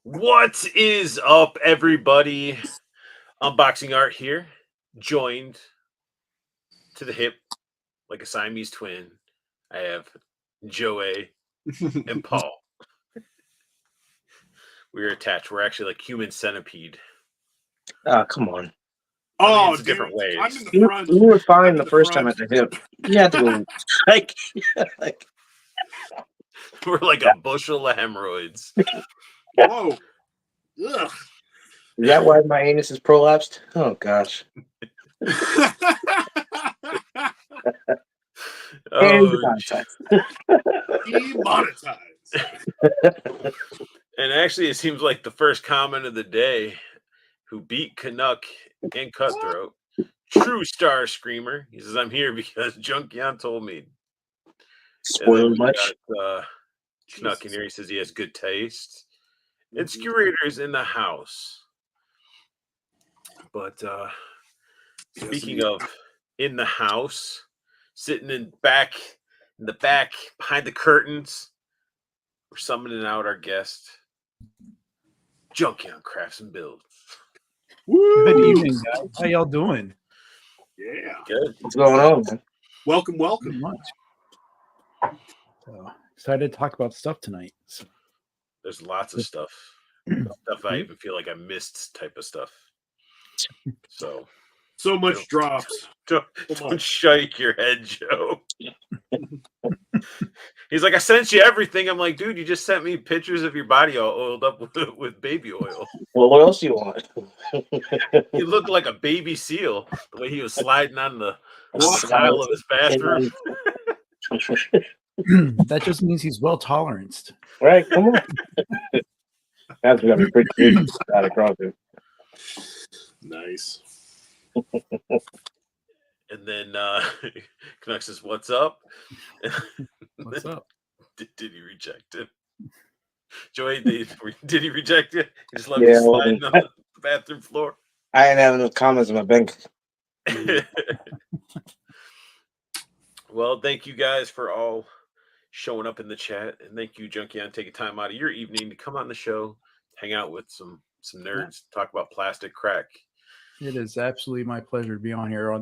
What is up, everybody? Unboxing Art here, joined to the hip like a Siamese twin. I have Joey and Paul. We're attached. We're actually like human centipede. Oh, come on. I mean, it's different ways. I'm in the front. You were fine the first time at the hip. You had to go like We're like a bushel of hemorrhoids. Whoa. Ugh. Is that why my anus is prolapsed? Oh gosh. Demonetized. And actually, it seems like the first comment of the day who beat Canuck and Cutthroat. True Star Screamer. He says, I'm here because Junkion told me. Spoiled much? Canuck in here. He says he has good taste. And Scurators in the house. But speaking of in the house, sitting in the back behind the curtains, we're summoning out our guest, JunkionCraftsnBuilds. Woo! Good evening, guys. How y'all doing? Yeah. Good. What's going on, man? Welcome. Not much. So excited to talk about stuff tonight. So. There's lots of stuff. Stuff I even feel like I missed type of stuff. So much drops. Don't shake your head, Joe. He's like, I sent you everything. I'm like, dude, you just sent me pictures of your body all oiled up with baby oil. Well, what else do you want? He looked like a baby seal the way he was sliding on the tile of his bathroom. That just means he's well toleranced. Right, come on. That's gonna be pretty good out of CrossFit. Nice. And then Canuck says, "What's up?" What's up? Did he reject it? Joey, did he reject it? He just let me slide on the bathroom floor. I ain't having no comments on my bank. Well, thank you guys for all showing up in the chat, and thank you, Junkion, taking time out of your evening to come on the show, hang out with some nerds, talk about plastic crack. It is absolutely my pleasure to be on here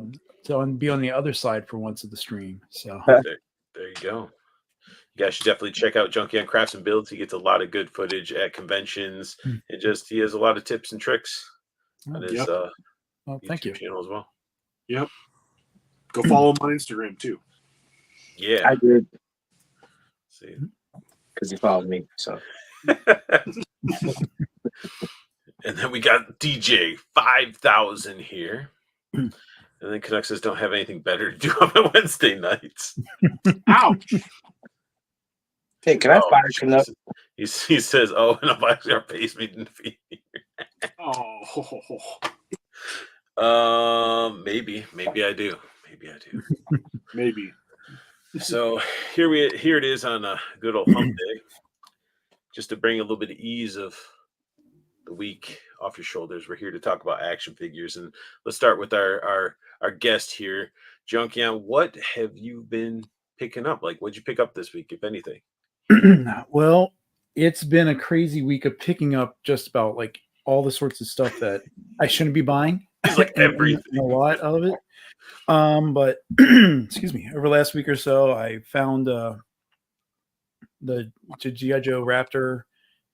be on the other side for once of the stream. So there you go. You guys should definitely check out JunkionCraftsnBuilds. He gets a lot of good footage at conventions, and he has a lot of tips and tricks on his thank you channel as well. Yep. Go follow him on Instagram too. Yeah, I did. See, because he followed me. So. And then we got DJ 5000 here. And then Canuck says, don't have anything better to do on my Wednesday nights. Ouch. Hey, can I fire Canuck? He says, oh, and I'll actually our basement in the feed. Maybe I do. Maybe. So here it is on a good old hump day, just to bring a little bit of ease of the week off your shoulders. We're here to talk about action figures, and let's start with our guest here, Junkion. What have you been picking up? Like, what'd you pick up this week, if anything? Well, it's been a crazy week of picking up just about like all the sorts of stuff that I shouldn't be buying. It's like everything, a lot of it. But excuse me, over the last week or so, I found the G.I. Joe Raptor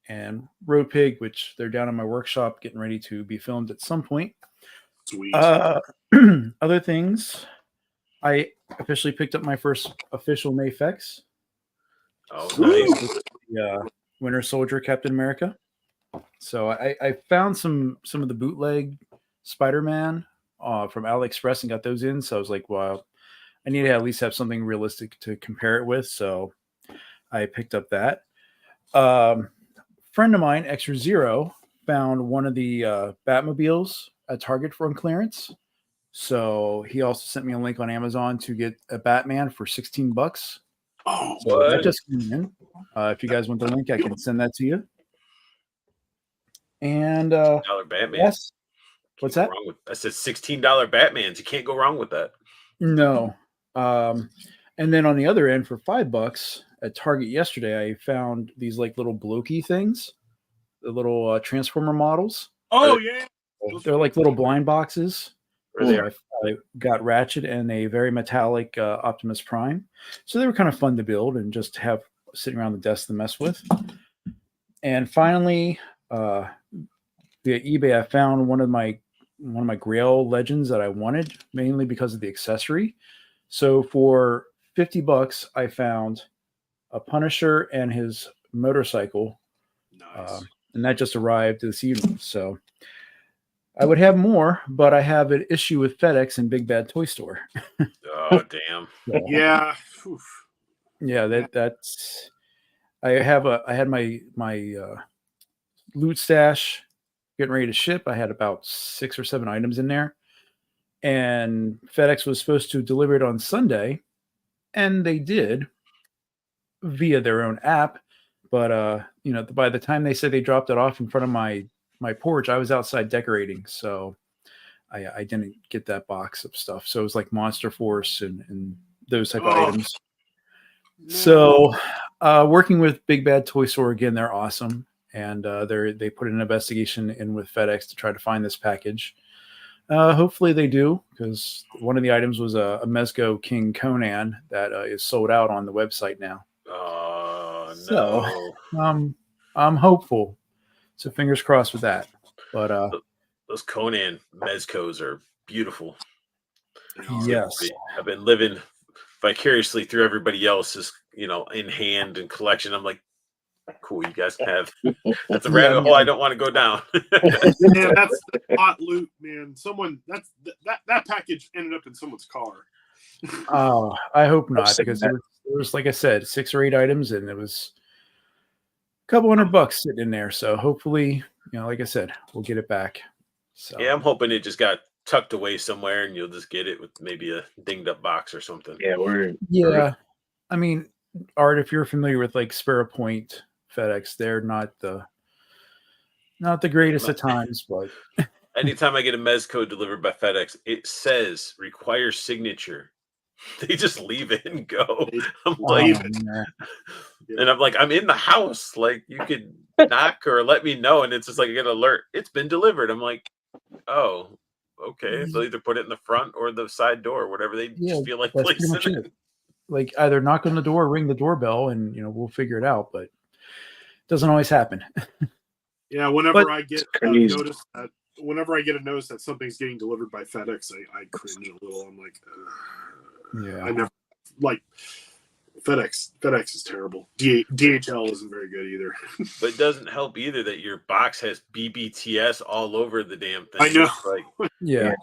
and Road Pig, which they're down in my workshop getting ready to be filmed at some point. Sweet. Other things, I officially picked up my first official Mayfex. Oh, nice. The Winter Soldier Captain America. So I found some of the bootleg Spider-Man from AliExpress and got those in. So I was like, well, I need to at least have something realistic to compare it with. So I picked up that. Friend of mine, Extra Zero, found one of the Batmobiles at Target for on clearance. So he also sent me a link on Amazon to get a Batman for $16. Oh, So What? that just came in. If you guys want the link, I can send that to you. And $16 Batman. yes, Can't what's go that? wrong with, I said $16 Batmans. You can't go wrong with that. No. And then on the other end, for $5 at Target yesterday, I found these like little blokey things, the little transformer models. oh yeah. They're like little blind boxes. Where they So are. I got Ratchet and a very metallic Optimus Prime. So they were kind of fun to build and just have sitting around the desk to mess with. And finally, via eBay, I found one of my Grail Legends that I wanted, mainly because of the accessory. So for $50, I found a Punisher and his motorcycle, Nice. and that just arrived this evening. So I would have more, but I have an issue with FedEx and Big Bad Toy Store. Oh, damn. Yeah. Oof. Yeah, that's. I had my loot stash getting ready to ship. I had about 6 or 7 items in there, and FedEx was supposed to deliver it on Sunday, and they did via their own app. But by the time they said they dropped it off in front of my porch, I was outside decorating, so I didn't get that box of stuff. So it was like Monster Force and those type of items. No. So working with Big Bad Toy Store again, they're awesome, and they put an investigation in with FedEx to try to find this package. Hopefully they do, because one of the items was a Mezco King Conan that is sold out on the website now. Oh, So, no. I'm hopeful. So fingers crossed with that. But Those Conan Mezcos are beautiful. yes, I've been living vicariously through everybody else's, in hand and collection. I'm like, cool, you guys have. That's a rabbit hole I don't want to go down. Man, that's hot loot, man. That package ended up in someone's car. Oh, I hope not, Upset because that. there was, like I said, 6 or 8 items, and it was a couple $100 sitting in there. So hopefully, like I said, we'll get it back. So Yeah, I'm hoping it just got tucked away somewhere and you'll just get it with maybe a dinged up box or something. yeah. I mean, Art, if you're familiar with like Sparrow Point FedEx, they're not the greatest at times, but Anytime I get a Mezco delivered by FedEx, it says require signature. They just leave it and go. I'm like, and I'm like, I'm in the house. Like, you could knock or let me know. And it's just like, I get an alert. It's been delivered. I'm like, oh, okay. They'll either put it in the front or the side door, whatever they just feel like that's pretty much placing it. Like, either knock on the door, ring the doorbell, and we'll figure it out. But it doesn't always happen. Yeah, whenever I get a notice that something's getting delivered by FedEx, I cringe a little. I'm like, yeah, I never like FedEx. FedEx is terrible. DHL isn't very good either. But it doesn't help either that your box has BBTS all over the damn thing. I know. Like, yeah,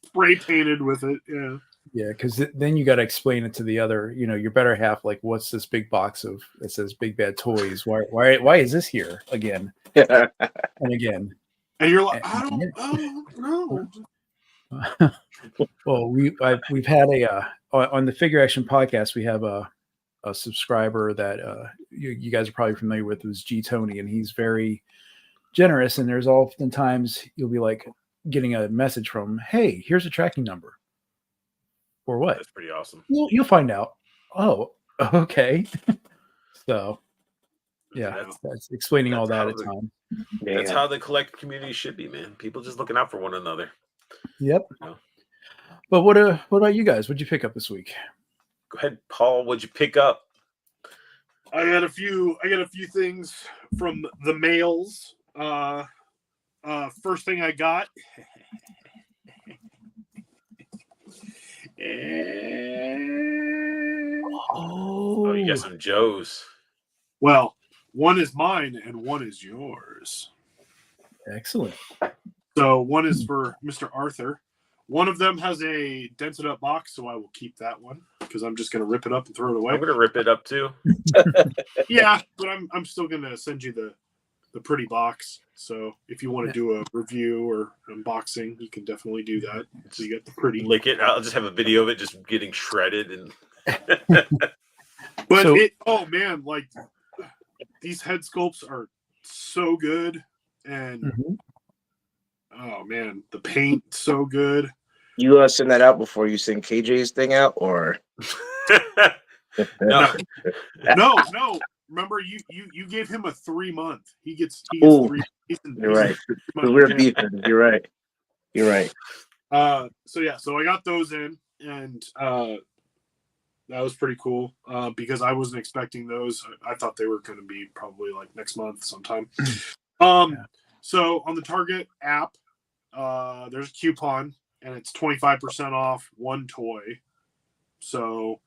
spray painted with it. Yeah. Yeah, because then you got to explain it to the other, your better half. Like, what's this big box of that says Big Bad Toys? Why is this here again and again? And you're like, I don't know. Well, we've had on the Figure Action podcast, we have a subscriber that you guys are probably familiar with, who's G Tony, and he's very generous. And there's oftentimes you'll be like getting a message from, hey, here's a tracking number. Or what? That's pretty awesome. You'll find out. Oh, okay. So, yeah, that's explaining all that at time. That's how the collector community should be, man. People just looking out for one another. Yep. But what about you guys? What'd you pick up this week? Go ahead, Paul. What'd you pick up? I got a few things from the mails. First thing I got. Oh, you got some Joes. Well, one is mine and one is yours. Excellent. So one is for Mr. Arthur. One of them has a dented up box, so I will keep that one because I'm just going to rip it up and throw it away. I'm gonna rip it up too. Yeah, but I'm still going to send you the pretty box. So if you want to do a review or unboxing, you can definitely do that. So you got the pretty. Lick it. I'll just have a video of it just getting shredded and. But So- oh man, like these head sculpts are so good, and Mhm. oh man, the paint so good. You send that out before you send KJ's thing out, or No. No. Remember, you gave him a 3-month. He gets Ooh, 3. you're right. 3 Because months. we're beefing. You're right. You're right. So I got those in, and that was pretty cool because I wasn't expecting those. I thought they were going to be probably like next month sometime. So on the Target app, there's a coupon, and it's 25% off one toy. So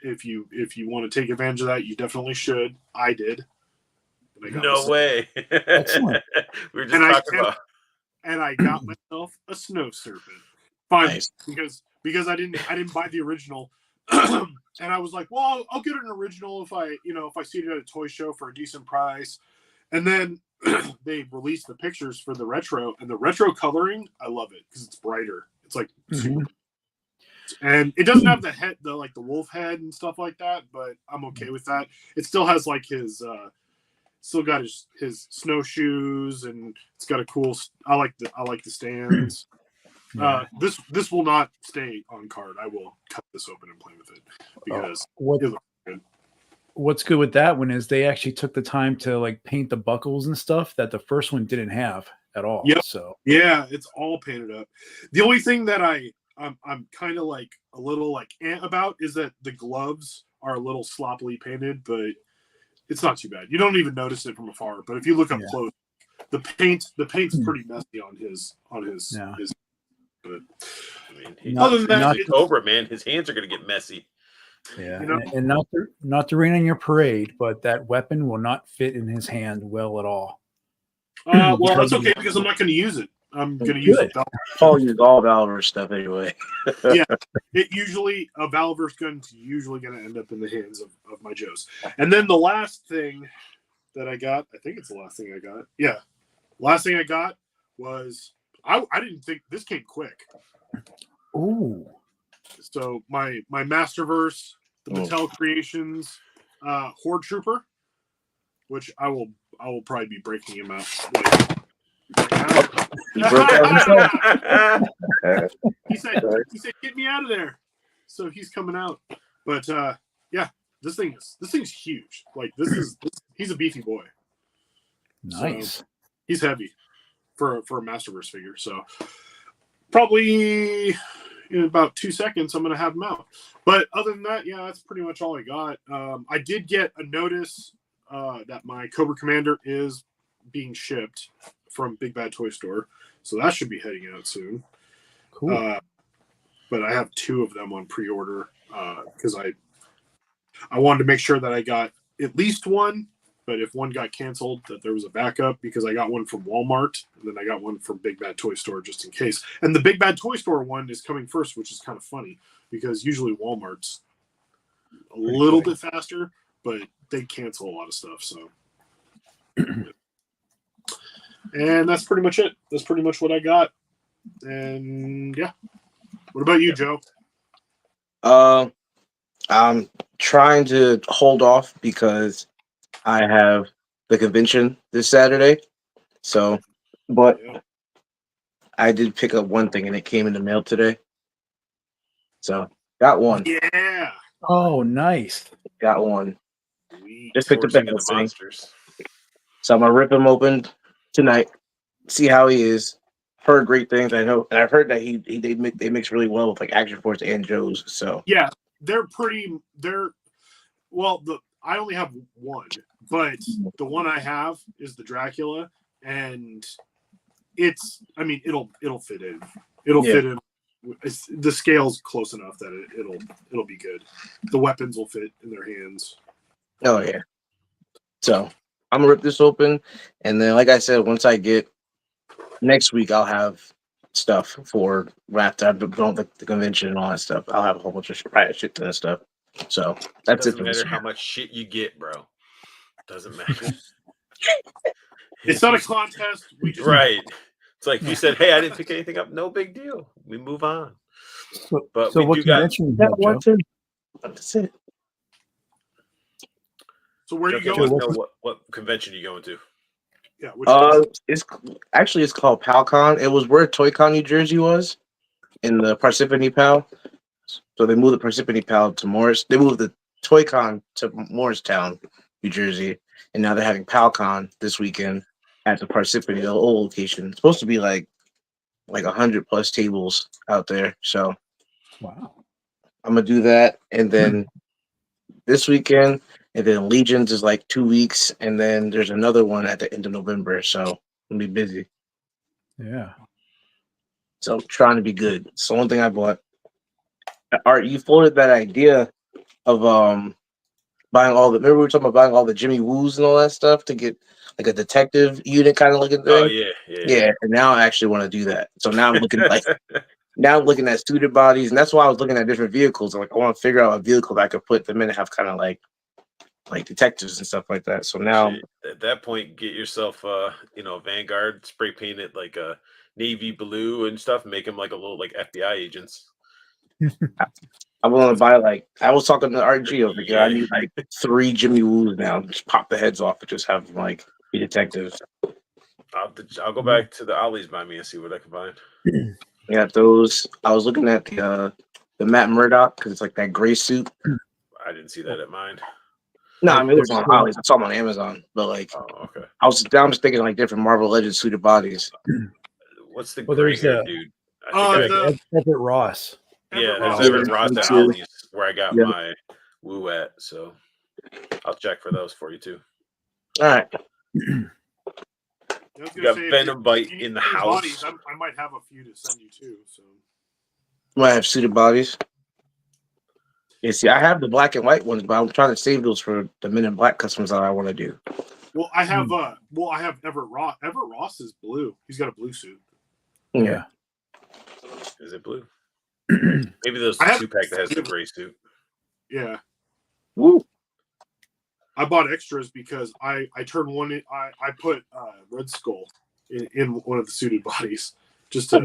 if you want to take advantage of that, you definitely should. I did. And I got No myself- way. Excellent. We were just And I- talking about. And I got myself a snow serpent finally Nice. because I didn't buy the original. And I was like, well, I'll get an original if I see it at a toy show for a decent price. And then they released the pictures for the retro, and the retro coloring, I love it because it's brighter. It's like super, and it doesn't have the head, the wolf head and stuff like that, but I'm okay with that. It still has like his still got his snowshoes, and it's got a cool. I like the stands. Yeah. This will not stay on card. I will cut this open and play with it because What, it looks good. what's good with that one is they actually took the time to like paint the buckles and stuff that the first one didn't have at all. Yep. So Yeah, it's all painted up. The only thing that I'm kind of like a little like about is that the gloves are a little sloppily painted, but it's not too bad. You don't even notice it from afar. But if you look up close, the paint's pretty messy on his. Yeah. But I mean, other than that, he's Cobra, man, his hands are gonna get messy. yeah, You know- and not to rain on your parade, but that weapon will not fit in his hand well at all. well, that's okay because I'm not going to use it. I'm going to use Good. it. I'll use all Valver stuff anyway. It usually a Valver's gun's usually going to end up in the hands of my Joes. And then the last thing that I got, I think it's the last thing I got. Yeah, last thing I got was I didn't think this came quick. Ooh, So my Masterverse, the Mattel Creations, Horde Trooper, which I will probably be breaking him out. He broke out himself. He said, "Get me out of there." So he's coming out. But yeah, this thing's huge. Like he's a beefy boy. nice. So he's heavy for a Masterverse figure. So probably in about 2 seconds, I'm gonna have him out. But other than that, yeah, that's pretty much all I got. I did get a notice that my Cobra Commander is being shipped from Big Bad Toy Store, so that should be heading out soon. Cool. But I have 2 of them on pre-order because I wanted to make sure that I got at least one, but if one got canceled, that there was a backup because I got one from Walmart and then I got one from Big Bad Toy Store just in case. And the Big Bad Toy Store one is coming first, which is kind of funny because usually Walmart's a little bit faster, but they cancel a lot of stuff. So, and that's pretty much it. That's pretty much what I got. And yeah, what about you, Joe? I'm trying to hold off because I have the convention this Saturday. So, but Yeah. I did pick up one thing and it came in the mail today. So, got one. Yeah. Oh, nice. Got one. Sweet. Just picked up Forcing that the thing. monsters. So I'm gonna rip him open tonight, see how he is. Heard great things. I know, and I've heard that they mix really well with like Action Force and Joe's. So Yeah, they're well. I only have one, but the one I have is the Dracula, and it'll fit in. It'll fit in. The scale's close enough that it'll be good. The weapons will fit in their hands. oh yeah. So I'm gonna rip this open, and then, like I said, once I get next week, I'll have stuff for after I've done the convention and all that stuff. I'll have a whole bunch of shit and stuff. So that's it Doesn't for this matter how year. much shit you get, bro. Doesn't matter. It's not a contest. We just Right. It's like if you said, "Hey, I didn't pick anything up." No big deal. We move on. But So we what do got convention is That that, one Joe? too. That's it. So where are you Junkie, going? let us know what convention you going to. Yeah. Which one? It's called PalCon. It was where ToyCon New Jersey was in the Parsippany Pal. So they moved the Parsippany Pal to Morris. They moved the ToyCon to Morristown, New Jersey, and now they're having PalCon this weekend at the Parsippany, the old location. It's supposed to be like 100+ tables out there. So Wow. I'm gonna do that, and then this weekend, and then Legions is like 2 weeks, and then there's another one at the end of November. So I'm gonna be busy. Yeah. So I'm trying to be good. It's the one thing I bought. Art, you floated that idea of buying all the. Remember we were talking about buying all the Jimmy Woos and all that stuff to get like a detective unit kind of looking Oh thing. yeah. Yeah, and now I actually want to do that. So now I'm looking now I'm looking at suited bodies, and that's why I was looking at different vehicles. I'm like, I want to figure out a vehicle that I could put them in and have kind of like detectives and stuff like that. So now, Shit, at that point, get yourself Vanguard, spray paint it like a navy blue and stuff, make them like a little like FBI agents. I want to buy I was talking to RG over here. I Yeah. need 3 Jimmy Woos now. Just pop the heads off and just have them be detectives. I'll go back to the Ollie's by me and see what I can find. Yeah, those. I was looking at the Matt Murdock because it's like that gray suit. I didn't see that at mine. No, I mean it was on Ollie's. I saw them on Amazon, but Oh, okay. I was just thinking different Marvel Legends suited bodies. What's the Well, gray there's haired dude? I think Everett Ross. yeah, Everett there's Ross. Everett Yeah, Ross me at too. Ollie's where I got Yeah. my woo at. So I'll check for those for you too. All right. I was You gonna got say, Venom Bite if you need in the suited house. bodies, I might have a few to send you too. So I have suited bodies. Yeah, see, I have the black and white ones, but I'm trying to save those for the Men in Black customers that I want to do. well, I have I have Everett Ross. Everett Ross is blue. He's got a blue suit. Yeah. Is it blue? Maybe those I have- 2-pack that has the gray suit. Yeah. Woo. I bought extras because I turned one in, I put Red Skull in one of the suited bodies just to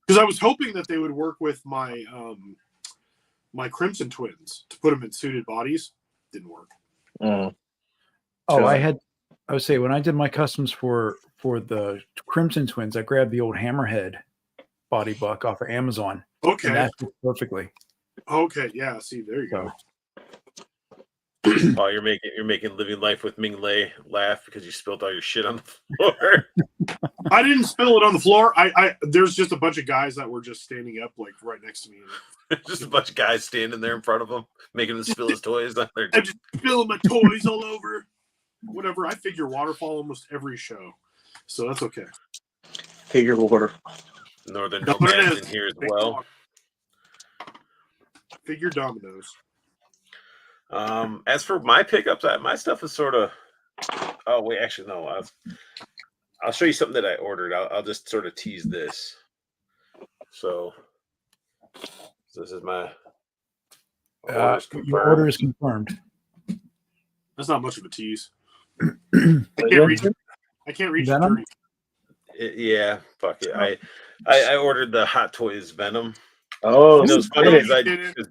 because I was hoping that they would work with my my Crimson Twins to put them in suited bodies. Didn't work. Mm. Oh, So- I would say when I did my customs for the Crimson Twins, I grabbed the old Hammerhead body buck off of Amazon. Okay. And that fits perfectly. Okay. Yeah. See, there you go. Oh, you're making living life with Ming Lei laugh because you spilled all your shit on the floor. I didn't spill it on the floor. I there's just a bunch of guys that were just standing up right next to me. Just a bunch of guys standing there in front of him, making him spill his toys on their. I'm just spilling my toys all over. Whatever. I figure waterfall almost every show, so that's okay. Figure water. Northern That's what it Nomads is. in here as well. Figure dominoes. As for my pickups, my stuff is sort of. Oh wait, actually no. I'll show you something that I ordered. I'll just sort of tease this. So this is my orders confirmed. Your order is confirmed. That's not much of a tease. Yeah. I can't reach Venom? Yeah, fuck it. I ordered the Hot Toys Venom. Oh, And it was funny you because didn't?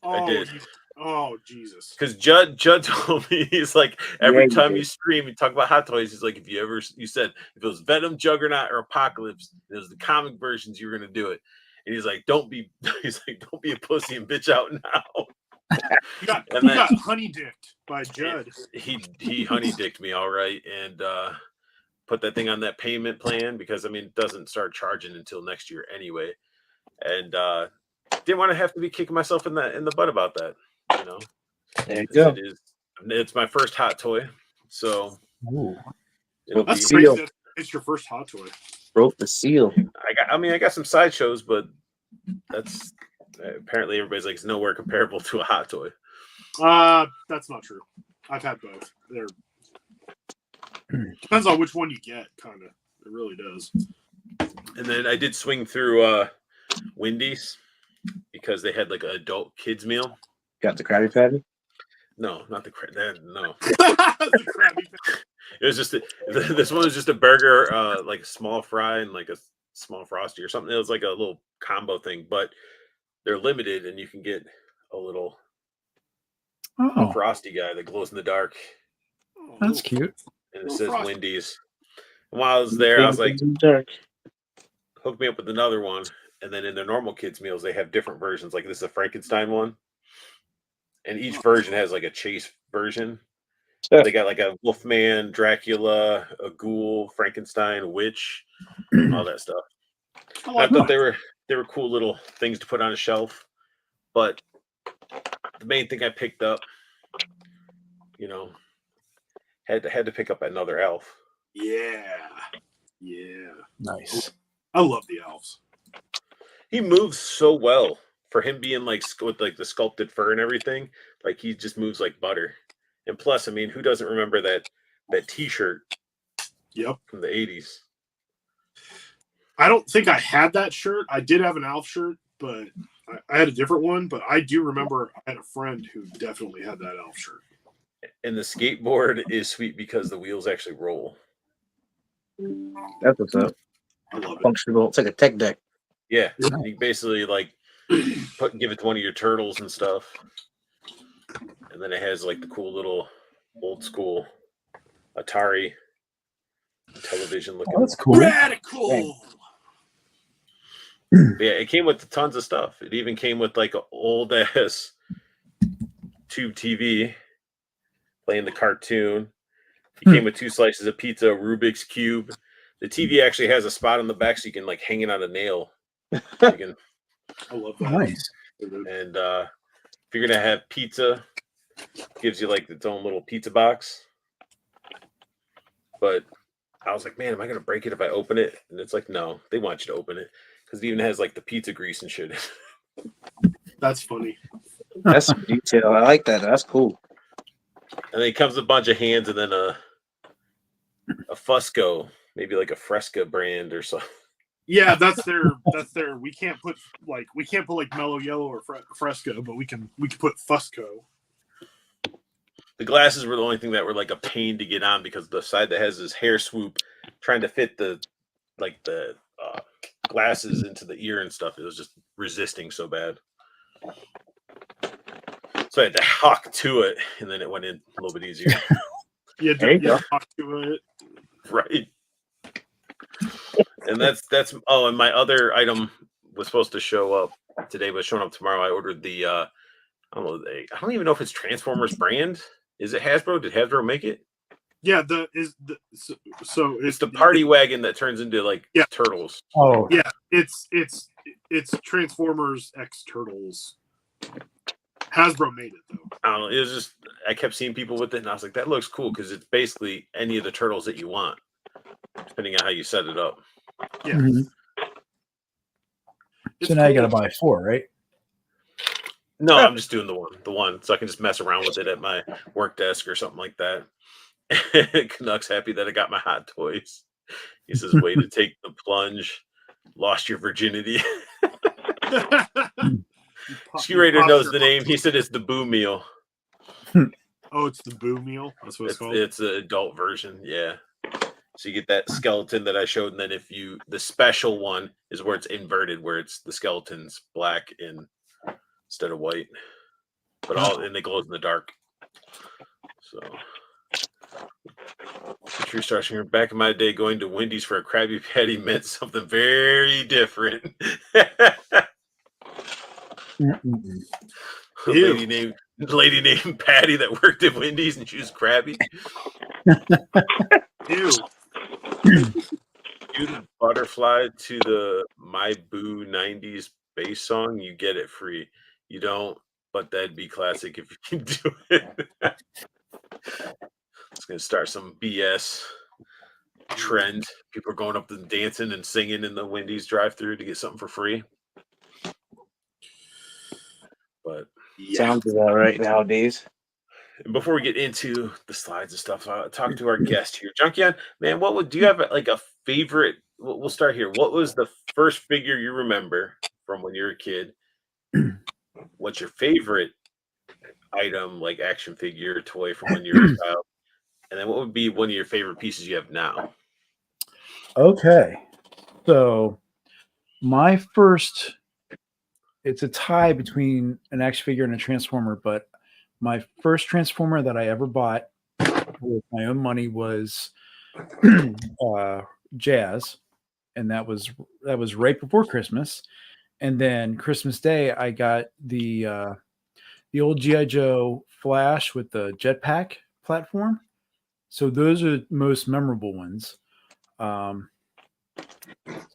I did. Oh, Jesus. Because Judd told me, he's like, every Yeah, you time did. you stream and talk about Hot Toys, he's like, if you said if it was Venom, Juggernaut, or Apocalypse, it was the comic versions, you were gonna do it. And he's like, don't be a pussy and bitch out now. You got honey dicked by Judd. He honey dicked me all right and put that thing on that payment plan because it doesn't start charging until next year anyway. And didn't want to have to be kicking myself in the butt about that. There you go. It's my first hot toy, so it'll That's be. crazy. It's your first hot toy. Broke the seal. I got some sideshows, but that's apparently everybody's like it's nowhere comparable to a hot toy. That's not true. I've had both. Depends on which one you get, kind of. It really does. And then I did swing through Wendy's because they had like an adult kids meal. Got the Krabby Patty? No, not the no. The Krabby Patty. It was just this one was just a burger, like a small fry and like a small frosty or something. It was like a little combo thing, but they're limited, and you can get a little frosty guy that glows in the dark. Oh, That's cute. And it Little says frosty. Wendy's. And while I was there, I was like, Dark. hook me up with another one. And then in the normal kids meals, they have different versions. Like this is a Frankenstein one, and each version has like a chase version. They got like a Wolfman, Dracula, a ghoul, Frankenstein, witch, all that stuff. I thought they were cool little things to put on a shelf. But the main thing I picked up, you know, had to pick up another elf. Yeah. Nice. I love the elves. He moves so well for him being like with like the sculpted fur and everything. Like he just moves like butter. And plus, I mean, who doesn't remember that T-shirt? Yep. From the 80s. I don't think I had that shirt. I did have an elf shirt, but I had a different one. But I do remember I had a friend who definitely had that elf shirt. And the skateboard is sweet because the wheels actually roll. That's what's up. I love it. Functional. It's like a tech deck. Yeah, you basically like give it to one of your turtles and stuff, and then it has like the cool little old school Atari television looking. Oh, that's cool. Radical. Yeah, it came with tons of stuff. It even came with like an old ass tube TV playing the cartoon. It came with 2 slices of pizza, a Rubik's Cube. The TV actually has a spot on the back so you can like hang it on a nail. You can, I love that. Nice. and if you're gonna have pizza, gives you like its own little pizza box. But I was like, man, am I gonna break it if I open it? And it's like, no, they want you to open it because it even has like the pizza grease and shit. That's funny. That's some detail. I like that. That's cool. And then it comes with a bunch of hands and then a Fusco, maybe like a Fresca brand or something. Yeah, that's their. We can't put like Mellow Yellow or Fresco, but we can put Fusco. The glasses were the only thing that were like a pain to get on because the side that has this hair swoop trying to fit the glasses into the ear and stuff, it was just resisting so bad. So I had to hawk to it, and then it went in a little bit easier. Yeah, talk to it. Right. And that's and my other item was supposed to show up today, but showing up tomorrow. I ordered the I don't even know if it's Transformers brand. Is it Hasbro? Did Hasbro make it? Yeah, so It's the party wagon that turns into like turtles. Oh, yeah, it's Transformers X Turtles. Hasbro made it though. I don't know. It was just I kept seeing people with it, and I was like, that looks cool because it's basically any of the turtles that you want, depending on how you set it up. Yeah. Mhm. So now you got to buy 4, right? No, I'm just doing the one, so I can just mess around with it at my work desk or something like that. Canuck's happy that I got my Hot Toys. He says, "Way to take the plunge, lost your virginity." Ski Raider knows the name. He said it's the Boo Meal. Oh, it's the Boo Meal. That's what it's called. It's an adult version, yeah. So you get that skeleton that I showed, and then the special one is where it's inverted, where it's the skeleton's black instead of white, but and they glow in the dark. So true story here. Back in my day, going to Wendy's for a Krabby Patty meant something very different. lady named Patty that worked at Wendy's and she was crabby. Ew. Do the butterfly to the My Boo 90s bass song, you get it free. You don't, but that'd be classic if you can do it. It's gonna start some BS trend. People are going up and dancing and singing in the Wendy's drive-thru to get something for free. But sounds about right nowadays. And before we get into the slides and stuff, talk to our guest here, Junkion. Man, do you have like a favorite? We'll start here. What was the first figure you remember from when you were a kid? What's your favorite item, like action figure or toy from when you were a child? And then what would be one of your favorite pieces you have now? Okay. So my first, it's a tie between an action figure and a transformer, but my first transformer that I ever bought with my own money was Jazz, and that was right before Christmas. And then Christmas Day, I got the old GI Joe Flash with the jetpack platform. So those are the most memorable ones.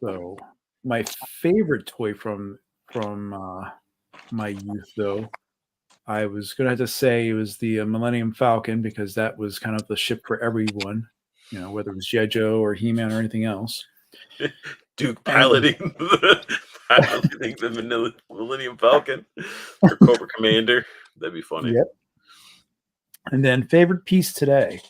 So my favorite toy from my youth, though, I was gonna have to say it was the Millennium Falcon, because that was kind of the ship for everyone, whether it was GI Joe or He-Man or anything else. Duke piloting the Millennium Falcon or Cobra Commander. That'd be funny. Yep. And then favorite piece today.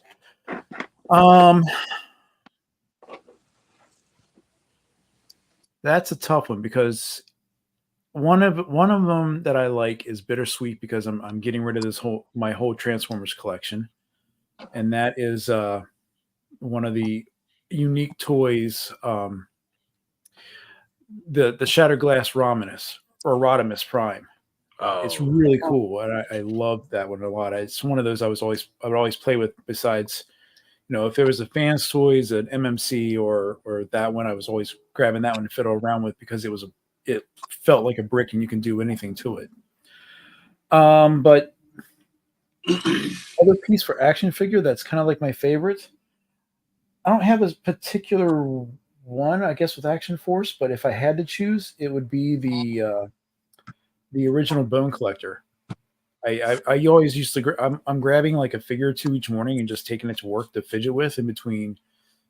That's a tough one, because one of them that I like is Bittersweet, because I'm getting rid of my whole Transformers collection, and that is one of the unique toys, the Shattered Glass Rodimus Prime. It's really cool, and I love that one a lot. It's one of those I would always play with. Besides, if there was a Fans Toys, an MMC, or that one, I was always grabbing that one to fiddle around with, because it felt like a brick and you can do anything to it. But other piece for action figure that's kind of like my favorite, I don't have a particular one, I guess, with Action Force, but if I had to choose, it would be the original Bone Collector. I always used to. I'm grabbing like a figure or two each morning and just taking it to work to fidget with in between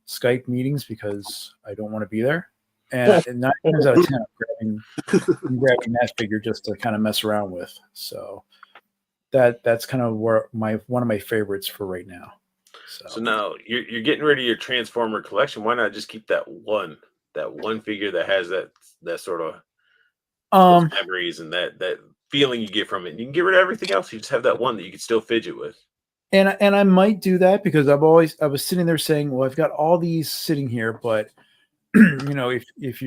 Skype meetings, because I don't want to be there. And 9 times out of 10, I'm grabbing that figure just to kind of mess around with. So that's kind of where one of my favorites for right now. So now you're getting rid of your Transformer collection. Why not just keep that one figure that has that sort of those memories and that feeling you get from it? You can get rid of everything else. You just have that one that you can still fidget with. And I might do that, because I was sitting there saying, well, I've got all these sitting here, but if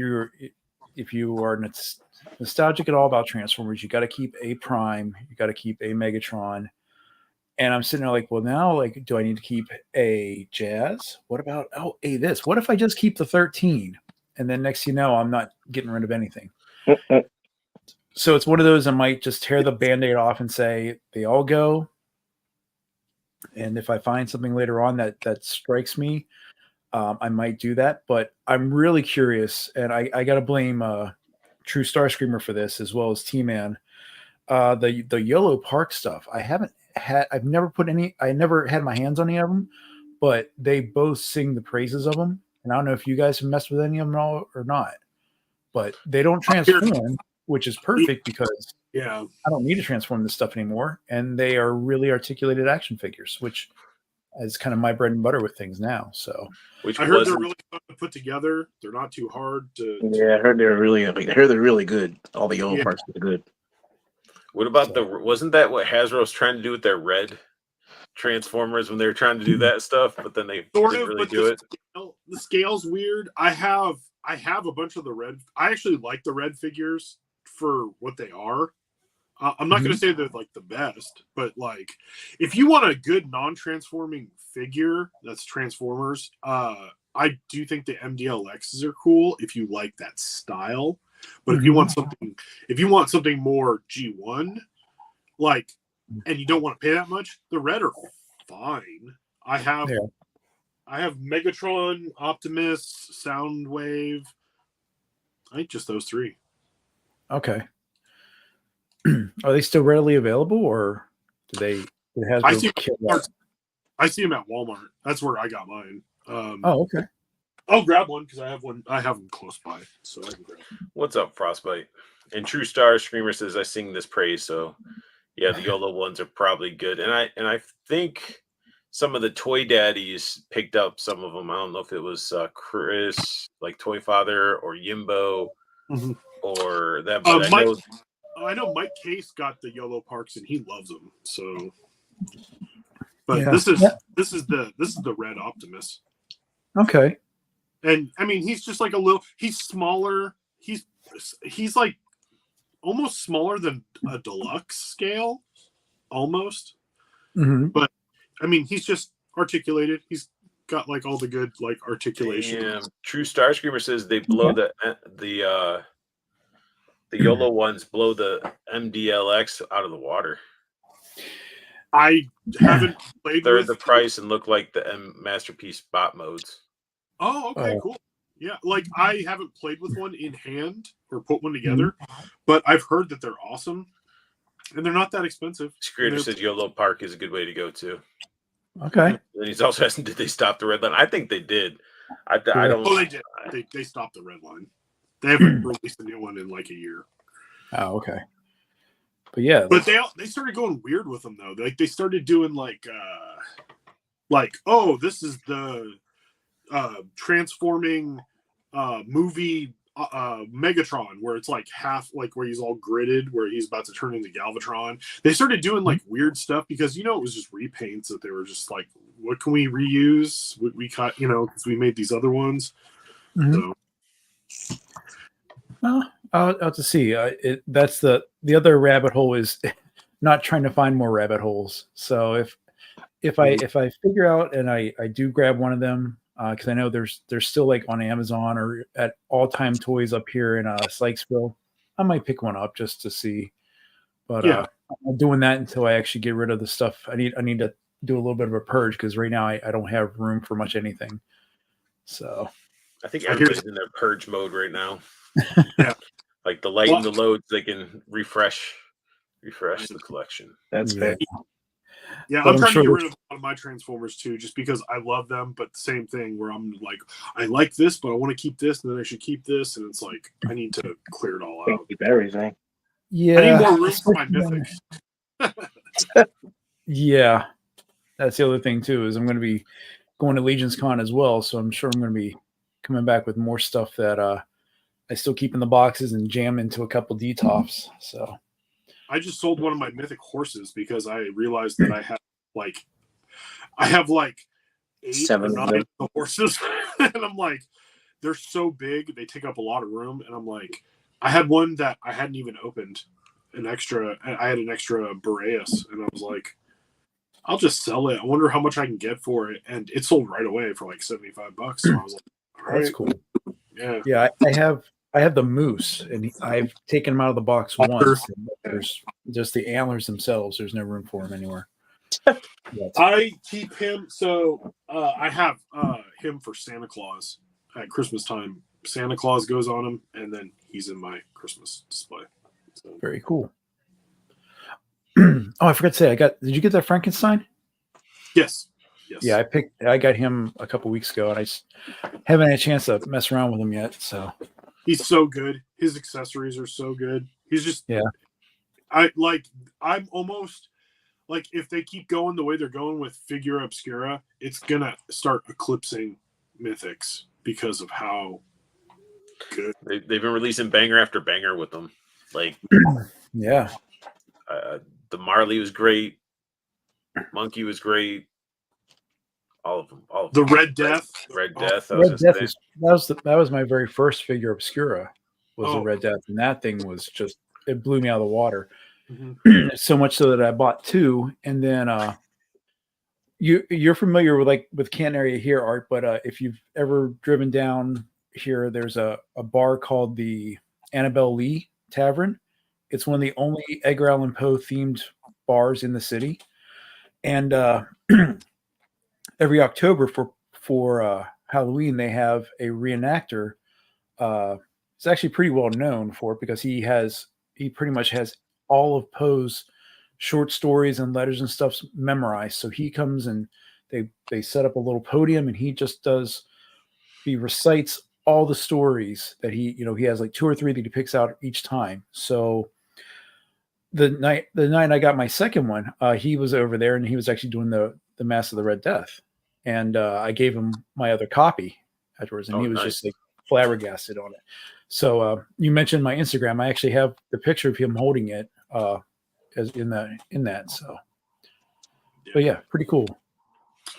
you are nostalgic at all about Transformers, you got to keep a Prime, you got to keep a Megatron. And I'm sitting there like, well, now, like, do I need to keep a Jazz? What about this? What if I just keep the 13? And then next, I'm not getting rid of anything. So it's one of those, I might just tear the Band-Aid off and say they all go. And if I find something later on that strikes me, I might do that. But I'm really curious, and I got to blame True Starscreamer for this, as well as T-Man. The Yellow Park stuff, I've never had my hands on any of them, but they both sing the praises of them. And I don't know if you guys have messed with any of them at all or not, but they don't transform, which is perfect, because I don't need to transform this stuff anymore. And they are really articulated action figures, which is kind of my bread and butter with things now. So I heard they're really fun to put together. They're not too hard to. Yeah, I heard they're really good. All the Yellow Parks are good. What about wasn't that what Hasbro's trying to do with their red Transformers when they were trying to do that stuff, but then they didn't really do it? The scale's weird. I have a bunch of the red. I actually like the red figures for what they are. I'm not going to say they're like the best, but like if you want a good non-transforming figure that's Transformers, I do think the MDLXs are cool if you like that style. But if you want something more G1, like, and you don't want to pay that much, the red are fine. I have Megatron, Optimus, Soundwave. I think just those three. Okay. Are they still readily available, or do they have? I see them at Walmart. That's where I got mine. Okay. I'll grab one because I have one. I have them close by, so I can grab them. What's up, Frostbite? And True Star Screamer says, I sing this praise, so Yeah, the YOLO ones are probably good, and I think some of the toy daddies picked up some of them. I don't know if it was Chris, like Toy Father, or Yimbo, Mhm. or that, but I Mike, know I know Mike Case got the YOLO parks and he loves them. So, but Yeah. this is Yeah. the Red Optimus, Okay. and I mean he's just like he's smaller. He's like almost smaller than a deluxe scale, almost. Hmm. But I mean he's just articulated. He's got like all the good like articulation. damn, True Starscreamer says they blow the YOLO ones blow the MDLX out of the water. I haven't played They're with the price and look like the M Masterpiece bot modes. Oh, okay, Oh. cool. Yeah, like I haven't played with one in hand or put one together, but I've heard that they're awesome and they're not that expensive. Screator says YOLO Park is a good way to go to. Okay. And he's also asking, did they stop the red line? I think they did. I Yeah. don't. Oh, they did. They stopped the red line. They haven't released a new one in like a year. Oh, okay. But yeah, But they started going weird with them though. Like they started doing like oh, this is the transforming movie Megatron, where it's like half like where he's all gridded, where he's about to turn into Galvatron. They started doing like weird stuff because it was just repaints that they were just like, what can we reuse? We cut, because we made these other ones. Mhm. So Well, I'll have to see. That's the other rabbit hole is not trying to find more rabbit holes. So if I figure out and I do grab one of them, because I know there's still like on Amazon or at All Time Toys up here in Sykesville, I might pick one up just to see. But Yeah. I'm not doing that until I actually get rid of the stuff. I need to do a little bit of a purge because right now I don't have room for much anything. So I think everybody's in their purge mode right now. Yeah. Like the lighten the loads, they can refresh the collection. That's yeah. fair. Yeah, But I'm I'm trying sure to get rid of one of my Transformers too, just because I love them. But the same thing where I'm like, I like this, but I want to keep this, and then I should keep this, and it's like I need to clear it all Can't out. keep everything. Yeah. I need more room for my mythics. Yeah. That's the other thing too, is I'm going to be going to Legion's Con as well. So I'm sure I'm going to be coming back with more stuff that I still keep in the boxes and jam into a couple DTOFs. So I just sold one of my mythic horses because I realized that I have like 8 7 or of 9 them. of the horses, and I'm like, they're so big, they take up a lot of room, and I'm like, I had one that I hadn't even opened, I had an extra Boreas, and I was like, I'll just sell it. I wonder how much I can get for it, and it sold right away for like $75. So I was like, all right, that's cool. yeah. Yeah, I have the moose, and I've taken them out of the box once. There's just the antlers themselves. There's no room for them anywhere. I keep him, so I have him for Santa Claus at Christmas time. Santa Claus goes on him, and then he's in my Christmas display. So. Very cool. Oh, I forgot to say, did you get that Frankenstein? Yes. Yeah, I got him a couple weeks ago, and I just haven't had a chance to mess around with him yet. So He's so good. His accessories are so good. He's just I'm almost like, if they keep going the way they're going with Figura Obscura, it's gonna start eclipsing Mythics because of how good They've been releasing banger after banger with them. Like, yeah, the Marley was great, Monkey was great. All of them. the Red Death. Red Death. Red Death that was my very first figure Obscura. Was the Oh. Red Death, and that thing was just, it blew me out of the water. Mm-hmm. So much so that I bought 2, and then you're familiar with Canton area here, Art, but if you've ever driven down here, there's a bar called the Annabelle Lee Tavern. It's one of the only Edgar Allan Poe themed bars in the city, and every October for Halloween they have a reenactor. It's actually pretty well known for it because he pretty much has all of Poe's short stories and letters and stuff memorized. So he comes and they set up a little podium, and he recites all the stories that he has like 2 or 3 that he picks out each time. So night I got my second one, he was over there and he was actually doing the Mass of the Red Death, and I gave him my other copy afterwards, and he was just like flabbergasted on it. So you mentioned my Instagram. I actually have the picture of him holding it as in that. So, but yeah, pretty cool.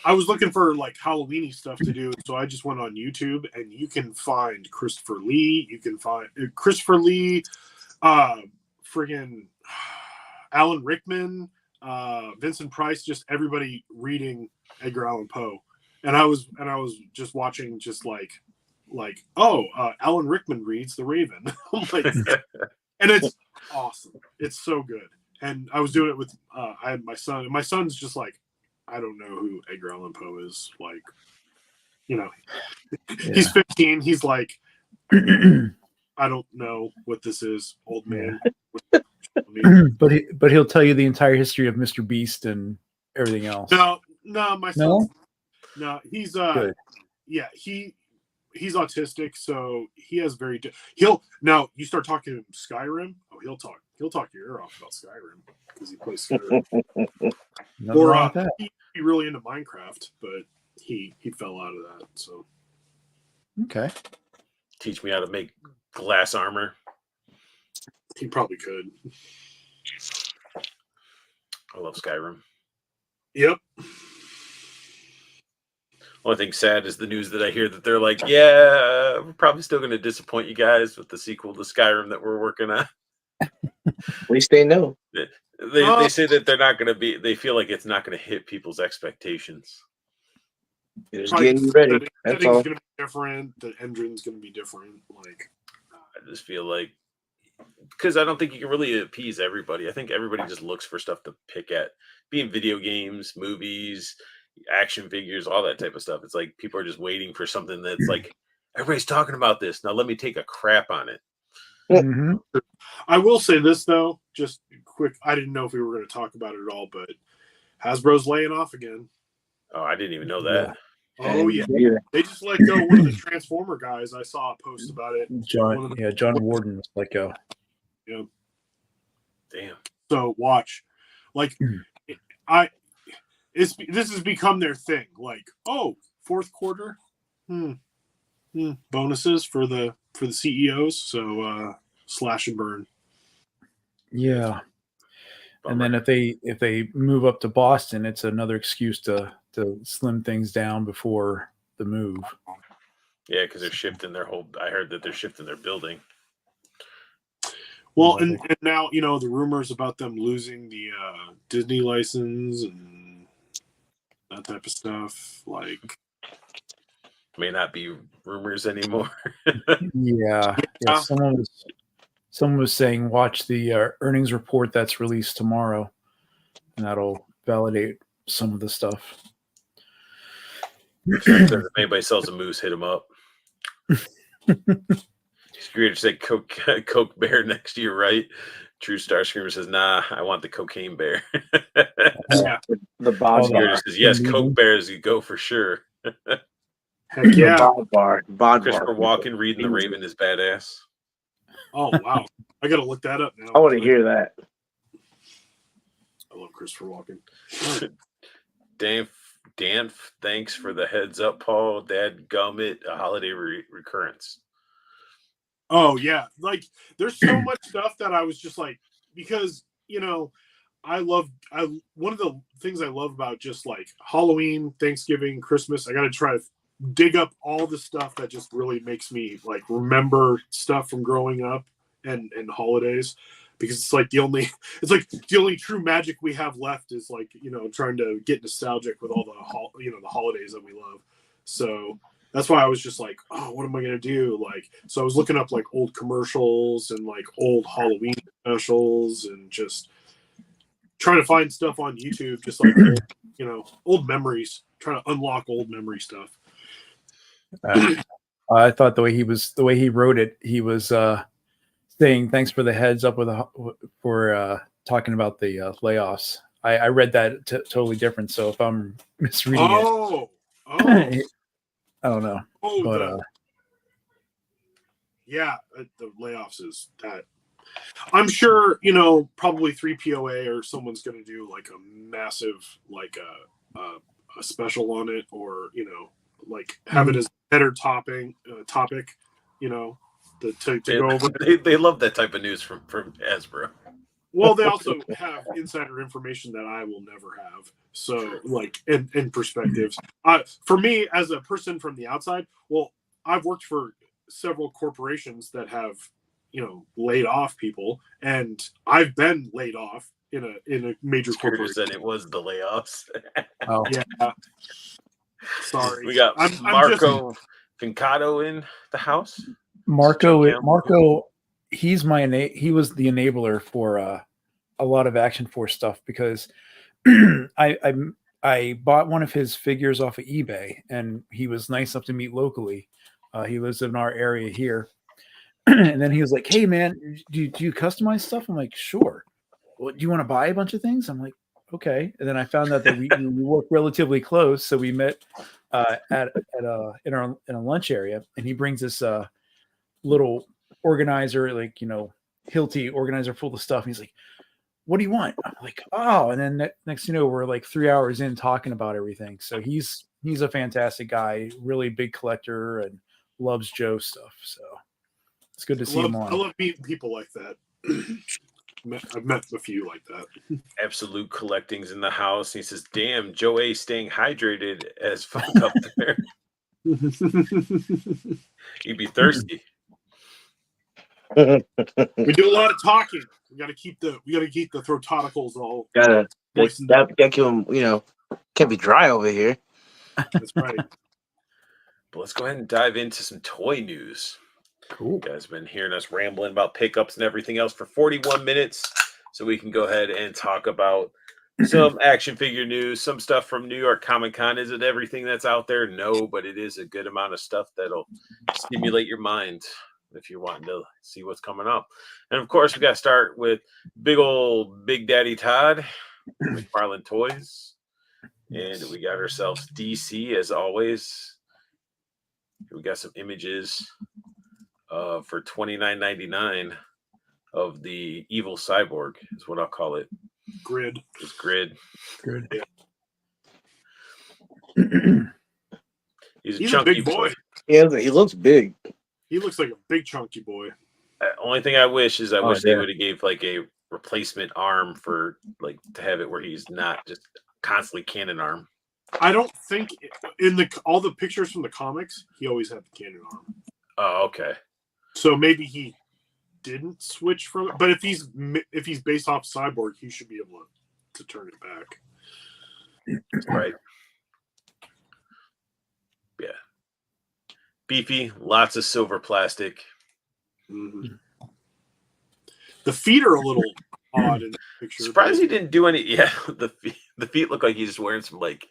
I was looking for like Halloweeny stuff to do, so I just went on YouTube, and you can find Christopher Lee. You can find Christopher Lee, friggin' Alan Rickman, Vincent Price, just everybody reading Edgar Allan Poe. And I was just watching, just like Alan Rickman reads The Raven. I'm like, and it's awesome. It's so good. And I was doing it with I had my son, and my son's just like, I don't know who Edgar Allan Poe is. Like, you know, he's 15. He's like, I don't know what this is, old man. But he'll tell you the entire history of Mr. Beast and everything else. No, my son. No, he's good. Yeah, he's autistic, so he has he'll now you start talking to him Skyrim. Oh, he'll talk your ear off about Skyrim because he plays Skyrim. Or he'd be really into Minecraft, but he fell out of that. So okay, teach me how to make glass armor. He probably could. I love Skyrim. Yep. Only thing sad is the news that I hear that they're like, yeah, we're probably still going to disappoint you guys with the sequel to Skyrim that we're working on. At least they know. They say that they're not going to be. They feel like it's not going to hit people's expectations. Just getting ready. That's all. Going to be different. The engine's going to be different. Like, I just feel like, because I don't think you can really appease everybody. I think everybody just looks for stuff to pick at, being video games, movies, action figures, all that type of stuff. It's like people are just waiting for something that's like, everybody's talking about this. Now let me take a crap on it. Mm-hmm. I will say this though, just quick. I didn't know if we were going to talk about it at all, but Hasbro's laying off again. Oh, I didn't even know that. Oh yeah, they just let go one of the Transformer guys. I saw a post about it. John Warden was let go. Yeah. Damn. So watch, like, this has become their thing. Like, oh, fourth quarter, bonuses for the CEOs. So slash and burn. Yeah. Bummer. And then if they move up to Boston, it's another excuse to slim things down before the move. Yeah, because they're shifting their whole. I heard that they're shifting their building. Well, and now the rumors about them losing the Disney license and that type of stuff. Like, may not be rumors anymore. Yeah. Someone was saying watch the earnings report that's released tomorrow, and that'll validate some of the stuff. If anybody sells a moose, hit them up. Screamer said Coke Bear next year, right? True Star Screamer says, nah, I want the Cocaine Bear. Yeah, the Bod Screamer says, yes, Coke Bears, you go for sure. Heck yeah. Bod Christopher Walken reading The Raven is badass. Oh, wow. I got to look that up now. I want to hear that. I love Christopher Walken. Dan, thanks for the heads up, Paul. Dad gummit, a holiday recurrence. Oh, yeah. Like, there's so much stuff that I was just like, because, one of the things I love about just like Halloween, Thanksgiving, Christmas, I got to try to dig up all the stuff that just really makes me like remember stuff from growing up and holidays, because it's like the only true magic we have left is like, trying to get nostalgic with all the the holidays that we love. So that's why I was just like, oh, what am I going to do? Like, so I was looking up like old commercials and like old Halloween specials and just trying to find stuff on YouTube, just like, old memories, trying to unlock old memory stuff. I thought the way he wrote it, he was saying thanks for the heads up for talking about the layoffs. I read that totally different. So if I'm misreading it, I don't know. Oh, but yeah, the layoffs is that. I'm sure, probably 3POA or someone's going to do like a massive, like a special on it, or, like have it as a better topic, to go over. They love that type of news from Hasbro. Well, they also have insider information that I will never have. So, like, in perspectives. For me, as a person from the outside, well, I've worked for several corporations that have, laid off people, and I've been laid off in a major corporation. Said it was the layoffs. Oh, Yeah. Sorry. We got Marco Fincato in the house. Marco, he was the enabler for a lot of Action Force stuff, because I bought one of his figures off of eBay, and he was nice enough to meet locally. He lives in our area here. And then he was like, "Hey man, do you customize stuff?" I'm like, "Sure." "Well, do you want to buy a bunch of things?" I'm like, "Okay." And then I found out that we work relatively close, so we met in a lunch area, and he brings this little organizer, like, Hilti organizer full of stuff. And he's like, "What do you want?" I'm like, "Oh." And then next we're like 3 hours in talking about everything. So he's a fantastic guy, really big collector, and loves Joe stuff. So it's good to see him on. I love meeting people like that. I've met a few like that. Absolute collecting's in the house. He says, "Damn, Joe A staying hydrated as fuck up there. He'd be thirsty." We do a lot of talking. We got to keep the throaticals all. Gotta keep them. Can't be dry over here. That's right. But let's go ahead and dive into some toy news. Cool. You guys have been hearing us rambling about pickups and everything else for 41 minutes. So we can go ahead and talk about some action figure news, some stuff from New York Comic Con. Is it everything that's out there? No, but it is a good amount of stuff that'll stimulate your mind if you're wanting to see what's coming up. And of course, we got to start with Big Daddy Todd, McFarlane Toys. And we got ourselves DC as always. We got some images for $29.99 of the evil cyborg, is what I'll call it. Grid. It's Grid. Good. Yeah. He's a chunky big boy. Yeah, he looks big. He looks like a big chunky boy. Only thing I wish is they yeah. would have gave like a replacement arm for like to have it where he's not just constantly cannon arm. I don't think in all the pictures from the comics he always had the cannon arm. Oh, okay. So maybe he didn't switch from it. But if he's based off Cyborg, he should be able to turn it back. Right. Yeah. Beefy, lots of silver plastic. Mm-hmm. The feet are a little odd in the picture. Surprised he didn't do any. Yeah, the feet look like he's just wearing some like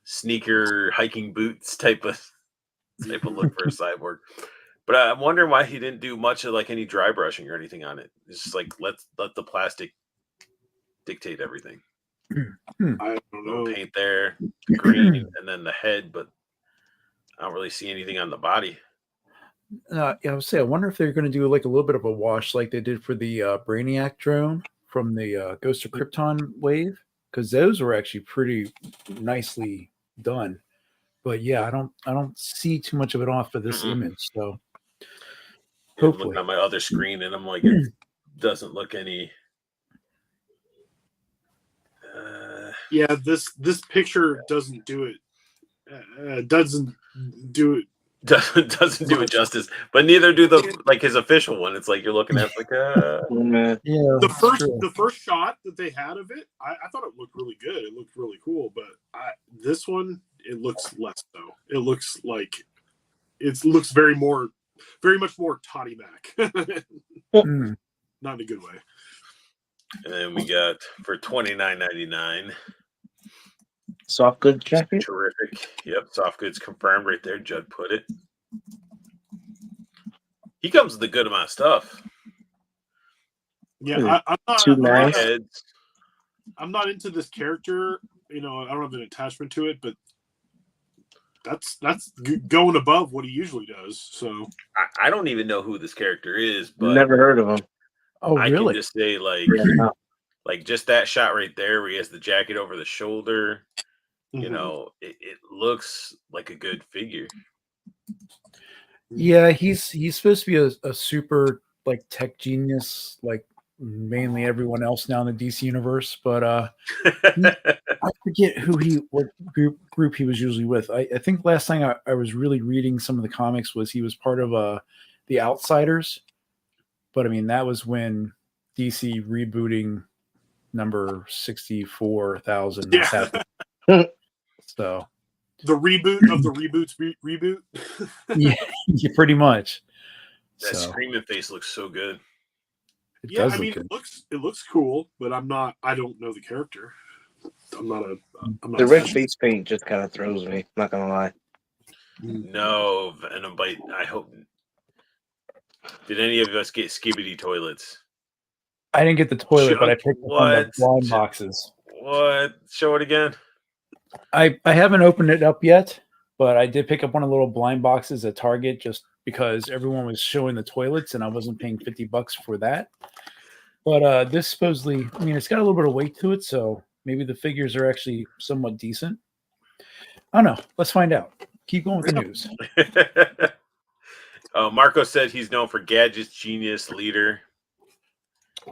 sneaker hiking boots type of look for a cyborg. But I'm wondering why he didn't do much of like any dry brushing or anything on it. It's just like let the plastic dictate everything. I don't know. Paint there, the green, and then the head, but I don't really see anything on the body. Yeah, I would say I wonder if they're going to do like a little bit of a wash, like they did for the Brainiac drone from the Ghost of Krypton wave, because those were actually pretty nicely done. But yeah, I don't see too much of it off of this image. So I'm looking at my other screen, and I'm like, it doesn't look any. Yeah, this picture doesn't do it. Doesn't do it justice, but neither do his official one. It's like you're looking at like the first shot that they had of it, I thought it looked really good. It looked really cool, but this one, it looks less so. It looks like very much more Toddy Mac. Not in a good way. And then we got for $29.99. Soft goods jacket. Terrific. Yep, soft goods confirmed right there. Judd put it. He comes with a good amount of stuff. Yeah, I'm not into this character. I don't have an attachment to it, but that's going above what he usually does. So I don't even know who this character is, but Never heard of him. Oh, I really? can just say like Yeah, no. like just that shot right there where he has the jacket over the shoulder. You mhm. know, it looks like a good figure. Yeah, he's supposed to be a super like tech genius, like mainly everyone else now in the DC universe. But I forget what group he was usually with. I think last time I was really reading some of the comics was he was part of the Outsiders. But I mean that was when DC rebooting number 64,000 was Yeah. happening. So The reboot of the reboots reboot. yeah, pretty much. That So screaming face looks so good. it Yeah, does I look mean good. it looks cool, but I don't know the character. I'm not The red attached. face paint just kind of throws me. Not gonna lie. No Venom Bite. I hope. Did any of us get Skibidi toilets? I didn't get the toilet, but I picked up on the What? blind boxes. What? Show it again. I haven't opened it up yet, but I did pick up one of the little blind boxes at Target just because everyone was showing the toilets and I wasn't paying $50 for that. But this supposedly, I mean, it's got a little bit of weight to it, so maybe the figures are actually somewhat decent. I don't know. Let's find out. Keep going with the news. Marco said he's known for gadgets, genius, leader.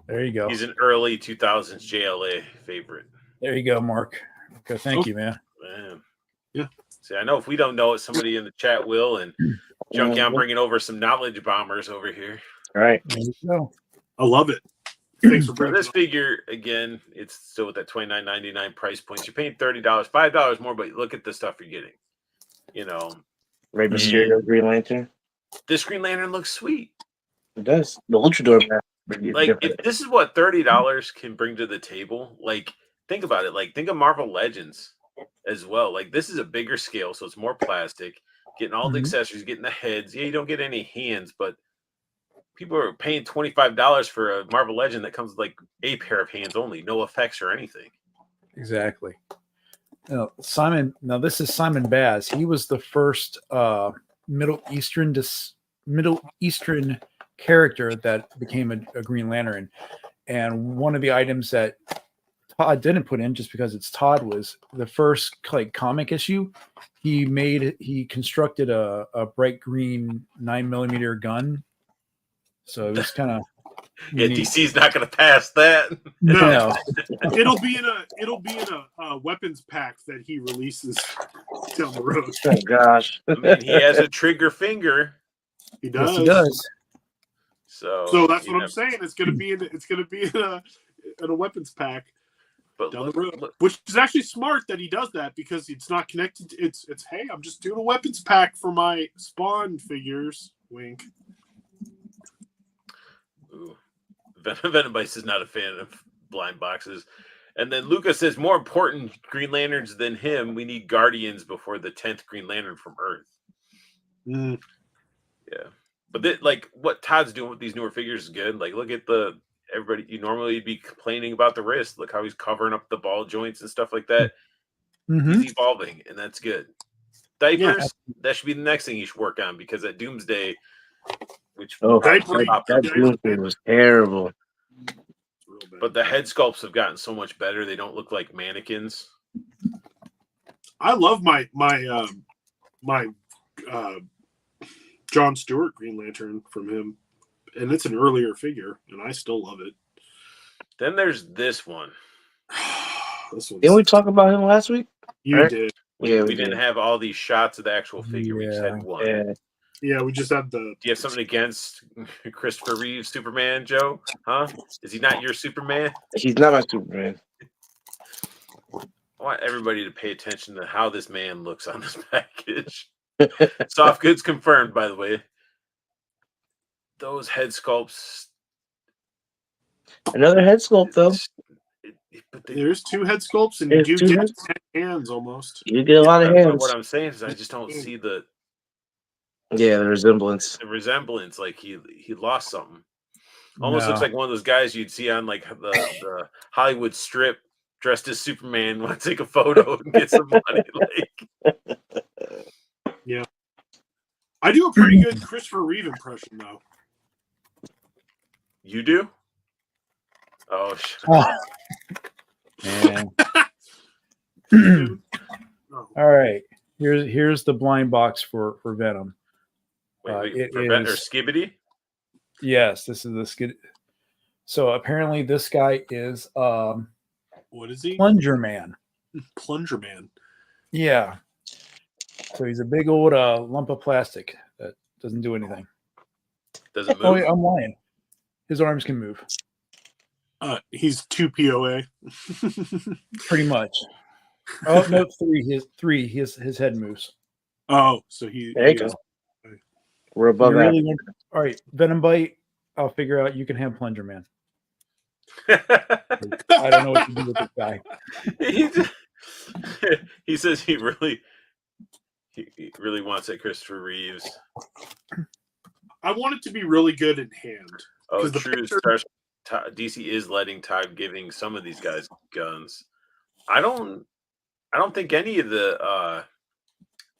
There you go. He's an early 2000s JLA favorite. There you go, Mark. Okay, thank you, man. Man. Yeah. See, I know if we don't know it, somebody in the chat will. And Junkie, I'm bringing over some knowledge bombers over here. All right. There you go. I love it. Thanks for For bringing this it up. figure, again, it's still at that $29.99 price point. You're paying $30, $5 more, but look at the stuff you're getting. You know, Ray Mysterio Green Lantern. this Green Lantern looks sweet. It does. The Luchador man. Like, if this is what $30 can bring to the table, like, think about it. Like, think of Marvel Legends as well. Like, this is a bigger scale, so it's more plastic. Getting all the accessories, getting the heads. Yeah, you don't get any hands, but people are paying $25 for a Marvel Legend that comes with like a pair of hands only, no effects or anything. Exactly. Now, this is Simon Baz. He was the first Middle Eastern character that became a Green Lantern. And one of the items that Todd didn't put in, just because it's Todd, was the first like comic issue. He constructed a bright green 9mm gun. So it was kind of yeah. DC's not going to pass that. No, it'll be in a weapons pack that he releases down the road. Oh gosh. I mean, he has a trigger finger. He does. Yes, he does. So that's what I'm saying. It's gonna be in a weapons pack but down the road, which is actually smart that he does that because it's not connected. It's hey, I'm just doing a weapons pack for my Spawn figures. Wink. Ooh. Venobice is not a fan of blind boxes. And then Lucas says, more important Green Lanterns than him, we need Guardians before the 10th Green Lantern from Earth. Mm. Yeah. But like what Todd's doing with these newer figures is good. Like, look at everybody, you normally be complaining about the wrist. Look how he's covering up the ball joints and stuff like that. He's evolving, and that's good. Diapers, that should be the next thing you should work on, because at Doomsday, that Doomsday was terrible. But the head sculpts have gotten so much better; they don't look like mannequins. I love my John Stewart Green Lantern from him, and it's an earlier figure, and I still love it. Then there's this one. Didn't we talk about him last week? You did. Yeah, we didn't have all these shots of the actual figure. We just had one. Yeah, we just had the. Do you have something against Christopher Reeve's Superman, Joe? Huh? Is he not your Superman? He's not my Superman. I want everybody to pay attention to how this man looks on this package. Soft goods confirmed, by the way. Those head sculpts. Another head sculpt, though. There's two head sculpts, and you do get 10 hands almost. You get a lot of hands. What I'm saying is, I just don't see the resemblance. The resemblance, like he lost something. Almost looks like one of those guys you'd see on like the Hollywood Strip, dressed as Superman, want to take a photo and get some money. Like, I do a pretty good Christopher Reeve impression, though. You do? Oh, Oh, man. Oh. All right. Here's the blind box for Venom. wait, it for Bet or is- Skibbity? Yes, this is the skid. So apparently this guy is What is he? Plunger Man. Plunger Man. Yeah. So he's a big old lump of plastic that doesn't do anything. Doesn't Oh, move. yeah, I'm lying. His arms can move, He's 2 POA. pretty much. Oh no, three. His head moves. Oh, so he. There you go. We're above You that. really want, all right, Venom Bite. I'll figure out. You can have Plunger Man. I don't know what to do with this guy. He says he really wants it, Christopher Reeves. I want it to be really good in hand. Oh, 'Cause the true. picture- DC is letting Todd giving some of these guys guns. I don't think any of the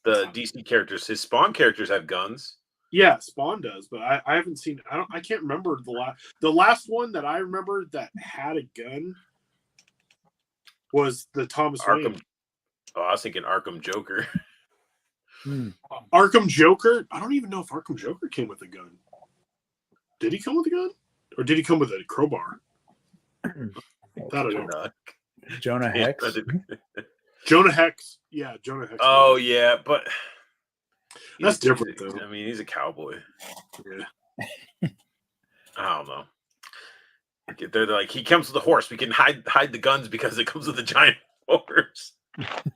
DC characters, his Spawn characters, have guns. Yeah, Spawn does, but I haven't seen. I can't remember the last one that I remember that had a gun was the Thomas Arkham. Wayne. Oh, I was thinking Arkham Joker. Arkham Joker. I don't even know if Arkham Joker came with a gun. Did he come with a gun, or did he come with a crowbar? I don't know. Uh, Jonah Hex. Jonah Hex. Yeah, Jonah Hex. Oh yeah, but That's different, though. I mean, he's a cowboy. Yeah. I don't know. They're like, he comes with a horse. We can hide the guns because it comes with a giant horse.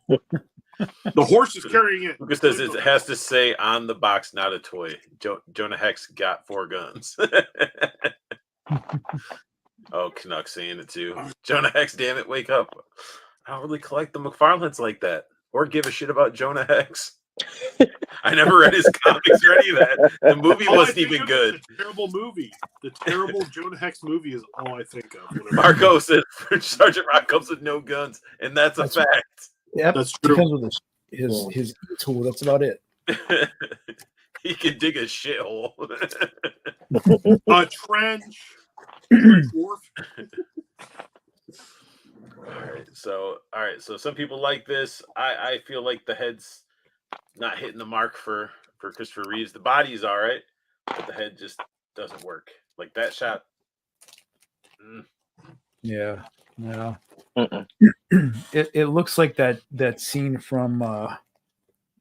The horse is carrying it. Lucas says it has to say on the box, not a toy. Jonah Hex got 4 guns. Oh, Canuck saying it too. Jonah Hex, damn it, wake up. I don't really collect the McFarlanes like that or give a shit about Jonah Hex. I never read his comics or any of that. The movie All I wasn't think even of good. is the terrible movie. The terrible Jonah Hex movie is all I think of. whenever- Marco said Sergeant Rock comes with no guns, and that's a fact. Yep, That's true. depends with his tool. That's about it. He can dig a shithole. A trench. Dwarf. All right. So some people like this. I feel like the head's not hitting the mark for Christopher Reeves. The body is all right, but the head just doesn't work. Like that shot. Yeah. It looks like that scene from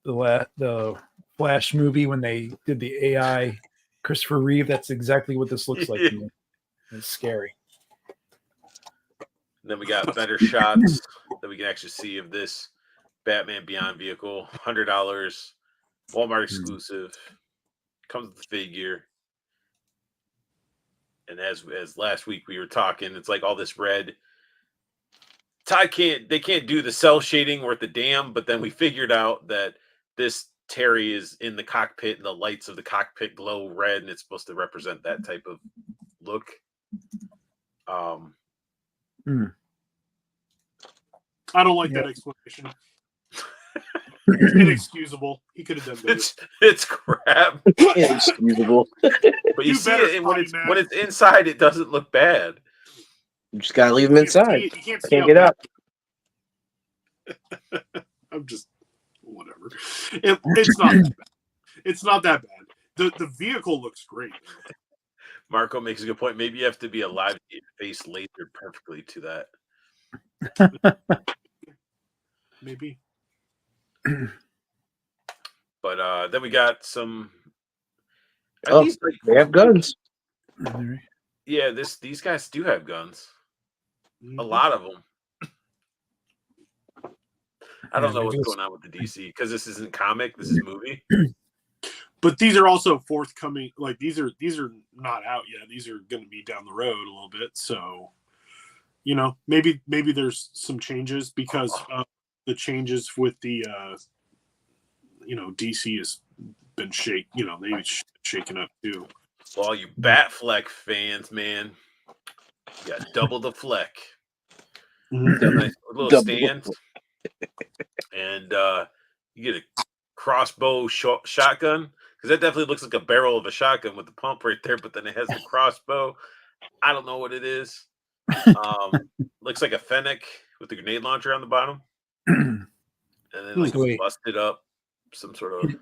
the Flash movie when they did the AI Christopher Reeve. That's exactly what this looks like to me. It's scary. And then we got better shots that we can actually see of this Batman Beyond vehicle. $100, Walmart exclusive. Comes with the figure. And as last week we were talking, it's like all this red. They can't do the cell shading worth the damn, but then we figured out that this Terry is in the cockpit and the lights of the cockpit glow red, and it's supposed to represent that type of look. I don't like that explanation. It's inexcusable. He could have done better. It's crap. Inexcusable. But you see it, and when it's inside, it doesn't look bad. You just gotta leave them inside. You can't Can't get out. I'm just whatever. It's not that bad. It's not that bad. The vehicle looks great. Marco makes a good point. Maybe you have to be alive to get your face lasered perfectly to that. Maybe. But then we got some. They have guns. Yeah, these guys do have guns. Mm-hmm. A lot of them. I don't know what's going on with the DC because this isn't comic. This is movie. But these are also forthcoming. Like these are not out yet. These are going to be down the road a little bit. So, maybe there's some changes because of the changes with the, DC has been they've shaken up too. Well, all you Batfleck fans, man, you got double the Fleck. Mm-hmm. Got a nice little stand, and you get a crossbow shotgun, because that definitely looks like a barrel of a shotgun with the pump right there, but then it has the crossbow. I don't know what it is. Looks like a Fennec with the grenade launcher on the bottom, and then like So wait. busted up some sort of.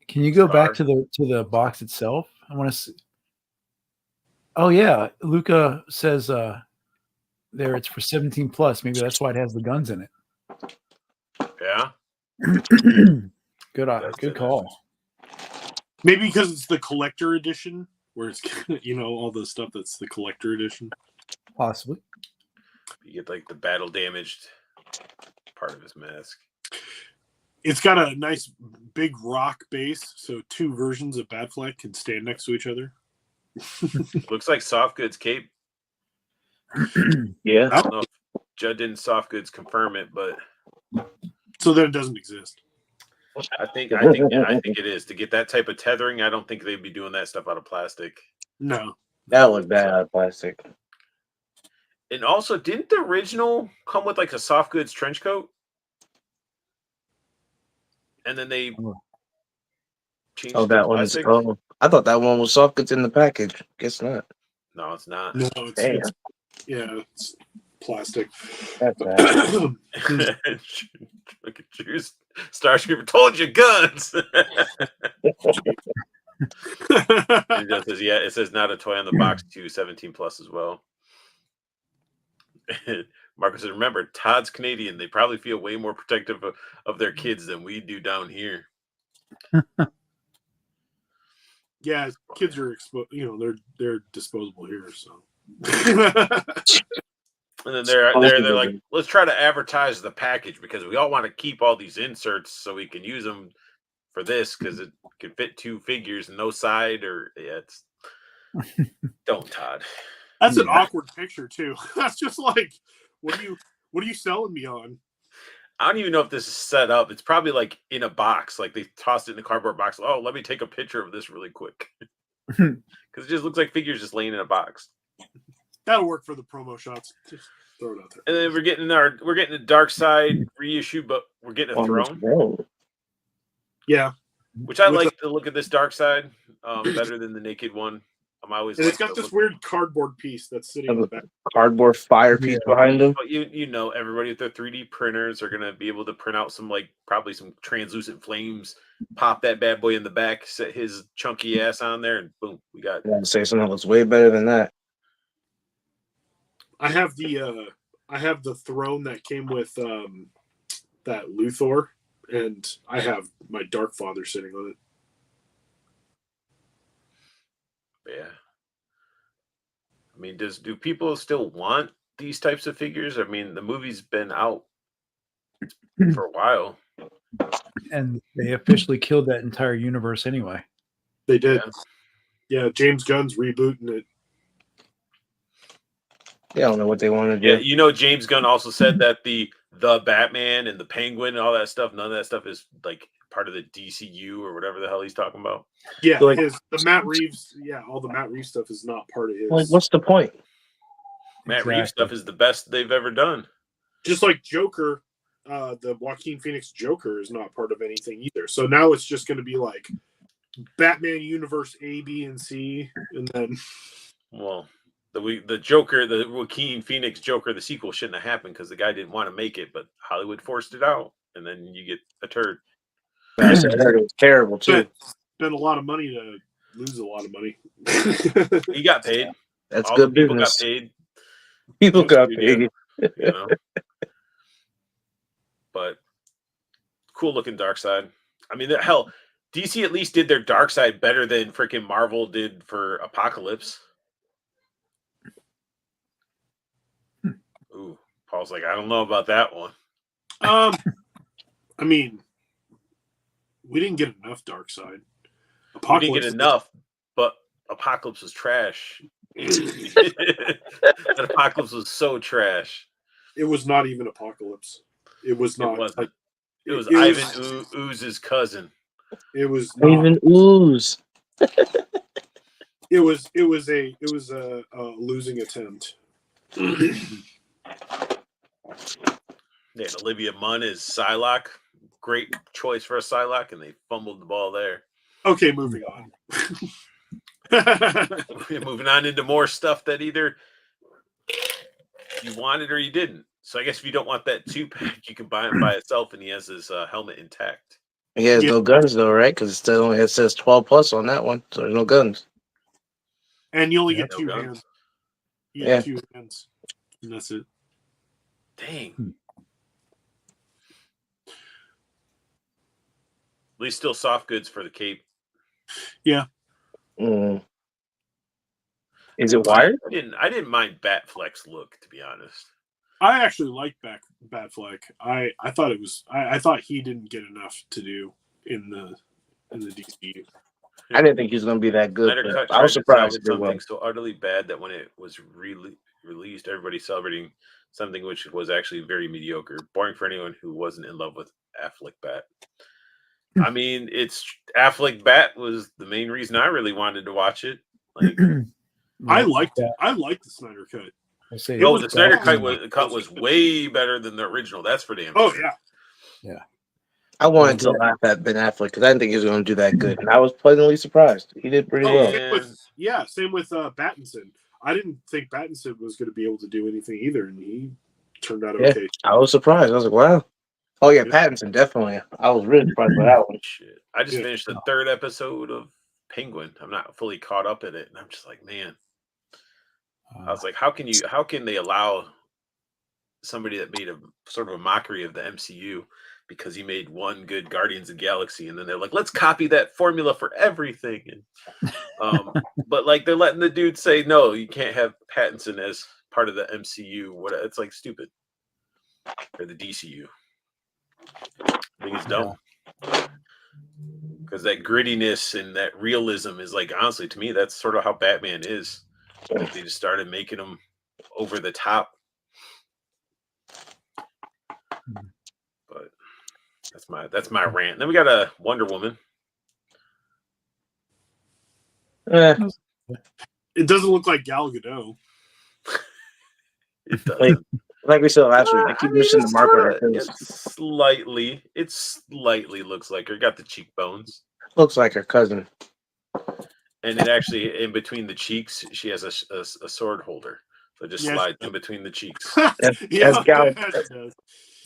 Can you go back star. to the box itself? I want to see. Oh yeah, Luca says there it's for 17 plus. Maybe that's why it has the guns in it. Yeah, Good call. Maybe because it's the collector edition, where it's all the stuff that's the collector edition. Possibly. you get like the battle damaged part of his mask. It's got a nice big rock base, so two versions of Batfleck can stand next to each other. Looks like soft goods cape. Yeah. I don't know if Judd didn't soft goods confirm it, but So then it doesn't exist. I think it is. To get that type of tethering, I don't think they'd be doing that stuff out of plastic. No. That was bad out of plastic. And also, didn't the original come with like a soft goods trench coat? And then they changed it to That one's. plastic? Oh, I thought that one was soft goods in the package. Guess not. No, it's not. No, Damn. it's plastic. That's bad. Look at you, Starscreamer told you guns. It just says, yeah, it says not a toy on the box too, 17 plus as well. Marcus said, remember, Todd's Canadian. They probably feel way more protective of their kids than we do down here. Yeah, kids are exposed. They're disposable here. So. And then they're like, let's try to advertise the package because we all want to keep all these inserts so we can use them for this because it can fit two figures and no side it's don't Todd. That's an awkward picture too. That's just like, what are you selling me on? I don't even know if this is set up. It's probably like in a box, like they tossed it in a cardboard box. Oh, let me take a picture of this really quick because it just looks like figures just laying in a box. That'll work for the promo shots. Just throw it out there. And then we're getting a Dark Side reissue, but we're getting a throne. Yeah, which I like the look of this Dark Side better than the naked one. It's got this weird cardboard piece that's sitting in the back. Cardboard fire piece behind him. But everybody with their 3D printers are gonna be able to print out some probably some translucent flames, pop that bad boy in the back, set his chunky ass on there, and boom, we got. I say something that looks way better than that. I have the throne that came with that Luthor, and I have my Dark Father sitting on it. Yeah. I mean, do people still want these types of figures? I mean, the movie's been out for a while. And they officially killed that entire universe anyway. They did. Yeah, James Gunn's rebooting it. They don't know what they want to do. Yeah, James Gunn also said that the Batman and the Penguin and all that stuff, none of that stuff is part of the DCU or whatever the hell he's talking about. Yeah, the Matt Reeves, all the Matt Reeves stuff is not part of his. What's the point? Matt Reeves stuff is the best they've ever done. Just like Joker, the Joaquin Phoenix Joker is not part of anything either. So now it's just going to be like Batman Universe A, B, and C, and then. Well, the Joker, the Joaquin Phoenix Joker, the sequel shouldn't have happened because the guy didn't want to make it, but Hollywood forced it out, and then you get a turd. I heard it was terrible too. Spent a lot of money to lose a lot of money. He got paid. That's good business. People got paid. But cool looking Dark Side. I mean, hell, DC at least did their Dark Side better than freaking Marvel did for Apocalypse. Ooh, Paul's like, I don't know about that one. I mean, we didn't get enough Dark Side. We didn't get enough, but Apocalypse was trash. That Apocalypse was so trash. It was not even Apocalypse. It was not. It was Ivan Ooze's cousin. It was not. Ivan Ooze. It was a losing attempt. They had Olivia Munn as Psylocke. great choice for a Psylocke, and they fumbled the ball there. Okay, moving on. Moving on into more stuff that either you wanted or you didn't. So I guess if you don't want that 2-pack, you can buy him by itself, and he has his helmet intact. He has Yeah. no guns though, right? Because it says 12+ on that one, so there's no guns. And you only get No 2 guns. hands. You Yeah. get 2 hands. And that's it. Dang. At least still soft goods for the cape. Mm. Is it wired? I didn't mind Batfleck's look, to be honest. I actually liked Batfleck. I thought it was I thought he didn't get enough to do in the DCU. I didn't think he was going to be that good, Snyder but Cut I was tried to surprised. salvage It was. something so utterly bad that when it was released, everybody celebrating something which was actually very mediocre, boring for anyone who wasn't in love with Affleck Bat. I mean, it's Affleck Bat was the main reason I really wanted to watch it. Like, I liked it. I liked the Snyder Cut. I say, was the Snyder awesome. cut was way better than the original. That's for damn Oh sure. yeah. I wanted to laugh at Ben Affleck because I didn't think he was going to do that good, and I was pleasantly surprised. He did pretty well. Same with Pattinson. I didn't think Pattinson was going to be able to do anything either, and he turned out Yeah. okay. I was surprised. I was like, wow. Oh yeah, Yeah. Pattinson definitely. I was really surprised by that one. Shit. I just finished the 3rd episode of Penguin. I'm not fully caught up in it, and I'm just like, man. I was like, how can they allow somebody that made a sort of a mockery of the MCU because he made one good Guardians of the Galaxy, and then they're like, let's copy that formula for everything. And but like they're letting the dude say, no, you can't have Pattinson as part of the MCU. It's like stupid. Or the DCU. I think it's dumb. Because that grittiness and that realism is like, honestly, to me, that's sort of how Batman is. Like they just started making him over the top. But that's my rant. Then we got a Wonder Woman. It doesn't look like Gal Gadot. It doesn't. Like we said last week, I keep missing the marker. It slightly looks like her. Got the cheekbones. Looks like her cousin. And it actually, in between the cheeks, she has a sword holder. So it just slides in between the cheeks. That's Gal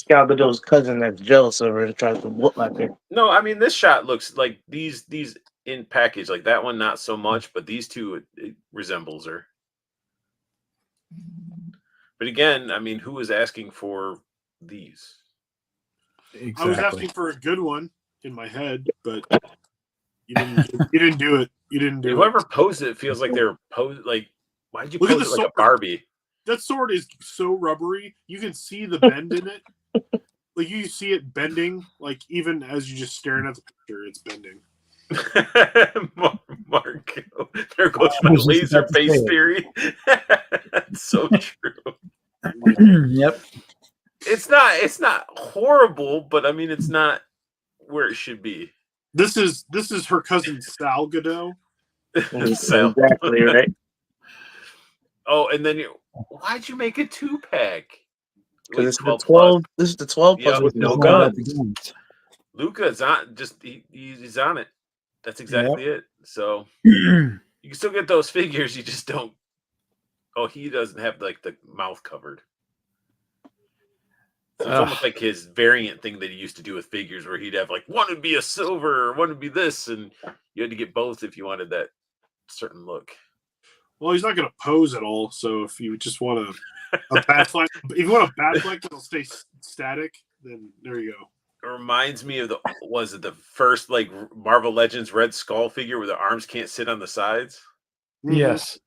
Gadot's cousin that's jealous of her and tries to look like her. No, I mean, this shot looks like these in package. Like that one, not so much, but these two, it resembles her. But again, I mean, who was asking for these? Exactly. I was asking for a good one in my head, but you didn't do it. You didn't do it. Whoever posed it feels like they were posed. Like, why'd you Look at pose the it like a sword. Barbie? That sword is so rubbery. You can see the bend in it. Like you see it bending. Like even as you're just staring at the picture, it's bending. Marco, there goes my laser face theory. That's so true. Yep. It's not horrible, but I mean it's not where it should be. This is her cousin Sal Gadot. So, Exactly right. oh, and then why'd you make a 2-pack? Because it's the 12. This is the 12 plus Yep. with no Well, guns. Luca's on he's on it. That's exactly it. So yep. you can still get those figures, you just don't. Oh, he doesn't have like the mouth covered. So it's almost like his variant thing that he used to do with figures, where he'd have like one would be a silver, one would be this, and you had to get both if you wanted that certain look. Well, he's not going to pose at all. So if you just want a Batfleck, if you want a Batfleck that'll stay static, then there you go. It reminds me of the first like Marvel Legends Red Skull figure where the arms can't sit on the sides. Yes.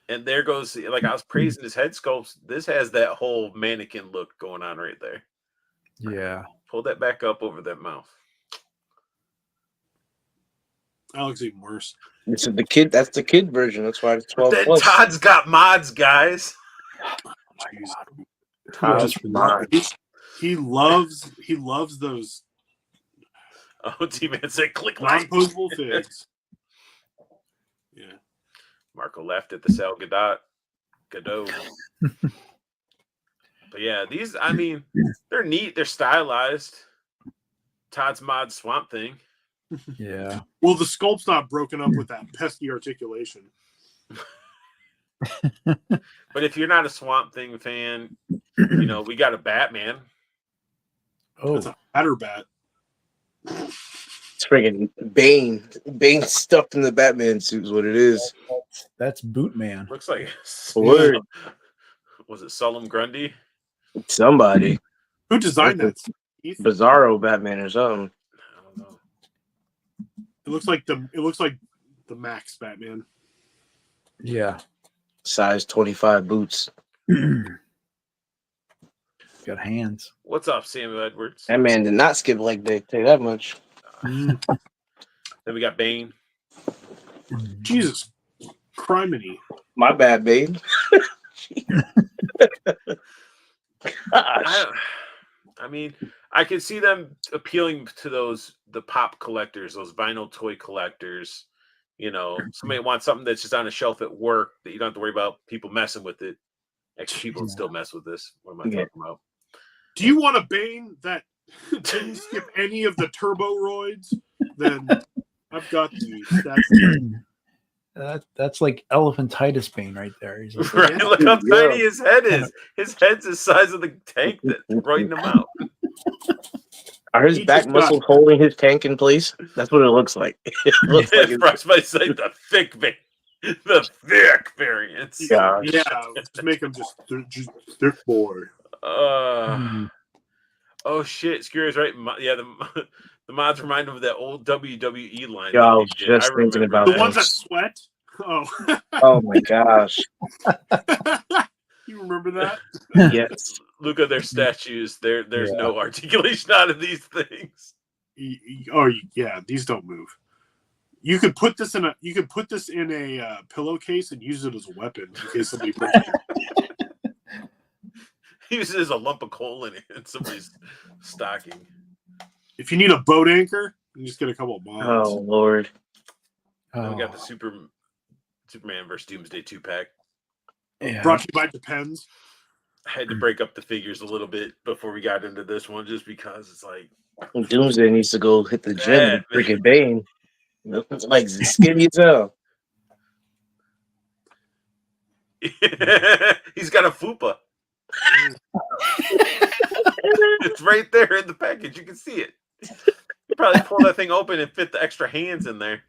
And there goes, like I was praising his head sculpts. This has that whole mannequin look going on right there. Yeah. Pull that back up over that mouth. That looks even worse. It's the kid. That's the kid version. That's why it's 12 Then plus. Todd's got mods, guys. Todd's mods. He loves those Oh, T-Man said click like. non-posable figs. Yeah. Marco laughed at the Sal Gadot. But yeah, these, I mean, they're neat. They're stylized. Todd's Mod Swamp Thing. Yeah. Well, the sculpt's not broken up with that pesky articulation. But if you're not a Swamp Thing fan, you know, we got a Batman. Oh, It's a batter bat. It's friggin' Bane. Bane stuffed in the Batman suit is what it is. that's Bootman. Looks like Word. Was it Solom Grundy? Somebody. Who designed that? Keith? Bizarro Batman or something. I don't know. It looks like the Max Batman. Yeah. Size 25 boots. Got hands. What's up, Samuel Edwards? That man did not skip leg day, tell you that much. Then we got Bane. Jesus, criminy. My bad, babe. I mean, I can see them appealing to the pop collectors, those vinyl toy collectors. You know, somebody wants something that's just on a shelf at work that you don't have to worry about people messing with it. Actually, people would still mess with this. What am I talking about? Do you want a Bane that didn't skip any of the turbo roids? Then I've got the stats. That's like elephantitis Bane right there. He's like, Right? Look how tiny his head is. His head's the size of the tank that's writing him out. Are his He back just got- muscles holding his tank in place? That's what it looks like. It looks like it's Frostbite say the thick Bane. The thick variants. gosh. Yeah, just make him just thick boy. Oh shit, Skier's right. Yeah, the mods remind him of that old WWE line. Yeah, that I they was did. just thinking remember about The that. ones that sweat. Oh, Oh my gosh. you remember that? Yes. Look at their statues. There's no articulation out of these things. Yeah, these don't move. You could put this in a pillowcase and use it as a weapon in case somebody puts it. He uses it as a lump of coal in somebody's stocking. If you need a boat anchor, you just get a couple of mods. Oh Lord. Then we got the Superman versus Doomsday 2-pack. Yeah. Brought to you by Depends. I had to break up the figures a little bit before we got into this one, just because it's like Doomsday needs to go hit the gym Bad, with freaking Bane. It's like skinny as hell. he's got a fupa. It's right there in the package. You can see it. You probably pull that thing open and fit the extra hands in there.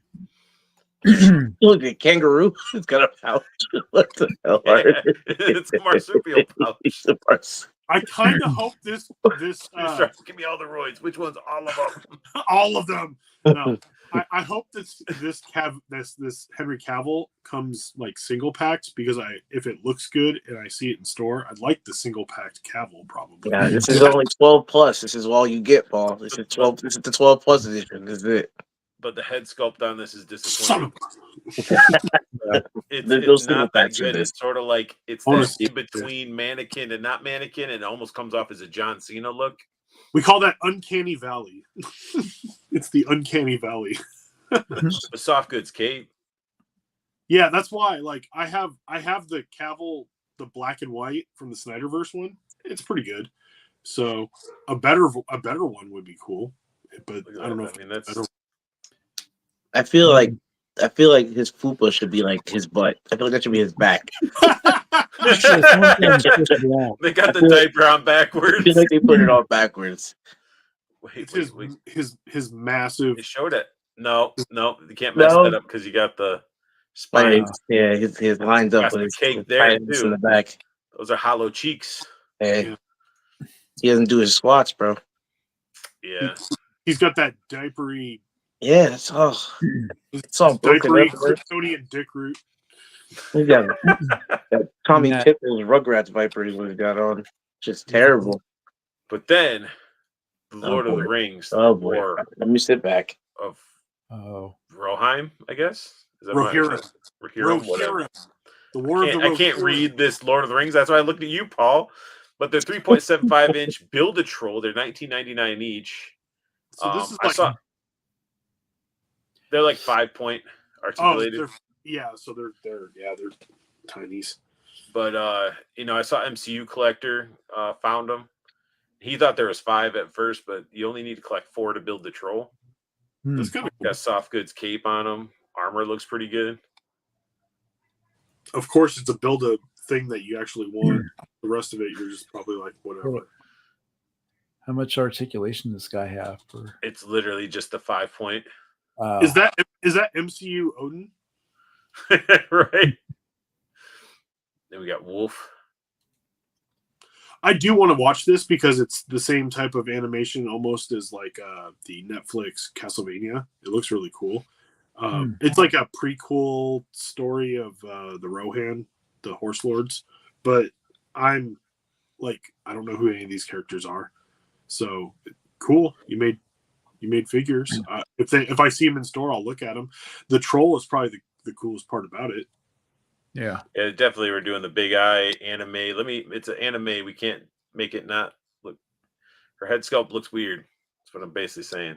Look at kangaroo. It's got a pouch. What the hell? Yeah, it's a marsupial pouch. I kind of hope this Give me all the roids. Which ones? All of them. all of them. No, I hope this Henry Cavill comes like single packs because if it looks good and I see it in store, I'd like the single packed Cavill probably. Yeah, this is only 12 plus. This is all you get, Paul. This is 12. This is the 12 plus edition. This is it. But the head sculpt on this is Son disappointing. of It's single not that packs in good. this. It's sort of like it's Honestly, that in between mannequin and not mannequin, and it almost comes off as a John Cena look. we call that uncanny valley. It's the uncanny valley. The soft goods cape. Yeah, that's why. Like I have the Cavill, the black and white from the Snyderverse one. It's pretty good. So a better one would be cool. But I don't know. I mean, that's I feel like his fupa should be like his butt. I feel like that should be his back. they got the diaper on backwards. I feel like they put it all backwards. It's his massive. They showed it. No, you can't mess that up because you got the spine. Yeah, his lines up Got with the his cake there, tightness too. in the back. Those are hollow cheeks. Hey, he doesn't do his squats, bro. Yeah. He's got that diapery. Yeah, it's all broken Diapery up. Kryptonian dick root. He's got that Tommy Yeah. Pickles Rugrats Viper is what he's got on. Just terrible. But then the Lord of boy. the Rings, Oh boy. War Let me sit back. of Oh. Rohirrim, I guess. Is that Rohirrim. Rohirrim, whatever. The War of the I can't read this Lord of the Rings. That's why I looked at you, Paul. But they're 3.75 inch Build-A-Troll. They're $19.99 each. So this is I saw they're like 5-point articulated. So they're tinies. But I saw MCU Collector found them, He thought there was 5 at first, but you only need to collect 4 to build the troll. That's kind of cool. Got soft goods cape on him. Armor looks pretty good. Of course, it's a build a thing that you actually want. The rest of it, you're just probably like whatever. How much articulation does this guy have? For It's literally just a 5-point. Is that MCU Odin? Right. Then we got Wolf. I do want to watch this because it's the same type of animation almost as like the Netflix Castlevania. It looks really cool. It's like a prequel story of the Rohan, the Horse Lords, but I'm like, I don't know who any of these characters are. So cool. You made figures. If I see them in store, I'll look at them. The troll is probably the coolest part about it. Yeah, Definitely we're doing the big eye anime. It's an anime. We can't make it not look. Her head sculpt looks weird. That's what I'm basically saying.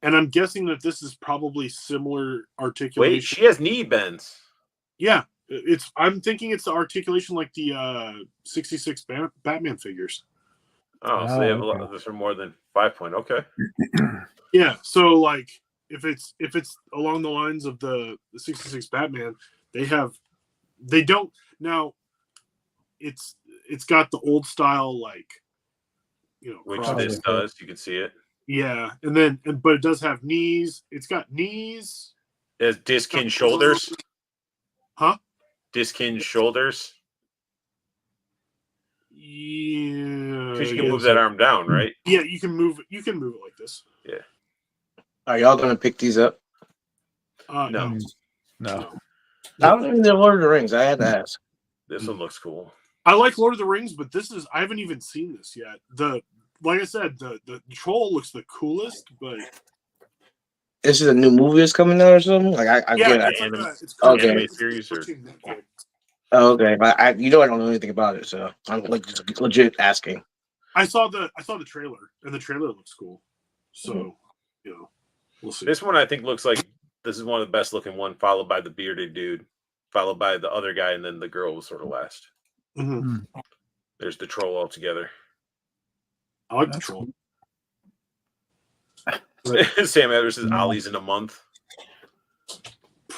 And I'm guessing that this is probably similar articulation. Wait, she has knee bends. Yeah, I'm thinking it's the articulation like the 66 Batman figures. Oh, so they have a lot of this are more than 5-point. Okay. Yeah, so like if it's along the lines of the 66 Batman, they don't now. It's got the old style like, Which cross- this does. You can see it. Yeah, but it does have knees. It's got knees. It has disc-hinged shoulders. Huh? Disc-hinged shoulders. Yeah. Because you can move that arm down, right? Yeah, you can move it like this. Yeah. Are y'all gonna pick these up? No. no. I don't even know Lord of the Rings. I had to ask. This one looks cool. I like Lord of the Rings, but I haven't even seen this yet. Like I said, the troll looks the coolest, but This is a new movie that's coming out or something. Like I yeah, get it. it's Okay. Anime series or Oh, okay, but I don't know anything about it, so I'm like just legit asking. I saw the trailer, and the trailer looks cool. So, we'll see. This one I think looks like this is one of the best looking one, followed by the bearded dude, followed by the other guy, and then the girl was sort of last. Mm-hmm. There's the troll all together. I like the troll. Sam Evers says Ollie's in a month.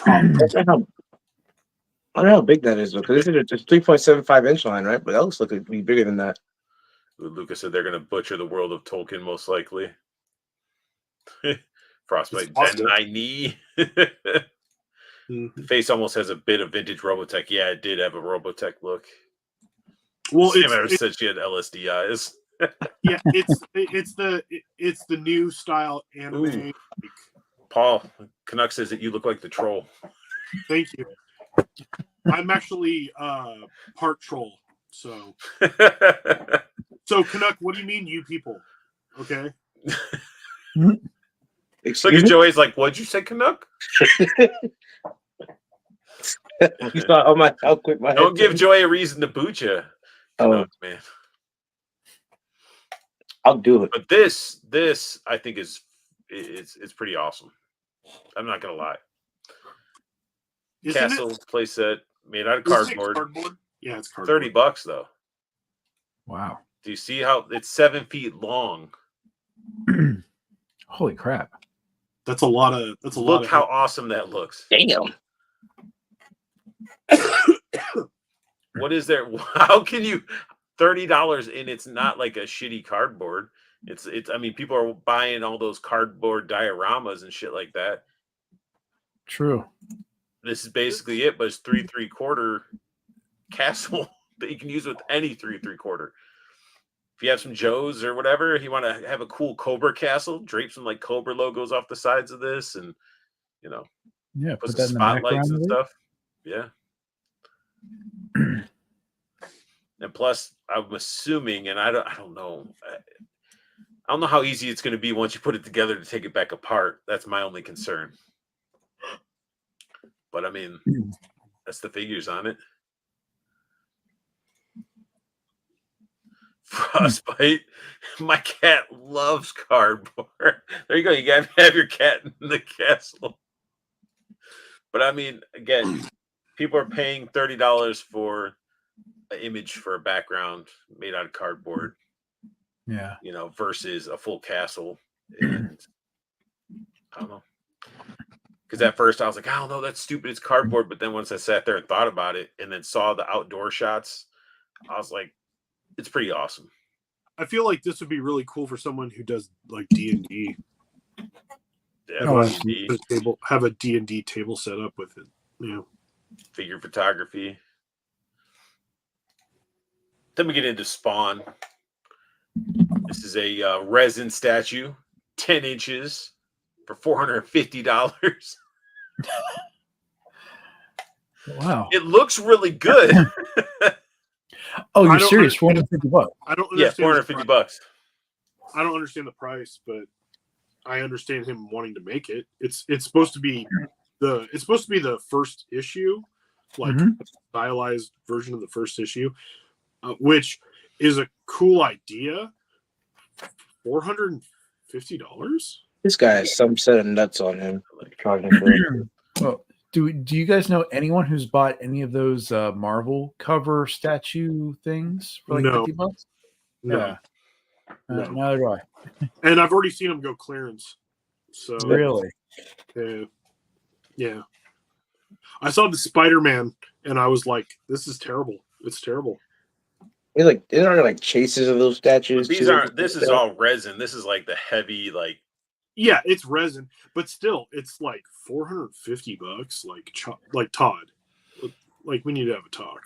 I don't know how big that is though, because it's a 3.75 inch line, right? But that looks like it'd be bigger than that. Lucas said they're going to butcher the world of Tolkien, most likely. Frostbite, It's bend my knee. The face almost has a bit of vintage Robotech. Yeah, it did have a Robotech look. Well, Sam Evers said she had LSD eyes. Yeah, it's the new style anime. Ooh. Paul Canuck says that you look like the troll. Thank you. I'm actually part troll, so Canuck. What do you mean, you people? Okay. Look at Joey's like, what'd you say, Canuck? You saw how quick my Don't give Joey a reason to boot you. Canuck, man. I'll do it. But this I think it's pretty awesome. I'm not gonna lie. Isn't Castle playset made out of Is it cardboard. Yeah, it's cardboard. $30 though. Wow. Do you see how it's 7 feet long? Holy crap. That's a lot of. Look how awesome that looks. Damn. What is there? How can you $30 and it's not like a shitty cardboard? It's I mean, people are buying all those cardboard dioramas and shit like that. True. This is basically it, but it's 3 3/4 castle that you can use with any 3 3/4. If you have some Joes or whatever, if you want to have a cool Cobra castle, drape some like Cobra logos off the sides of this, and Yeah, put put some that in the spotlights background and of it. stuff. Yeah. And plus, I'm assuming, and I don't know. I don't know how easy it's going to be once you put it together to take it back apart. That's my only concern. But I mean, that's the figures on it. Frostbite. My cat loves cardboard. There you go. You got to have your cat in the castle. But I mean, again, people are paying $30 for an image for a background made out of cardboard. Yeah. you know, versus a full castle. And I don't know. Because at first I was like, I don't know, that's stupid. It's cardboard. But then once I sat there and thought about it and then saw the outdoor shots, I was like, it's pretty awesome. I feel like this would be really cool for someone who does like D&D. Yeah, Oh, Have a D&D table set up with it. You know, figure photography. Then we get into Spawn. This is a resin statue, 10 inches for $450. Wow. It looks really good. Oh, I you're don't serious? understand- $450. I don't Yeah, understand. $450. I don't understand the price, but I understand him wanting to make it. It's supposed to be the first issue, like Mhm. a stylized version of the first issue, which is a cool idea. $450. This guy has some set of nuts on him. Well, do you guys know anyone who's bought any of those Marvel cover statue things for like No. $50? No, Yeah. No. Neither do I. and I've already seen them go clearance. So Really? yeah. I saw the Spider-Man, and I was like, "This is terrible. It's terrible." It's like, isn't there like chases of those statues? These too? aren't, this is all resin. This is like the heavy, like, Yeah, it's resin, but still, it's like $450. Like Todd, like we need to have a talk.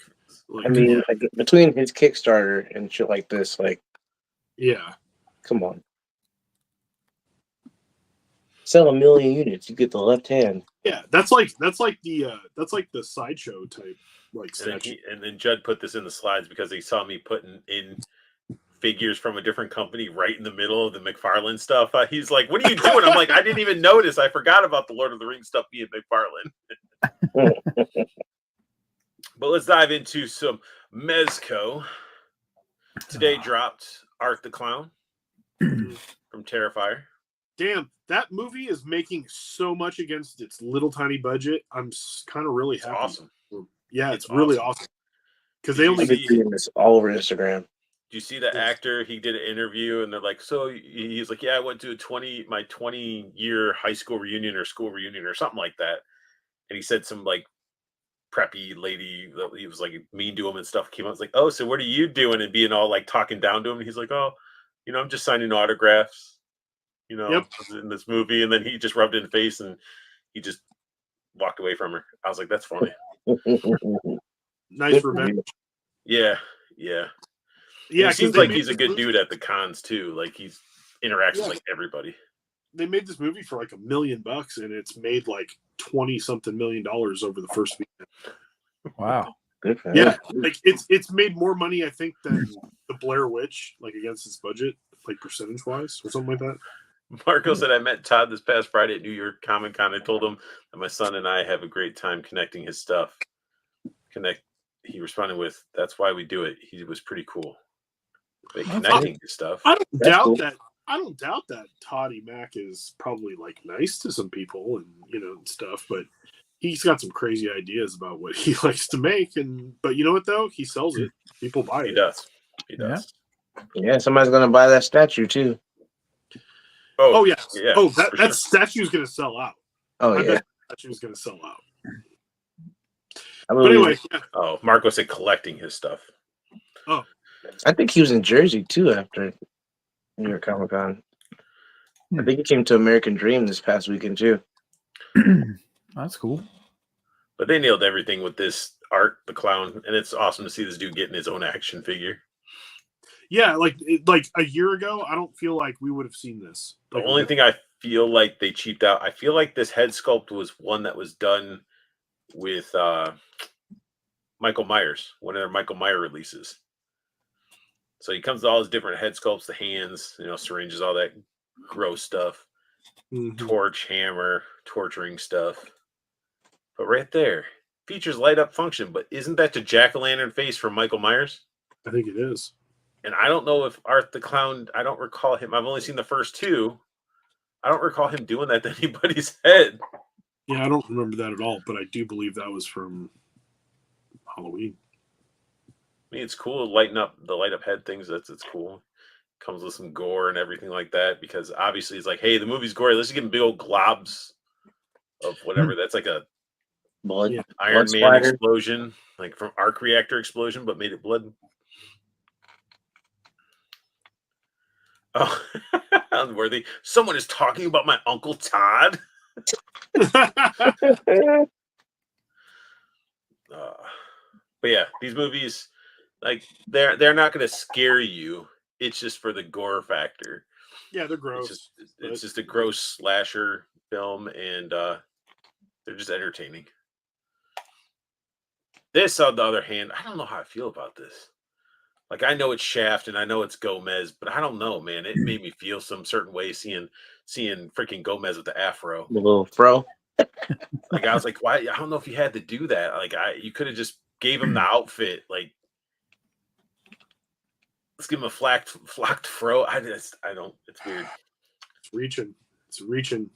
Like, I mean, like, between his Kickstarter and shit like this, like, yeah, come on. Sell 1 million units, you get the left hand. yeah, that's like the sideshow type like and then, statue. and then Judd put this in the slides because he saw me putting in figures from a different company right in the middle of the McFarlane stuff. He's like, "What are you doing?" I'm like, "I didn't even notice. I forgot about the Lord of the Rings stuff being McFarlane." But let's dive into some Mezco. Today dropped Art the Clown from Terrifier. Damn, that movie is making so much against its little tiny budget. I'm kind of really It's happy. awesome. Yeah, It's it's really awesome. awesome. Because Did they you only I've been seeing this all over Instagram. Do you see the actor? He did an interview, and they're like, "So he's like, yeah, I went to my 20-year high school reunion or school reunion or something like that." And he said some like preppy lady that he was like mean to him and stuff came out. I was like, "Oh, so what are you doing?" And being all like talking down to him. And he's like, "Oh, you know, I'm just signing autographs, you know, Yep. in this movie." And then he just rubbed it in the face and he just walked away from her. I was like, "That's funny." nice revenge. Yeah, yeah. Yeah, It seems like he's a good dude at the cons too. Like he's interacts with like everybody. They made this movie for like $1 million, and it's made like 20-something million dollars over the first weekend. Wow. Good for Yeah, him. like it's made more money, I think, than the Blair Witch, like against its budget, like percentage wise, or something like that. Marco said, "I met Todd this past Friday at New York Comic Con. I told him that my son and I have a great time connecting his stuff. He responded with, "That's why we do it." He was pretty cool. Like, connecting his stuff. I don't That's doubt cool. that. I don't doubt that Toddy Mac is probably like nice to some people and and stuff, but he's got some crazy ideas about what he likes to make. But you know what though? He sells it. People buy He it. does. He does. Yeah, somebody's gonna buy that statue too. Oh yeah. Yeah. Oh, for that sure. statue's gonna sell out. Oh I yeah. bet that statue's gonna sell out. I But believe anyway, it. yeah. Oh, Marco said collecting his stuff. I think he was in Jersey too after New York Comic Con. I think he came to American Dream this past weekend too. That's cool. But they nailed everything with this Art the Clown, and it's awesome to see this dude getting his own action figure. Yeah, like a year ago, I don't feel like we would have seen this. The Like, only thing I feel like they cheaped out, I feel like this head sculpt was one that was done with Michael Myers, one of their Michael Myers releases. So he comes with all his different head sculpts, the hands, syringes, all that gross stuff, torch, hammer, torturing stuff. But right there, features light up function. But isn't that the jack-o'-lantern face from Michael Myers? I think it is. And I don't know if Art the Clown, I don't recall him. I've only seen the first two. I don't recall him doing that to anybody's head. Yeah, I don't remember that at all, but I do believe that was from Halloween. I mean, it's cool lighting up the light up head things. It's cool. comes with some gore and everything like that, because obviously it's like, hey, the movie's gory. Let's just give him big old globs of whatever. That's like a Blood. Yeah. Iron Blood Man splatter. explosion, like from arc reactor explosion, but made it blood. Oh, unworthy. Someone is talking about my Uncle Todd. But yeah, these movies, like they're not going to scare you. It's just for the gore factor. Yeah, they're gross. It's just a gross slasher film, and they're just entertaining. This, on the other hand, I don't know how I feel about this. Like, I know it's Shaft and I know it's Gomez, but I don't know, man. It made me feel some certain way seeing freaking Gomez with the afro. The little fro. Like, I was like, why? I don't know if you had to do that. Like, you could have just gave him the outfit. Like, let's give him a flocked fro. I don't. It's weird. It's reaching.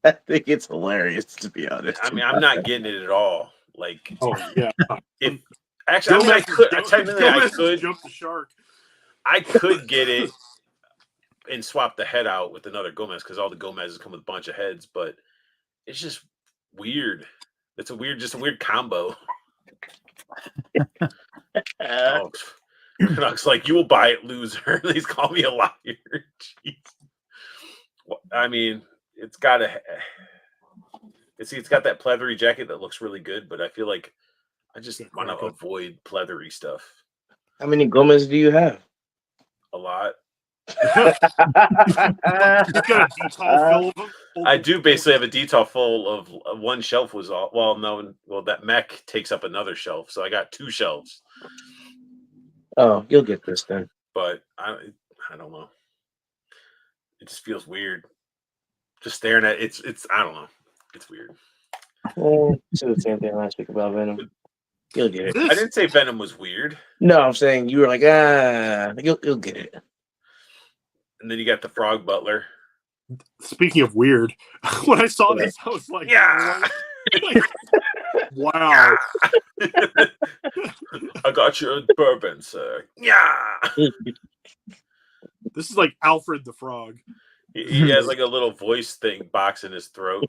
I think it's hilarious, to be honest. I mean, I'm not getting it at all. Like, Oh yeah. if actually, I could technically I could jump the shark. I could get it and swap the head out with another Gomez, because all the Gomez's come with a bunch of heads, but it's just weird. It's just a weird combo. Oh, Canucks like, you will buy it, loser. He's calling me a liar. Jeez. I mean, it's got that pleathery jacket that looks really good, but I feel like I just want to avoid pleathery stuff. How many Gomez do you have? A lot. He's got a detail full of them. I do basically have a detail full of one shelf was all. Well, that mech takes up another shelf, so I got 2 shelves. Oh, you'll get this then. But I don't know. It just feels weird. Just staring at it's. I don't know. It's weird. Well, you said the same thing last week about Venom. You'll get it. I didn't say Venom was weird. No, I'm saying you were like, you'll get it. And then you got the Frog Butler. Speaking of weird, when I saw this, I was like, yeah. Wow. I got you a bourbon, sir. Yeah. This is like Alfred the Frog. He has like a little voice thing box in his throat.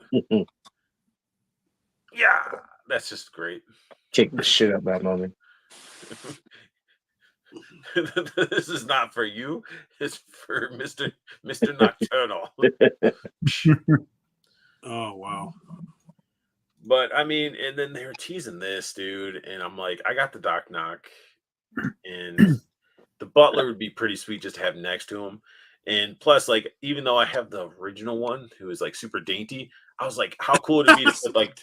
Yeah. That's just great. Kick the shit out of that moment. This is not for you. It's for Mr. Nocturnal. Oh, wow. But I mean, and then they were teasing this, dude, and I'm like, I got the Doc Knock, and the Butler would be pretty sweet just to have next to him. And plus, like, even though I have the original one who is like super dainty, I was like, how cool would it be to put like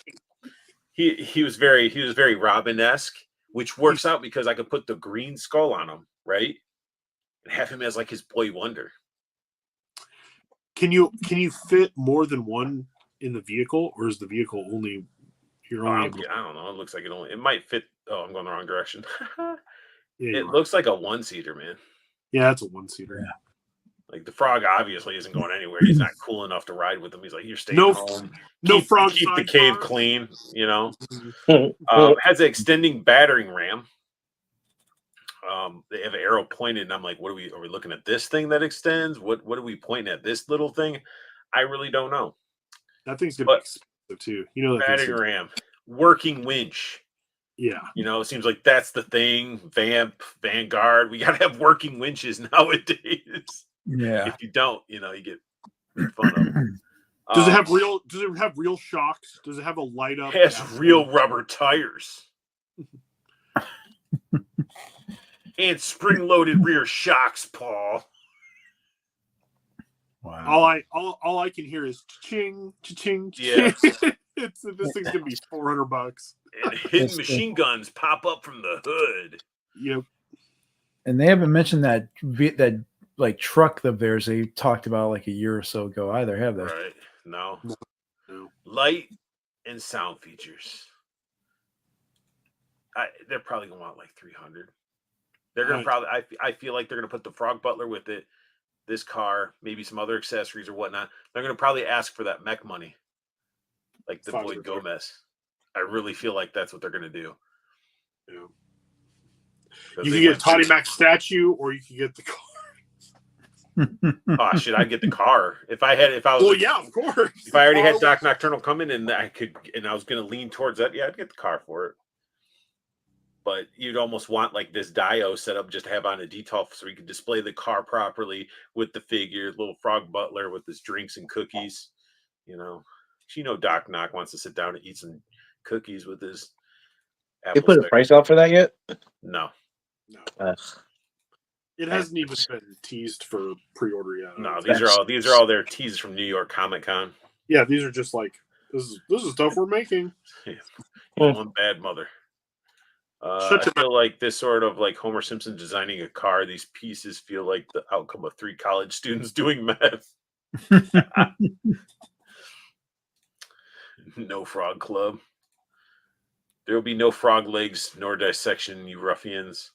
he was very Robin-esque, which works out because I could put the green skull on him, right? And have him as like his boy wonder. Can you fit more than one in the vehicle, or is the vehicle only you're only I don't know. It looks like it might fit. Oh, I'm going the wrong direction. Yeah, it looks like a 1-seater, man. Yeah, it's a 1-seater. Yeah. Like, the Frog obviously isn't going anywhere. He's not cool enough to ride with him. He's like, you're staying home. No Frog. Keep the cave clean, you know. Mm-hmm. Has an extending battering ram. They have an arrow pointed, and I'm like, are we looking at this thing that extends? What are we pointing at? This little thing? I really don't know. That thing's gonna be expensive too. You know, that battering ram, working winch. Yeah. You know, it seems like that's the thing. Vanguard. We gotta have working winches nowadays. Yeah. If you don't, you know, you get made fun of. Does it have real shocks? Does it have a light up? It has real rubber tires. And spring-loaded rear shocks, Paul. Wow. All I can hear is ching, ching, Yeah. This thing's gonna be $400. And hidden machine guns pop up from the hood. Yep. And they haven't mentioned that like truck of theirs they talked about like a year or so ago either, have they? Right. No. Light and sound features. They're probably gonna want like 300. They're gonna probably. I feel like they're gonna put the Frog Butler with it, this car, maybe some other accessories or whatnot. They're gonna probably ask for that mech money, like the Boyd Gomez. I really feel like that's what they're gonna do. Yeah. You can get Toddy Mac's statue, or you can get the car. Oh shit! I'd get the car if I was. Well, yeah, of course. If I already had Doc Nocturnal coming and I was going to lean towards that, yeah, I'd get the car for it. But you'd almost want like this Dio set up just to have on a detail so you can display the car properly with the figure, little frog butler with his drinks and cookies. Doc Knock wants to sit down and eat some cookies with his. They put a price out for that yet? No. It hasn't even been teased for pre-order yet. No, these are all their teases from New York Comic Con. Yeah, these are just like this is stuff we're making. One bad mother. I feel like this sort of like Homer Simpson designing a car. These pieces feel like the outcome of 3 college students doing meth. No Frog Club. There will be no frog legs nor dissection, you ruffians.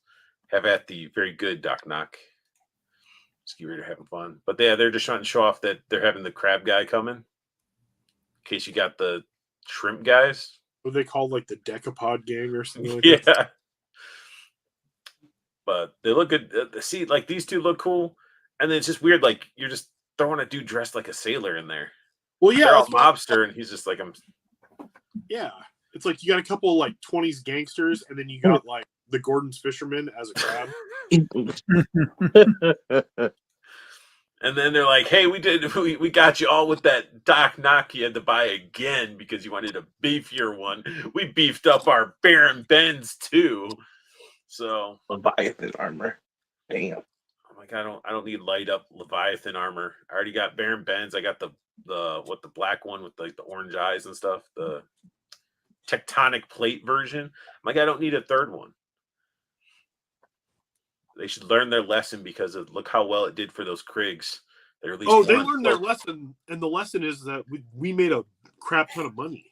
Have at the very good Doc Knock. Ski Raider having fun. But they're just trying to show off that they're having the crab guy coming. In case you got the shrimp guys. What they call like the Decapod gang or something like that. Yeah. But they look good. See, like these two look cool. And then it's just weird, like you're just throwing a dude dressed like a sailor in there. Well, yeah. They're all mobster, and he's just like, Yeah. It's like you got a couple of like 20s gangsters, and then you got like the Gordon's Fisherman as a crab. And then they're like, hey, we got you all with that Doc Knock you had to buy again because you wanted a beefier one. We beefed up our Baron Benz too. So Leviathan armor. Damn. I'm like, I don't need light up Leviathan armor. I already got Baron Benz. I got the black one with like the orange eyes and stuff. The tectonic plate version. I'm like, I don't need a third one. They should learn their lesson because of look how well it did for those Kriegs. They learned their lesson, and the lesson is that we made a crap ton of money.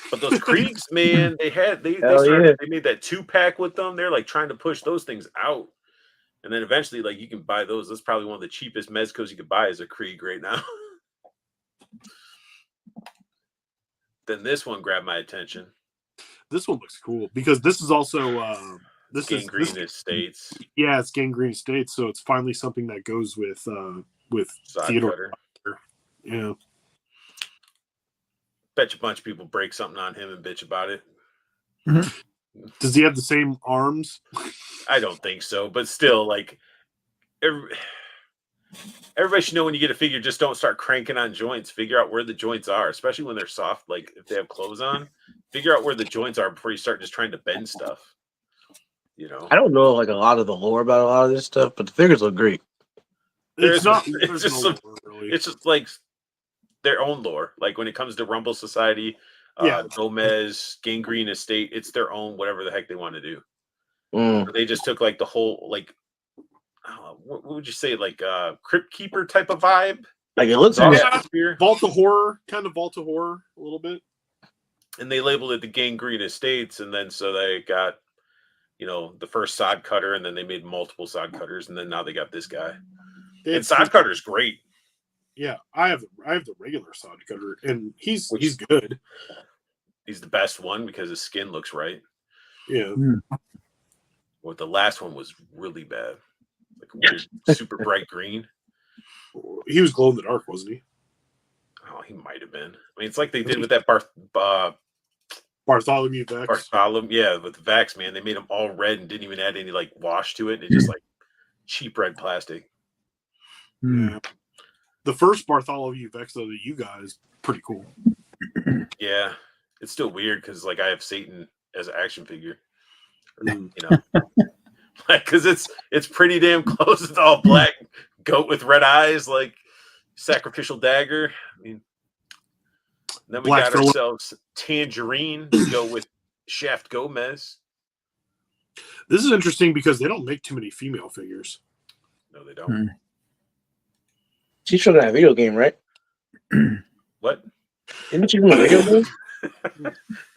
But those Kriegs, man, they made that 2-pack with them. They're like trying to push those things out, and then eventually, like you can buy those. That's probably one of the cheapest Mezcos you could buy as a Krieg right now. Then this one grabbed my attention. This one looks cool because this is also Gangrene Estates. Yeah, it's Gangrene Estates, so it's finally something that goes with Theodore. Yeah. Bet you a bunch of people break something on him and bitch about it. Mm-hmm. Does he have the same arms? I don't think so, but still, like everybody should know when you get a figure, just don't start cranking on joints. Figure out where the joints are, especially when they're soft. Like if they have clothes on, figure out where the joints are before you start just trying to bend stuff. I don't know like a lot of the lore about a lot of this stuff, but the figures look great. It's just like their own lore. Like when it comes to Rumble Society, Gomez, Gangrene Estate, it's their own whatever the heck they want to do. They just took like the whole like what would you say, like Crypt Keeper type of vibe? Like it looks Vault of Horror, kind of Vault of Horror a little bit. And they labeled it the Gangrene Estates, and then so they got the first sod cutter, and then they made multiple sod cutters, and then now they got this guy. And sod cutter's great. Yeah, I have the regular sod cutter, and he's good. He's the best one because his skin looks right. Yeah. Well, the last one was really bad, like weird, super bright green. He was glow in the dark, wasn't he? Oh, he might have been. I mean, it's like they did with that Bartholomew Vex. Yeah, with the Vex, man. They made them all red and didn't even add any like wash to it. It's just like cheap red plastic. Yeah. The first Bartholomew Vex though that you got is pretty cool. Yeah. It's still weird because like I have Satan as an action figure. Like because it's pretty damn close. It's all black goat with red eyes, like sacrificial dagger. I mean, then we got ourselves Tangerine to go with Shaft Gomez. This is interesting because they don't make too many female figures. No, they don't. She's from that video game, right? What? Isn't she from the video game?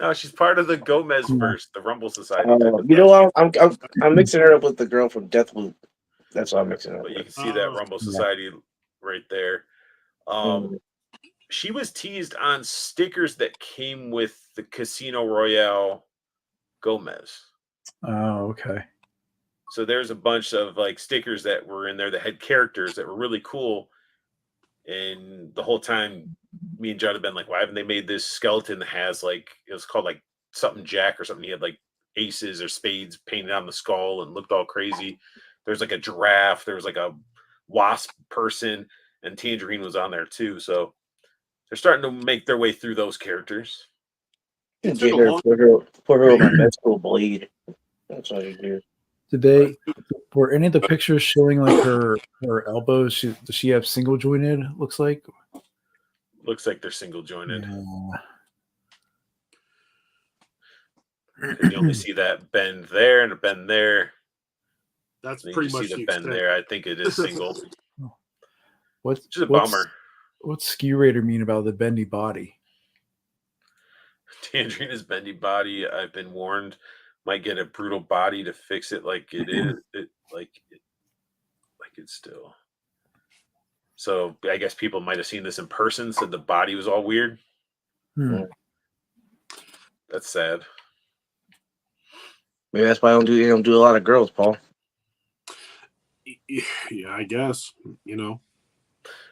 No, she's part of the Gomez verse, the Rumble Society. I'm mixing her up with the girl from Deathloop. That's what I'm mixing her up. But you can see that Rumble Society right there. She was teased on stickers that came with the Casino Royale Gomez. Oh, okay. So there's a bunch of like stickers that were in there that had characters that were really cool. And the whole time, me and Judd have been like, why haven't they made this skeleton that has like, it was called like something Jack or something. He had like aces or spades painted on the skull and looked all crazy. There's like a giraffe. There was like a wasp person, and Tangerine was on there too. So they're starting to make their way through those characters. It Get took a her, long- put her on my med school blade. That's all you do. Did they? Were any of the pictures showing like her elbows? Does she have single jointed? Looks like. Looks like they're single jointed. Yeah. You only see that bend there and a bend there. That's And you pretty just much see the the bend extent. there. I think it is single. What's Which is a bummer. What's Ski Raider mean about the bendy body? Tangerina's bendy body, I've been warned, might get a brutal body to fix it like it is. Like it's still. So I guess people might have seen this in person, said the body was all weird. That's sad. Maybe that's why they don't do a lot of girls, Paul. Yeah, I guess. You know.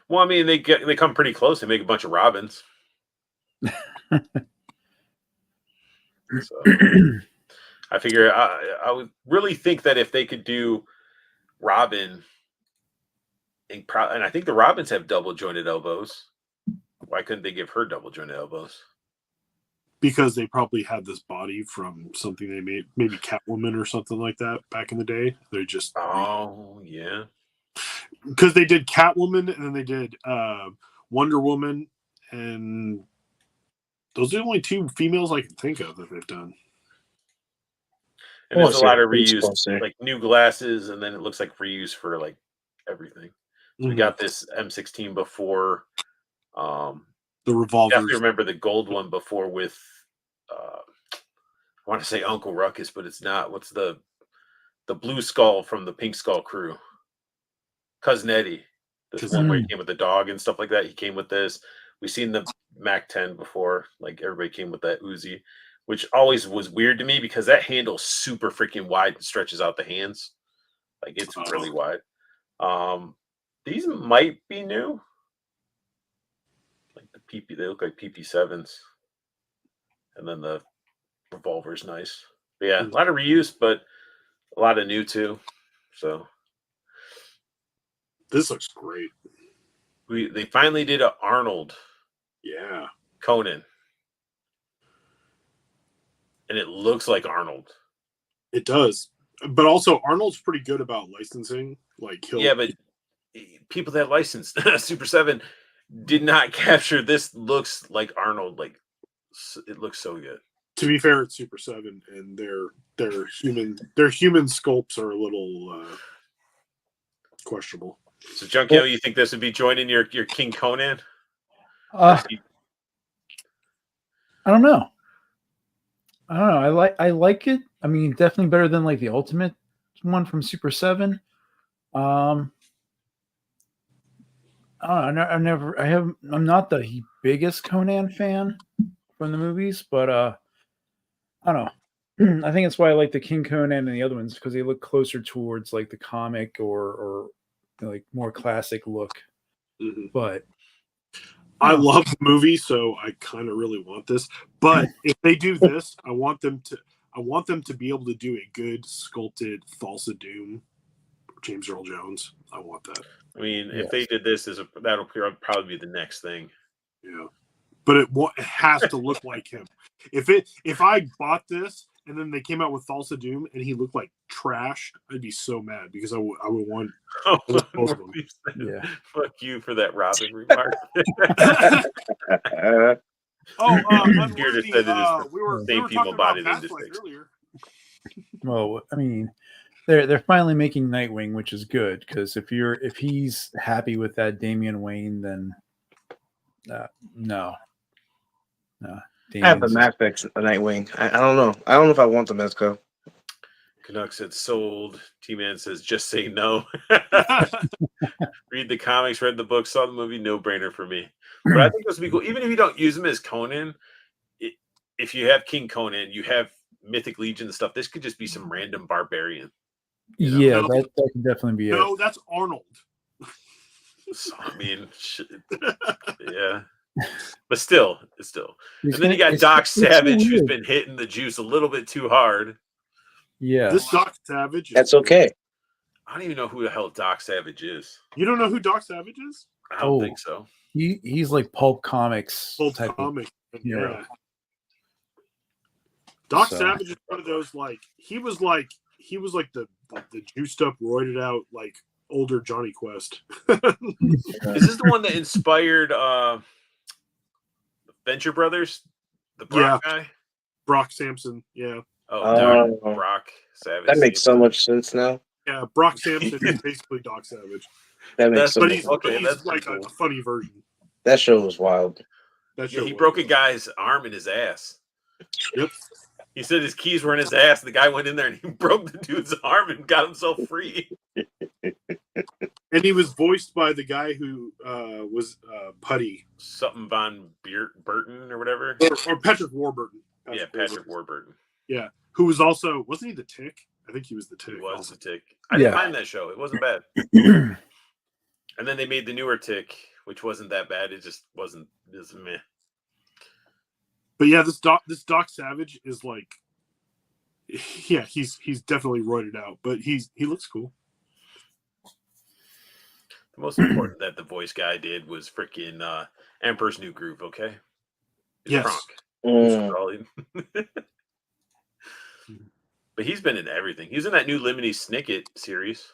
Well, I mean, they come pretty close. They make a bunch of Robins. So I figure I would really think that if they could do Robin, and I think the Robins have double jointed elbows. Why couldn't they give her double jointed elbows? Because they probably had this body from something they made, maybe Catwoman or something like that back in the day. They're just Yeah, because they did Catwoman and then they did Wonder Woman, and those are the only two females I can think of that they've done. and there's a lot of Face reuse, closer. like new glasses, and then it looks like reuse for like everything. So we got this M16 before. the Definitely revolvers. remember the gold one before with I want to say Uncle Ruckus, but it's not. What's the blue skull from the Pink Skull crew? Cousin Eddie. This one where he came with the dog and stuff like that. He came with this. We've seen the Mac 10 before. Like everybody came with that Uzi, which always was weird to me because that handle's super freaking wide and stretches out the hands. Like it's really wide. These might be new. Like the PP, they look like PP7s. And then the revolver's nice. But yeah, a lot of reuse, but a lot of new too. So This looks great. they finally did a Arnold Yeah. Conan. And it looks like Arnold. It does. But also Arnold's pretty good about licensing. Like Yeah, but people that licensed Super 7 did not capture this. Looks like Arnold. Like it looks so good. to be fair, it's Super 7 and their human sculpts are a little questionable. So Junkio, you think this would be joining your King Conan? I don't know. I like it. I mean, definitely better than like the Ultimate one from Super 7. I'm not the biggest Conan fan from the movies, but I don't know. I think that's why I like the King Conan and the other ones because they look closer towards like the comic or like more classic look. Mm-hmm. But I love the movie, so I kind of really want this. But if they do this, I want them to be able to do a good sculpted Thulsa Doom, James Earl Jones. I want that. I mean, if they did this, that'll probably be the next thing. Yeah, but it has to look like him. If I bought this and then they came out with Thulsa Doom and he looked like trash, I'd be so mad because I would want both of them. Yeah. Fuck you for that Robin remark. Unworthy, said it is we were same talking female about body than Past this Life thing. earlier. Well, I mean, they're finally making Nightwing, which is good because if he's happy with that Damian Wayne, then no. I have the Mafex Nightwing. I don't know. I don't know if I want the Mezco. Canuck said sold. T-Man says just say no. Read the comics, read the book, saw the movie, no brainer for me. But I think this would be cool. Even if you don't use him as Conan, if you have King Conan, you have Mythic Legion and stuff, this could just be some random barbarian. Yeah, No. that can definitely be it. No, that's Arnold. So, I mean, yeah. But still, it's still. It's And then you gonna- got it's- Doc it's so Savage, who's weird. been hitting the juice a little bit too hard. Yeah. This Doc Savage. That's okay. I don't even know who the hell Doc Savage is. You don't know who Doc Savage is? I don't think so. He's like pulp comics Old type of comic. hero. Yeah. Doc So- Savage is one of those he was like the juiced up, roided out older Johnny Quest. Is this the one that inspired Venture Brothers? The Brock guy? Brock Sampson. Yeah. Oh, Doc Brock Savage. That makes so much sense now. Yeah. Brock Sampson is basically Doc Savage. That makes so But much he's, Okay, but that's he's like pretty a cool. funny version. That show was wild. That Yeah, show he was. broke a guy's arm in his ass. Yep. He said his keys were in his ass. The guy went in there and he broke the dude's arm and got himself free. And he was voiced by the guy who was Putty. Something Von Burton or whatever. Or Patrick Warburton. Yeah, Patrick Warburton. Yeah. Who was also, wasn't he the Tick? I think he was the Tick. He was also. the Tick. I didn't Yeah. mind that show. It wasn't bad. And then they made the newer Tick, which wasn't that bad. It just wasn't. It was meh. But yeah, this Doc Savage is he's definitely roided out, but he looks cool. The most important that the voice guy did was freaking Emperor's New Groove. Okay. It's Yes. Kronk. Mm. But he's been in everything. He was in that new Lemony Snicket series,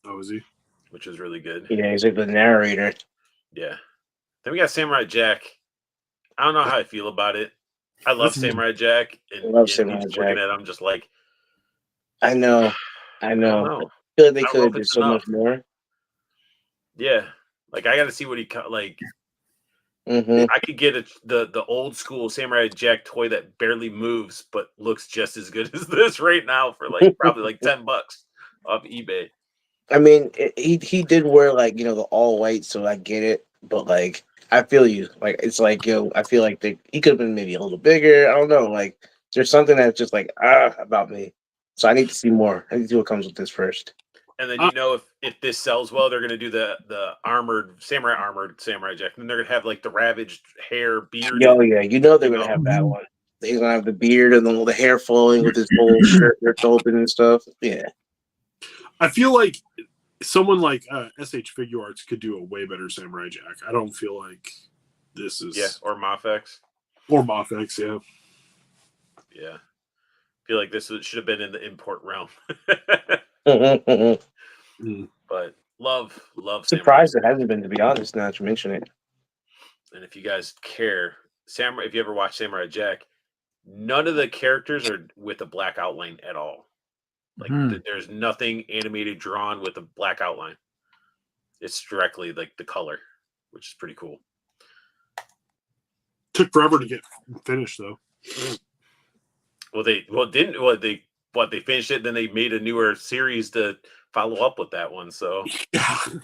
Oh, is he? which was really good. Yeah, he's like the narrator. Yeah. Then we got Samurai Jack. I don't know how I feel about it. I love Listen, Samurai Jack. And, I love and Samurai just Jack. looking at him, just like, I know. I don't know. I feel like they I don't could know have if did it's so enough. much more. Yeah. Like, I got to see what he cut. Like, Hmm I could get the old school Samurai Jack toy that barely moves, but looks just as good as this right now for like probably like $10 off eBay. I mean, he did wear the all white, so I get it. But I feel you. It's I feel like he could have been maybe a little bigger. I don't know. There's something that's just about me. So I need to see more. I need to see what comes with this first. And then if this sells well, they're gonna do the armored Samurai Jack, and they're gonna have like the ravaged hair, beard. Oh yeah, they're gonna have that one. They're gonna have the beard and the hair flowing with his whole shirt ripped open and stuff. Yeah. I feel like someone like SH Figure Arts could do a way better Samurai Jack. I don't feel like this is or Mafex. or Mofex, yeah. Yeah, I feel like this should have been in the import realm. But love Surprised it hasn't been, to be honest. Now that you mention it. And if you guys care, Samurai, if you ever watch Samurai Jack, none of the characters are with a black outline at all. Like there's nothing animated drawn with a black outline. It's directly like the color, which is pretty cool. Took forever to get finished though. They finished it, then they made a newer series to follow up with that one. So Yeah, I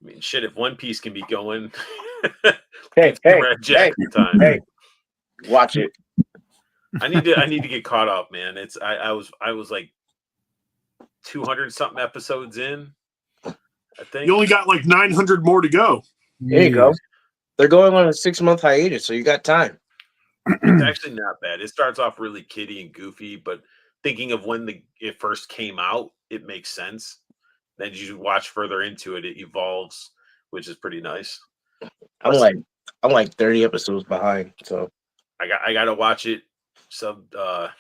mean, shit, if One Piece can be going, Hey, watch it. I need to get caught up, man. I was like 200 something episodes in. I think you only got like 900 more to go. There you go. They're going on a 6-month hiatus, so you got time. it's actually not bad. It starts off really kiddie and goofy, but thinking of when it first came out, it makes sense. Then you watch further into it, it evolves, which is pretty nice. I'm like 30 episodes behind, so I gotta watch it subtitled.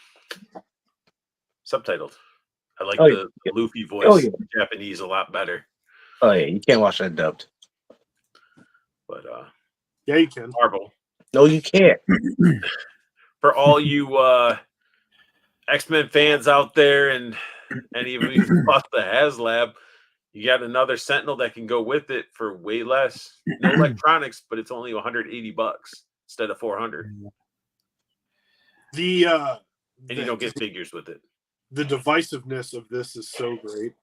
I like the Luffy voice in Japanese a lot better. Oh yeah, you can't watch that dubbed. But Yeah, you can. Marvel. No, you can't. For all you X-Men fans out there and any of you who bought the HasLab, you got another Sentinel that can go with it for way less. No electronics, but it's only $180 instead of $400. And you don't get figures with it. The divisiveness of this is so great.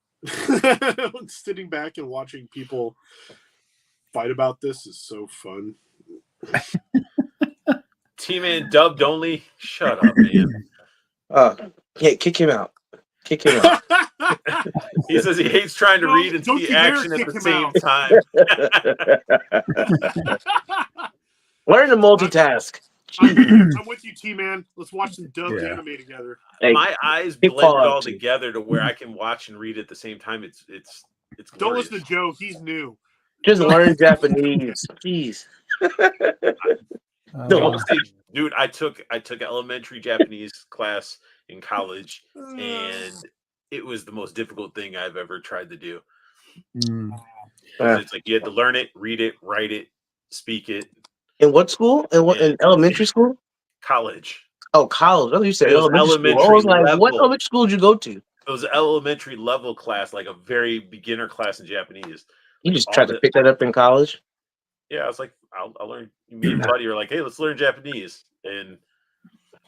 Sitting back and watching people fight about this is so fun. T-Man dubbed only. Shut up, man. Yeah, kick him out. Kick him out. He says he hates trying to read and Don't see you dare action at kick the him same out. time. Learn to multitask. I'm with you, T-Man. Let's watch some dubbed Yeah. anime together. Hey, My eyes keep blend it Fallout all 2. together to where I can watch and read at the same time. It's Don't glorious. listen to Joe. He's new. Just Don't- learn Japanese. Jeez. Honestly, dude, I took elementary Japanese class in college, and it was the most difficult thing I've ever tried to do. It's like you had to learn it, read it, write it, speak it. In what school? In elementary school? College. Oh, college. Oh, you said It was elementary school. I was like, elementary what level. elementary school did you go to? It was an elementary level class, like a very beginner class in Japanese. You just tried to pick that up in college? Yeah, I was like, I'll learn. Me and buddy were like, hey, let's learn Japanese, and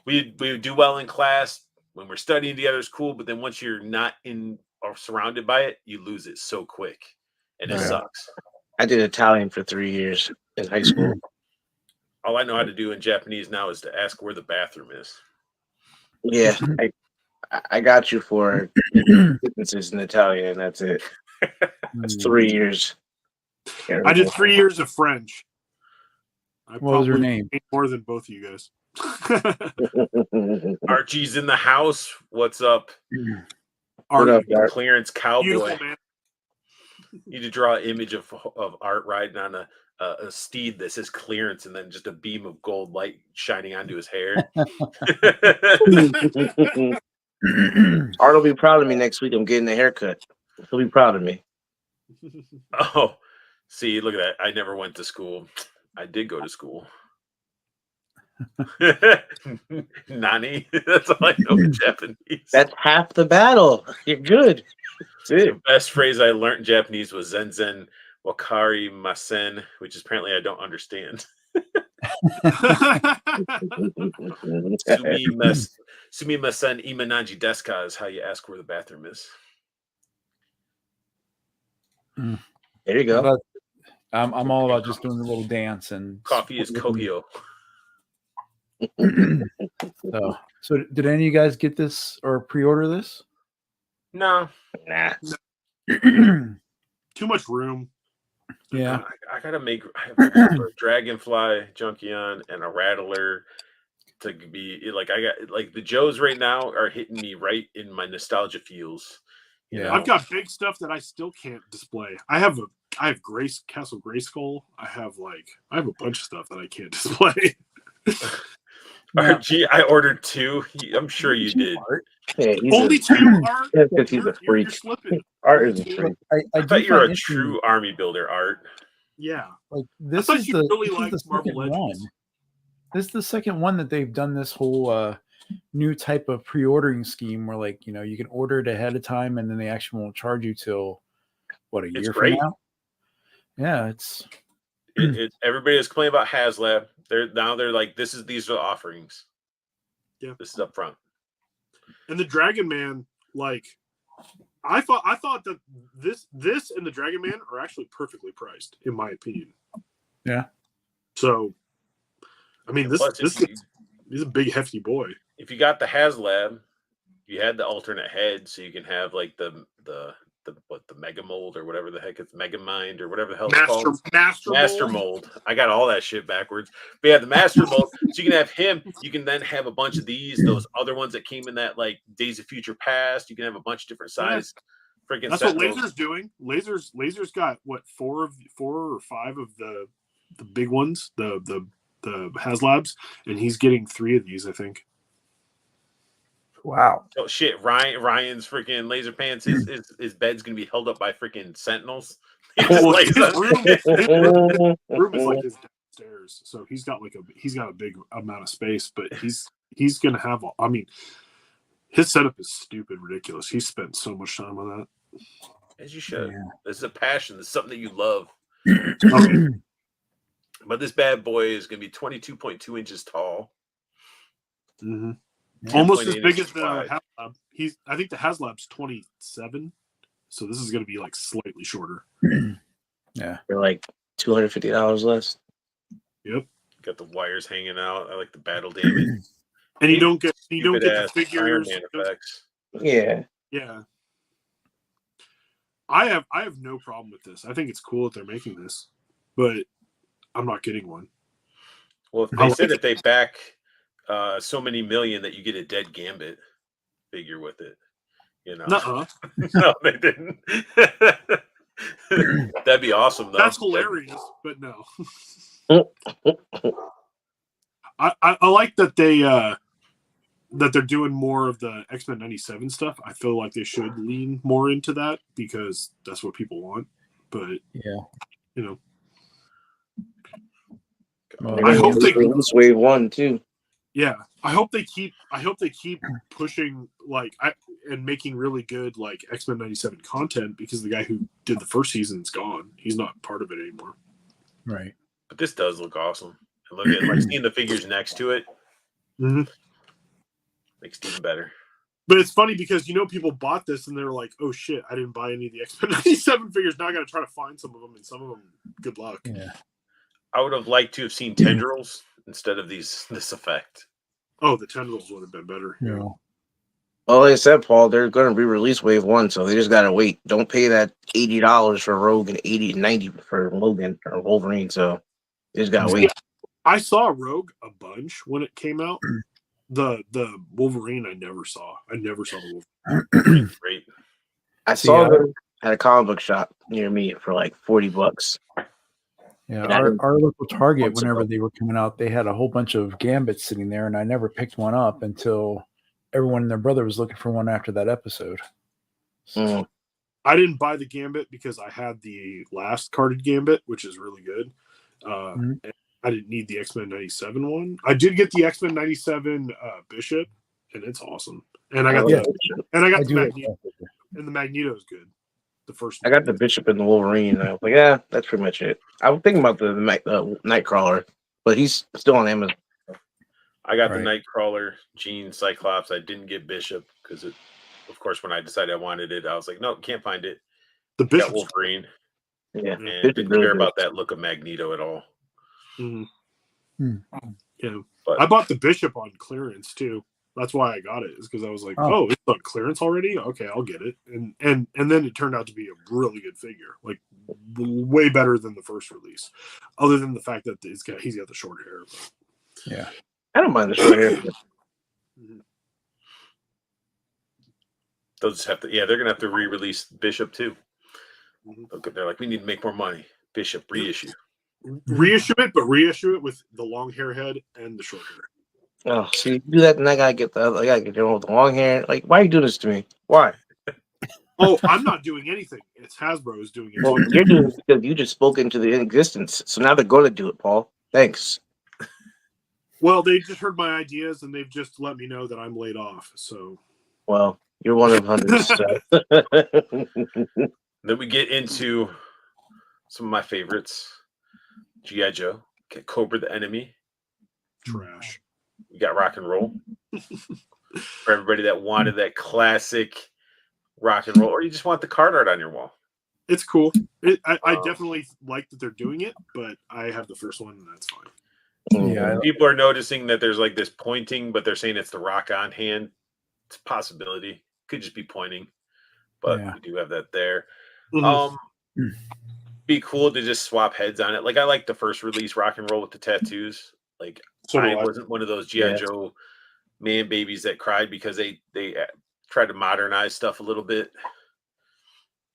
we would do well in class when we're studying together. It's cool, but then once you're not in or surrounded by it, you lose it so quick, and it sucks. I did Italian for 3 years in high school. All I know how to do in Japanese now is to ask where the bathroom is. Yeah, I got you for sentences in Italian. That's it. That's 3 years. I did 3 years of French. I What was her probably name? ate more than both of you guys. Archie's in the house. What's up? What up, Art? Clearance cowboy. Beautiful, man. You need to draw an image of Art riding on a steed that says clearance and then just a beam of gold light shining onto his hair. Art will be proud of me next week. I'm getting a haircut. He'll be proud of me. Oh, see, look at that. I never went to school. I did go to school. Nani. That's all I know in Japanese. That's half the battle. You're good. That's it. The best phrase I learned in Japanese was Zenzen Wakari Masen, which is apparently I don't understand. Sumimasen imananji desu ka is how you ask where the bathroom is. There you go. I'm all about just doing a little dance and Coffee is kogyo. So did any of you guys get this or pre-order this? No. Nah. Too much room. Yeah. I gotta make a dragonfly junkion and a rattler to be like I got like the Joes right now are hitting me right in my nostalgia feels. You know? I've got big stuff that I still can't display. I have Castle Grayskull. I have a bunch of stuff that I can't display. RG, I ordered 2. I'm sure you did. Yeah, Only 2 Art. Because he's a freak. You're slipping. Art is a freak. I thought you were a true army builder, Art. Yeah. Like this thought is you the, really this is liked the Marvel second one. Legends. This is the second one that they've done this whole new type of pre-ordering scheme where you can order it ahead of time and then they actually won't charge you till a year from now. Yeah, it's everybody is complaining about HasLab. They're like, these are the offerings. Yeah. This is up front. And the Dragon Man, I thought that this and the Dragon Man are actually perfectly priced, in my opinion. Yeah. So, I mean, he's a big hefty boy. If you got the HasLab, you had the alternate head, so you can have like the Mega Mold or whatever the heck it's Mega Mind or whatever the hell it's called. Master Mold. I got all that shit backwards. But yeah, the Master Mold. So you can have him. You can then have a bunch of those other ones that came in that like Days of Future Past. You can have a bunch of different size. Freaking. That's what Laser's doing. Laser's got what 4 or 5 of the big ones, the HasLabs, and he's getting 3 of these, I think. wow. Oh shit! Ryan's freaking laser pants. His bed's gonna be held up by freaking sentinels. His Well, room room is like his downstairs, so he's got a big amount of space. But he's gonna have. I mean, his setup is stupid, ridiculous. He spent so much time on that. As you should. Yeah. This is a passion. This is something that you love. Okay. But this bad boy is gonna be 22.2 inches tall. Mm-hmm. Almost as 10.8 big as inches the wide. HasLab. I think the HasLab's 27, so this is going to be like slightly shorter. Yeah, For like $250 less. Yep. Got the wires hanging out. I like the battle damage. And you don't get the Stupid-ass figures. Iron Man effects. Yeah. Yeah. I have no problem with this. I think it's cool that they're making this, but I'm not getting one. Well, they said if they back so many million that you get a dead Gambit figure with it. You know, Nuh-uh. no, they didn't. That'd be awesome, though. That's hilarious, but no. I like that they're doing more of the X-Men 97 stuff. I feel like they should lean more into that because that's what people want. But Yeah. you know, They're I gonna hope they release Wave 1 too. yeah. I hope they keep pushing and making really good like X-Men 97 content because the guy who did the first season is gone. He's not part of it anymore. Right. But this does look awesome. And look at like seeing the figures next to it. Mm-hmm. Makes it even better. But it's funny because people bought this and they were like, "Oh shit, I didn't buy any of the X-Men 97 figures. Now I got to try to find some of them, and some of them, good luck." Yeah. I would have liked to have seen tendrils instead of this effect. Oh, the tendrils would have been better. Yeah. Well, like I said, Paul, they're going to re-release Wave 1, so they just got to wait. Don't pay that $80 for Rogue and $90 for Logan or Wolverine, so they just got to wait. I saw Rogue a bunch when it came out. The Wolverine I never saw. I never saw the Wolverine. Great. I saw them at a comic book shop near me for like $40. Yeah, And our local Target, months whenever ago. they were coming out, they had a whole bunch of Gambits sitting there, and I never picked one up until everyone and their brother was looking for one after that episode. Mm. I didn't buy the Gambit because I had the last carded Gambit, which is really good. And I didn't need the X-Men 97 one. I did get the X-Men 97 Bishop, and it's awesome. And I got the Magneto, and the Magneto is good. The first I got the Bishop and the Wolverine, and I was like, yeah, that's pretty much it. I was thinking about the Nightcrawler, but he's still on Amazon. I got the Nightcrawler, Jean, Cyclops. I didn't get Bishop because, of course, when I decided I wanted it, I was like, no, can't find it. The Bishop Wolverine. Yeah, and didn't care about that look of Magneto at all. Mm-hmm. Yeah, but I bought the Bishop on clearance too. That's why I got it. Is because I was like, oh, it's on clearance already. Okay, I'll get it. And then it turned out to be a really good figure, like way better than the first release. Other than the fact that he's got the short hair. But. Yeah, I don't mind the short hair. They'll just have to. Yeah, they're gonna have to re-release Bishop too. They're like, we need to make more money. Bishop reissue. Reissue it, but reissue it with the long hair head and the short hair. Oh, see, you do that, and I gotta get the one with the long hair. Like, why are you doing this to me? Why? Oh, I'm not doing anything. It's Hasbro is doing it. Well, you're doing it because you just spoke into the existence. So now they're going to do it, Paul. Thanks. Well, they just heard my ideas, and they've just let me know that I'm laid off. So, well, you're one of hundreds. Then we get into some of my favorites. G.I. Joe, Cobra the Enemy. Trash. We got Rock and Roll. For everybody that wanted that classic Rock and Roll, or you just want the card art on your wall. It's cool. I definitely like that they're doing it, but I have the first one, and that's fine. Yeah, people are noticing that there's like this pointing, but they're saying it's the Rock on hand. It's a possibility. Could just be pointing, but we do have that there. Be cool to just swap heads on it. Like I like the first release Rock and Roll with the tattoos. Like I wasn't one of those G.I. Joe man babies that cried because they tried to modernize stuff a little bit.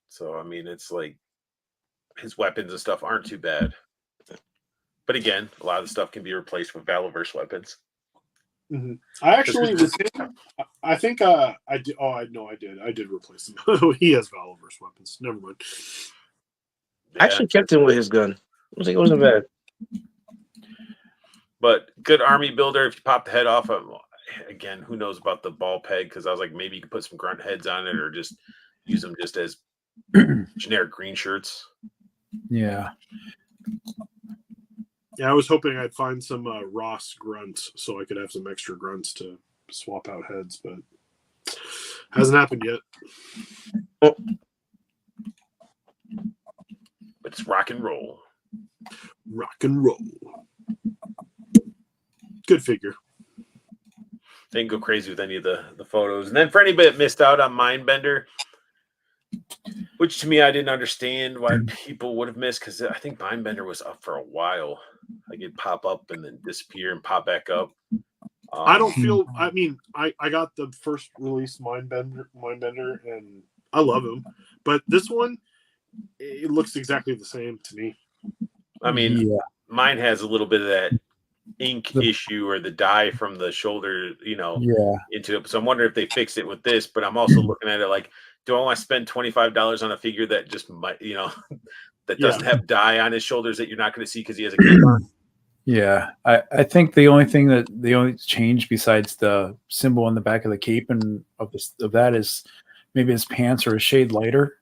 So I mean, it's like his weapons and stuff aren't too bad. But again, a lot of the stuff can be replaced with Valaverse weapons. Mm-hmm. I actually was him. I think I did. Oh, I know I did. I did replace him. He has Valaverse weapons. Never mind. I actually kept him with his gun. I was like, it wasn't bad. But good army builder. If you pop the head off, again, who knows about the ball peg? Because I was like, maybe you could put some grunt heads on it, or just use them just as generic green shirts. Yeah. Yeah, I was hoping I'd find some Ross grunts so I could have some extra grunts to swap out heads, but hasn't happened yet. But it's Rock and Roll. Rock and Roll. Good figure. Didn't go crazy with any of the photos. And then for anybody that missed out on Mindbender, which to me I didn't understand why people would have missed, because I think Mindbender was up for a while. Like it'd pop up and then disappear and pop back up. I don't feel. I mean, I got the first release Mindbender, and I love him. But this one, it looks exactly the same to me. I mean, mine has a little bit of that ink issue or the dye from the shoulder, into it. So I'm wondering if they fixed it with this. But I'm also looking at it like, do I want to spend $25 on a figure that just might, that doesn't have dye on his shoulders that you're not going to see because he has a cape on? Yeah, I think the only change besides the symbol on the back of the cape and of that is maybe his pants are a shade lighter.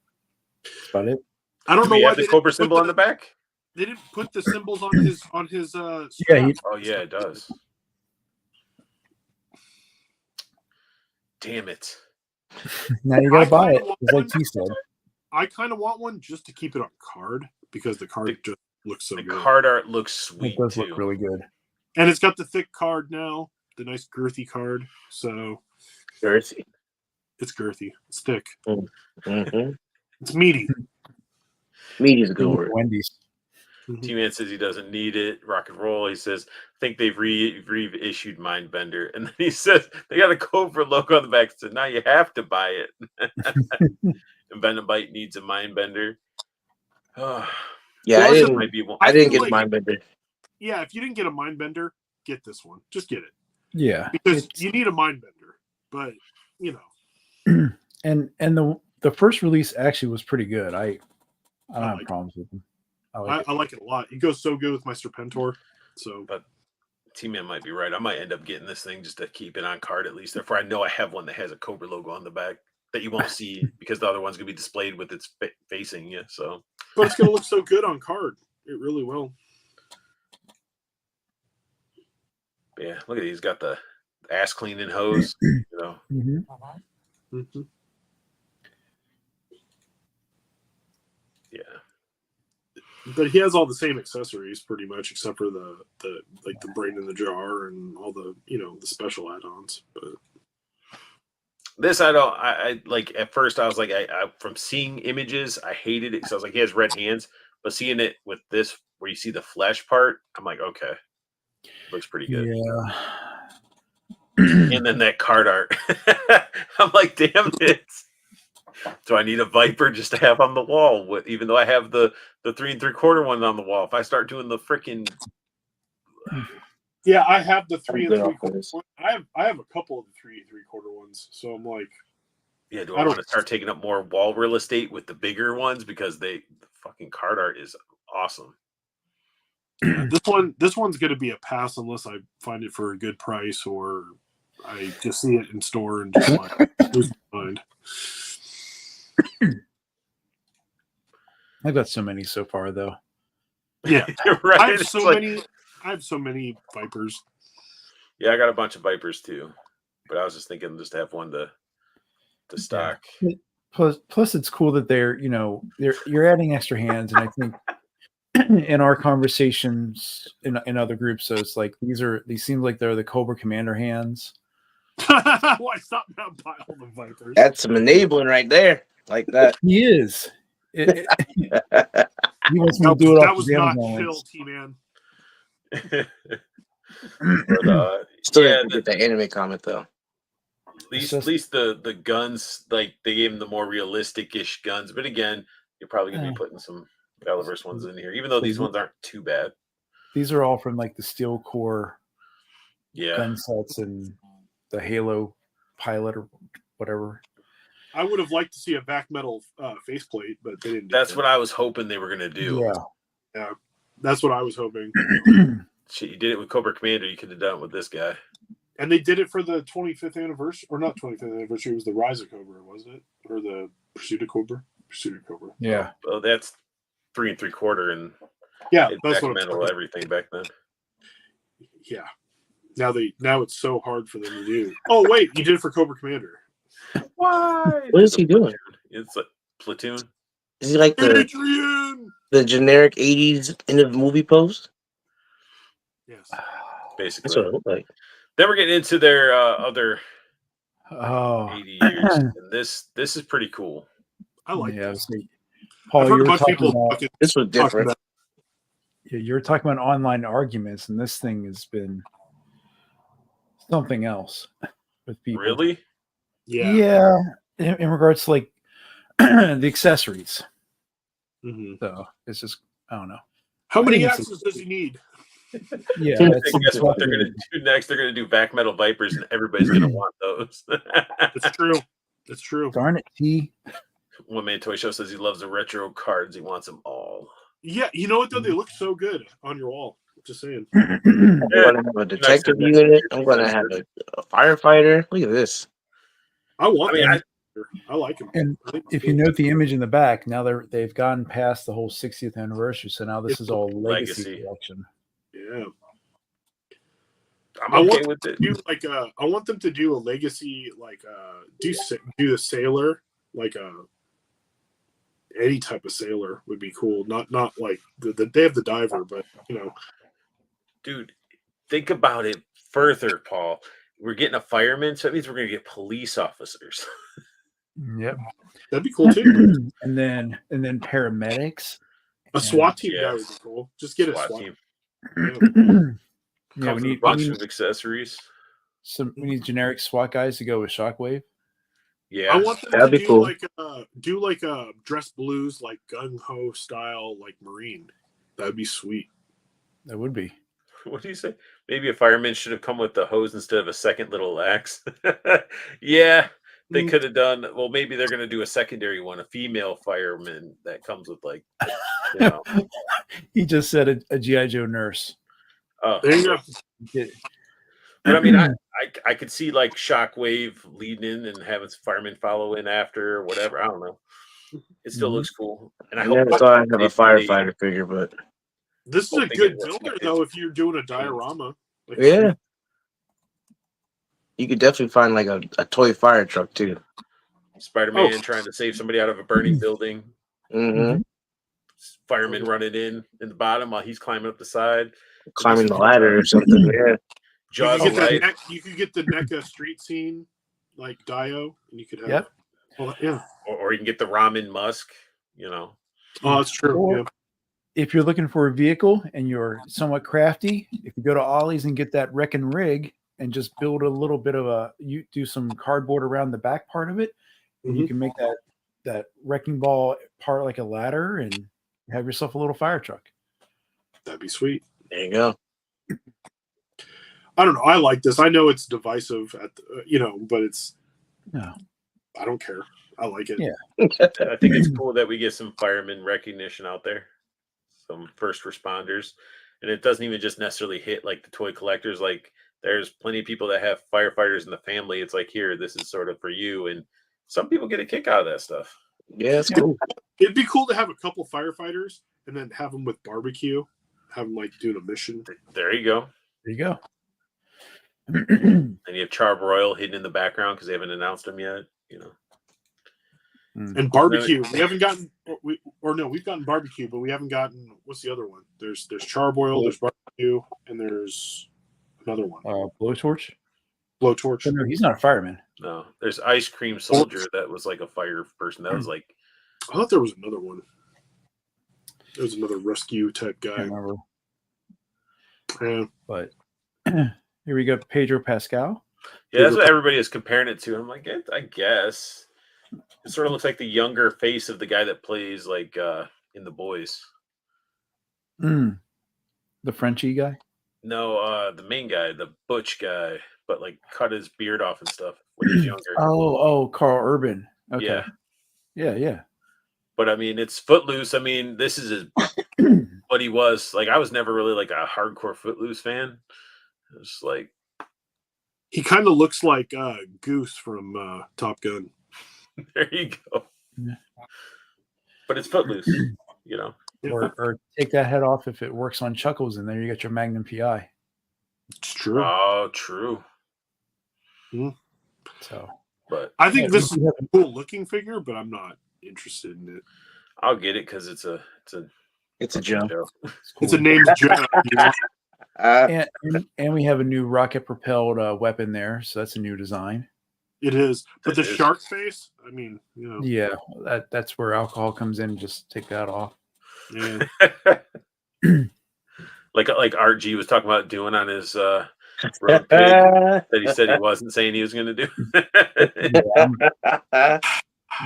That's about it. I don't know why why the Cobra symbol on the back. They didn't put the symbols on his Yeah. Oh yeah, it does. Damn it! Now you gotta buy it. It's like he said. I kind of want one just to keep it on card because the card just looks so good. The card art looks sweet. It does look really good. And it's got the thick card now, the nice girthy card. So Girthy. It's girthy. It's thick. Mm-hmm. It's meaty. Meaty is a good word. Wendy's. T-Man says he doesn't need it. Rock and roll. He says, I think they've reissued Mindbender. And then he says, they got a Cobra logo on the back. So now you have to buy it. And Venomite needs a Mindbender. Oh. Yeah, Well, I didn't get a Mindbender. Yeah, if you didn't get a Mindbender, get this one. Just get it. Yeah. Because you need a Mindbender. But, And the first release actually was pretty good. I don't have problems with them. I like it a lot. It goes so good with my Serpentor. So, but T-Man might be right. I might end up getting this thing just to keep it on card at least. Therefore, I know I have one that has a Cobra logo on the back that you won't see because the other one's gonna be displayed with its facing you. So, but it's gonna look so good on card. It really will. Yeah, look at it. He's got the ass cleaning hose. Mm-hmm. Yeah. But he has all the same accessories pretty much, except for the brain in the jar and all the the special add-ons. But this I like. At first, I was like, I from seeing images, I hated it because I was like, he has red hands. But seeing it with this, where you see the flesh part, I'm like, okay, looks pretty good. Yeah. And then that card art, I'm like, damn it. Do I need a Viper just to have on the wall? Even though I have the 3 3/4 one on the wall, if I start doing the freaking, yeah, I have the 3 3/4 one. I have a couple of the 3 3/4 ones, so I'm like, yeah, do I want to start taking up more wall real estate with the bigger ones because the fucking card art is awesome. This one's going to be a pass unless I find it for a good price or I just see it in store and just like lose my mind. I've got so many so far, though. Yeah, you're right. I have so many Vipers. Yeah, I got a bunch of Vipers too, but I was just thinking just to have one to stock. Yeah. Plus, it's cool that you're adding extra hands, and I think in our conversations in other groups, so it's like these seem like they're the Cobra Commander hands. Why stop now by all the Vipers? That's some enabling right there, like that. He is. He wants me to do it. That was not chill, T-Man. But, still didn't get the anime comment though. At least the guns, like they gave him the more realistic-ish guns. But again, you're probably gonna be putting some Valiverse ones in here, even though these ones aren't too bad. These are all from like the Steel Core gun sets and the Halo Pilot or whatever. I would have liked to see a back metal faceplate, but they didn't. That's what I was hoping they were gonna do. Yeah, that's what I was hoping. Shit, you did it with Cobra Commander. You could have done it with this guy. And they did it for the 25th anniversary, or not 25th anniversary. It was the Rise of Cobra, wasn't it, or the Pursuit of Cobra? Pursuit of Cobra. Yeah. Well, that's 3 3/4 and that's what metal everything back then. Yeah. Now it's so hard for them to do. Oh wait, you did it for Cobra Commander. Why? What is he doing? It's like Platoon. Is he like the generic 80s end of the movie pose? Yes. Basically. That's what it looked like. Then we're getting into their other Oh, 80 years. And this is pretty cool. I like yeah. this. See, I've Paul, heard you a were bunch of talking people about talking, This was different. about you're talking about online arguments, and this thing has been something else with people. Really? yeah. In regards to like the accessories. hmm So it's just I don't know. How I many think it's- axes does he need? Yeah, Hey, that's Guess what they're gonna do next? They're gonna do back metal vipers, and everybody's gonna want those. It's true. It's true. Darn it, T. One man toy show says he loves the retro cards. He wants them all. Yeah, you know what though? They look so good on your wall. Just saying. I'm gonna have a detective unit. I'm gonna have a firefighter. Look at this. I want I mean, that. I like him. And I think it's if you cool. note the image in the back, now they've gone past the whole 60th anniversary, so now this It's is all legacy legacy. collection. Yeah. I'm I okay want with it. do like I want them to do a legacy like do the sailor like any type of sailor would be cool. Not like they have the diver, but you know. Dude, think about it further, Paul. We're getting a fireman, so that means we're gonna get police officers. Yep. That'd be cool too. and then paramedics. A SWAT team Yeah. guy would be cool. Just get a SWAT SWAT team. Yeah. Yeah, Comes with a bunch of accessories. we need generic SWAT guys to go with Shockwave. Yeah. I want them That'd to be cool. do like a dress blues like gung ho style like Marine. That'd be sweet. That would be. What do you say? Maybe a fireman should have come with the hose instead of a second little axe. Yeah, they Mm. could have done. Well, maybe they're going to do a secondary one, a female fireman that comes with like, you know. He just said a GI Joe nurse. Oh, There you go. but I mean, I could see like Shockwave leading in and having some firemen follow in after or whatever. I don't know. It still Mhm. looks cool, and I I hope never thought I'd have a firefighter figure, but This is Hope a they good get what's builder next. though if you're doing a diorama. Like, yeah, you could definitely find like a toy fire truck too. Spider-Man Oh. trying to save somebody out of a burning building. Mm-hmm. Fireman running in the bottom while he's climbing up the side. Climbing the ladder or something. Yeah, Jaws you of could get Life. you could get the NECA street scene like Dio, and you could have. Yep. Well, yeah. Or you can get the Ramen Musk, you know. Oh, that's true. Or- Yeah. If you're looking for a vehicle and you're somewhat crafty, if you go to Ollie's and get that wreck and rig and just build a little bit of you do some cardboard around the back part of it, and you can make that wrecking ball part like a ladder and have yourself a little fire truck. That'd be sweet. there you go. I don't know. I like this. I know it's divisive at the, but it's. No. I don't care. I like it. Yeah. I think it's cool that we get some fireman recognition out there, some first responders, and it doesn't even just necessarily hit like the toy collectors. Like there's plenty of people that have firefighters in the family. It's like, here, this is sort of for you, and some people get a kick out of that stuff. Yeah, it's cool. It'd be cool to have a couple firefighters and then have them with barbecue, have them like doing a mission. There you go. There you go. And you have Charbroil hidden in the background because they haven't announced him yet. You know. And barbecue. We haven't gotten, we've gotten barbecue, but we haven't gotten. What's the other one? There's Charboil, there's barbecue, and there's another one. Blowtorch? Blowtorch. No, he's not a fireman. No, there's Ice Cream Soldier that was like a fire person. That was like, I thought there was another one. There was another rescue type I guy. can't remember. Yeah. But here we go, Pedro Pascal. yeah, that's what everybody is comparing it to. I'm like, I guess it sort of looks like the younger face of the guy that plays like in The Boys. The Frenchie guy. No, the main guy, the butch guy, but like cut his beard off and stuff when he's younger. Oh, Carl Urban. Okay. Yeah. But I mean, it's Footloose. I mean, this is what he was. Like, I was never really like a hardcore Footloose fan. It's like, He kind of looks like Goose from Top Gun. there you go. Yeah. But it's Footloose, you know. Or take that head off if it works on Chuckles, and there you got your Magnum PI. It's true. Oh, true. So But I think Yeah, this we is have- a cool looking figure, but I'm not interested in it. I'll get it because it's a It's a joke. joke. it's It's a cool. named joke. And we have a new rocket propelled weapon there, so that's a new design. It is, but the It is. shark face. I mean, you know, Yeah, that's where alcohol comes in. Just take that off. yeah. like RG was talking about doing on his road pig that he said he wasn't saying he was going to do.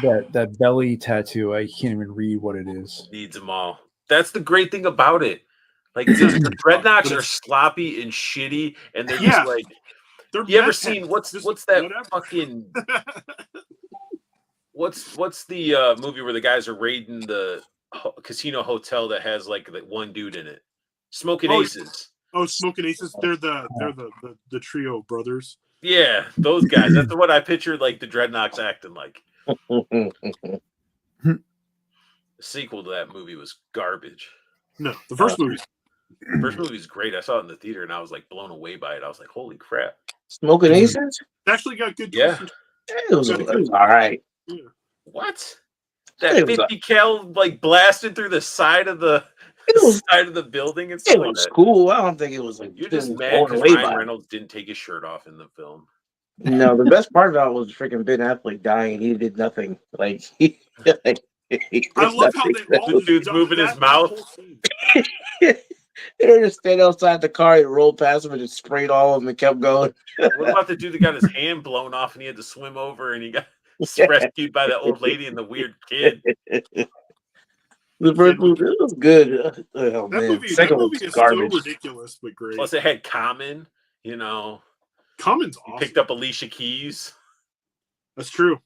That belly tattoo, I can't even read what it is. Needs them all. That's the great thing about it. Like the dreadnoughts are sloppy and shitty, and they're just like. They're You ever meth seen heads. what's Just that whatever. fucking what's the movie where the guys are raiding the casino hotel that has like that one dude in it? Smoking Aces. Oh, Smoking Aces. They're the trio brothers. Yeah, those guys. That's what I pictured like the Dreadnoughts acting like. The sequel to that movie was garbage. No, the first movie. First movie's great. I saw it in the theater and I was like blown away by it. I was like, holy crap. Smoking Aces? It actually got good. Yeah. It was all right. Yeah. What? That 50 cal like blasted through the side of the side of the building and stuff. It was cool. I don't think it was like you're just mad because Ryan Reynolds didn't take his shirt off in the film. No, the best part about it was freaking Ben Affleck dying. He did nothing. Like he I love how they all the dude's moving his mouth. They just stayed outside the car and rolled past him and just sprayed all of them and kept going. What about the dude that got his hand blown off and he had to swim over and he got rescued by that old lady and the weird kid? The first movie, it was good. Oh, that man. movie is garbage. so ridiculous but great. Plus, it had Common. You know, Common's awesome. Picked up Alicia Keys. That's true.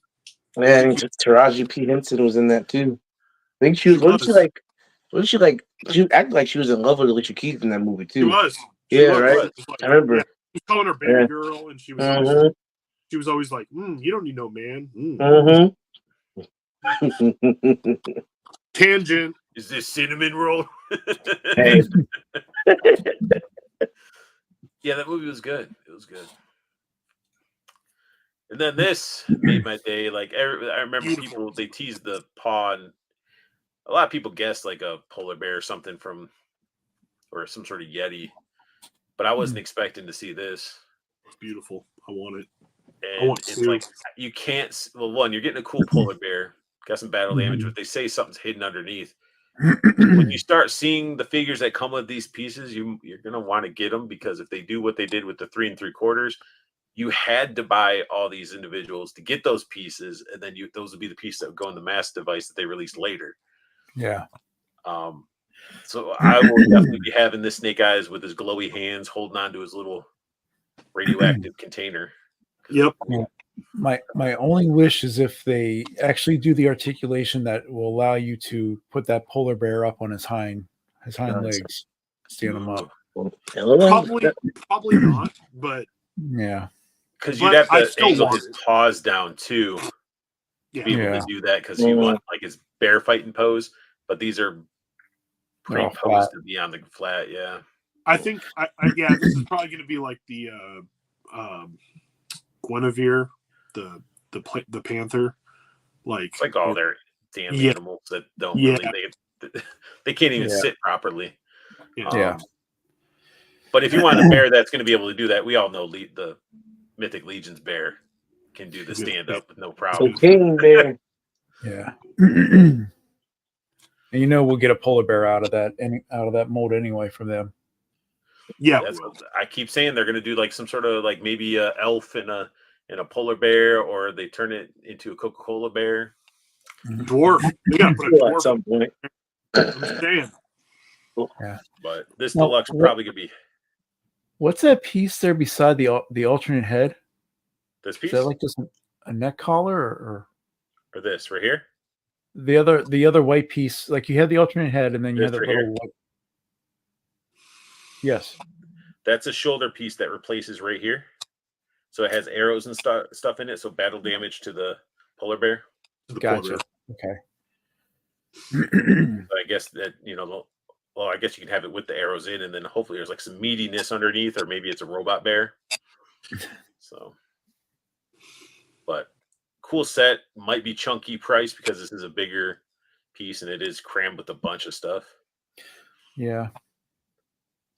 Man, Taraji P. Henson was in that too. I think she was. She acted like she was in love with Alicia Keys in that movie too. She was. Right. Like, I remember. Yeah, she was calling her baby girl, and she was always like, "You don't need no man." Tangent. Is this cinnamon roll? Hey. Yeah, that movie was good. It was good. And then this made my day. Like I remember people, they teased the paw, and a lot of people guessed like a polar bear or something or some sort of Yeti. But I wasn't expecting to see this. It's beautiful. I want it. And it's like you can't. Well, one, you're getting a cool polar bear. Got some battle damage, but they say something's hidden underneath. When you start seeing the figures that come with these pieces, you're gonna want to get them, because if they do what they did with the 3 3/4, you had to buy all these individuals to get those pieces, and then those would be the pieces that would go in the mass device that they released later. Yeah. So I will definitely be having this Snake Eyes with his glowy hands holding on to his little radioactive container. Yep. My only wish is if they actually do the articulation that will allow you to put that polar bear up on his hind legs, stand him up. Probably not, but yeah, because you'd have to angle his paws down too to be able to do that, because you want like his bear fighting pose, but these are pre-posed to be on the flat. Yeah, I think this is probably going to be like the Guinevere, the panther, like it's like all their damn animals that don't really they can't even sit properly. But if you want a bear that's going to be able to do that, we all know the Mythic Legion's bear can do the stand up with no problem. King bear. Yeah. And we'll get a polar bear out of that mold anyway from them. Yeah, I keep saying they're going to do like some sort of like maybe a elf and a polar bear, or they turn it into a Coca-Cola bear. Dwarf. They got to put a dwarf at some point. I'm saying. Yeah. But this deluxe probably could be. What's that piece there beside the alternate head? This piece? Is that like just a neck collar or this right here? The other white piece, like you had the alternate head and then you had the little white. Yes. That's a shoulder piece that replaces right here. So it has arrows and stuff in it, so battle damage to the polar bear. Gotcha. Okay. But I guess that, I guess you can have it with the arrows in, and then hopefully there's like some meatiness underneath, or maybe it's a robot bear. So, but cool set. Might be chunky price because this is a bigger piece and it is crammed with a bunch of stuff. Yeah.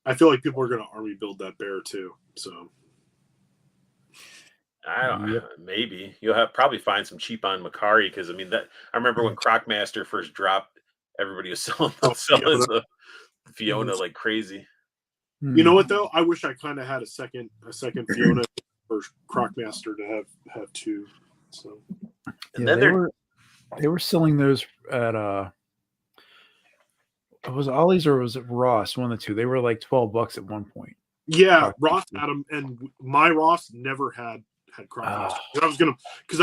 I feel like people are going to army build that bear too. So I don't. Maybe you'll probably find some cheap on Macari because I mean that I remember when Crocmaster first dropped, everybody was selling the Fiona like crazy. You know what though? I wish I kind of had a second Fiona or Crocmaster to have two. So and yeah, then they were selling those at was it Ollie's or was it Ross? One of the two. They were like $12 at one point. yeah, Ross had them, and my Ross never had Crocmaster. I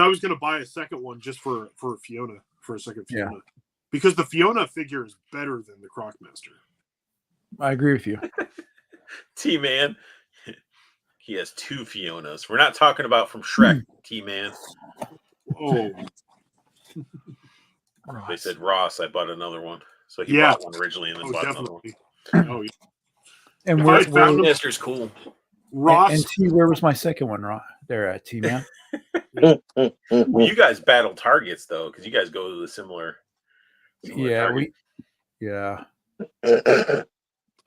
was gonna buy a second one just for a Fiona, for a second Fiona, because the Fiona figure is better than the Crocmaster. I agree with you. T-Man, he has two Fionas. We're not talking about from Shrek, T-Man. Oh, They said Ross. I bought another one, so he bought one originally and then bought another one. Oh yeah. And Crocmaster's cool. Ross and T, where was my second one? There at T-Man. Well, you guys battle targets though, because you guys go to the similar target.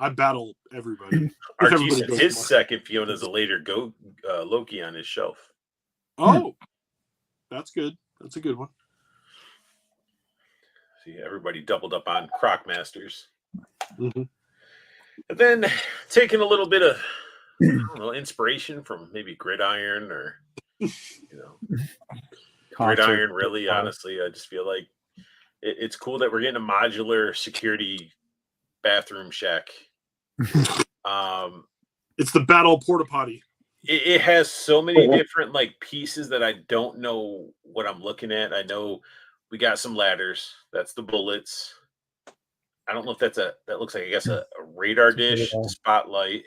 I battle everybody. RT said his second Fiona is a later Loki on his shelf. Oh, that's good. That's a good one. See, everybody doubled up on Crocmasters. Mm-hmm. And then taking a little bit of inspiration from maybe Gridiron or Gridiron. Really, honestly, I just feel like it's cool that we're getting a modular security bathroom shack. It's the battle porta potty. It has so many different pieces that I don't know what I'm looking at. I know we got some ladders. That's the bullets. I don't know if that looks like, I guess, a radar dish, spotlight.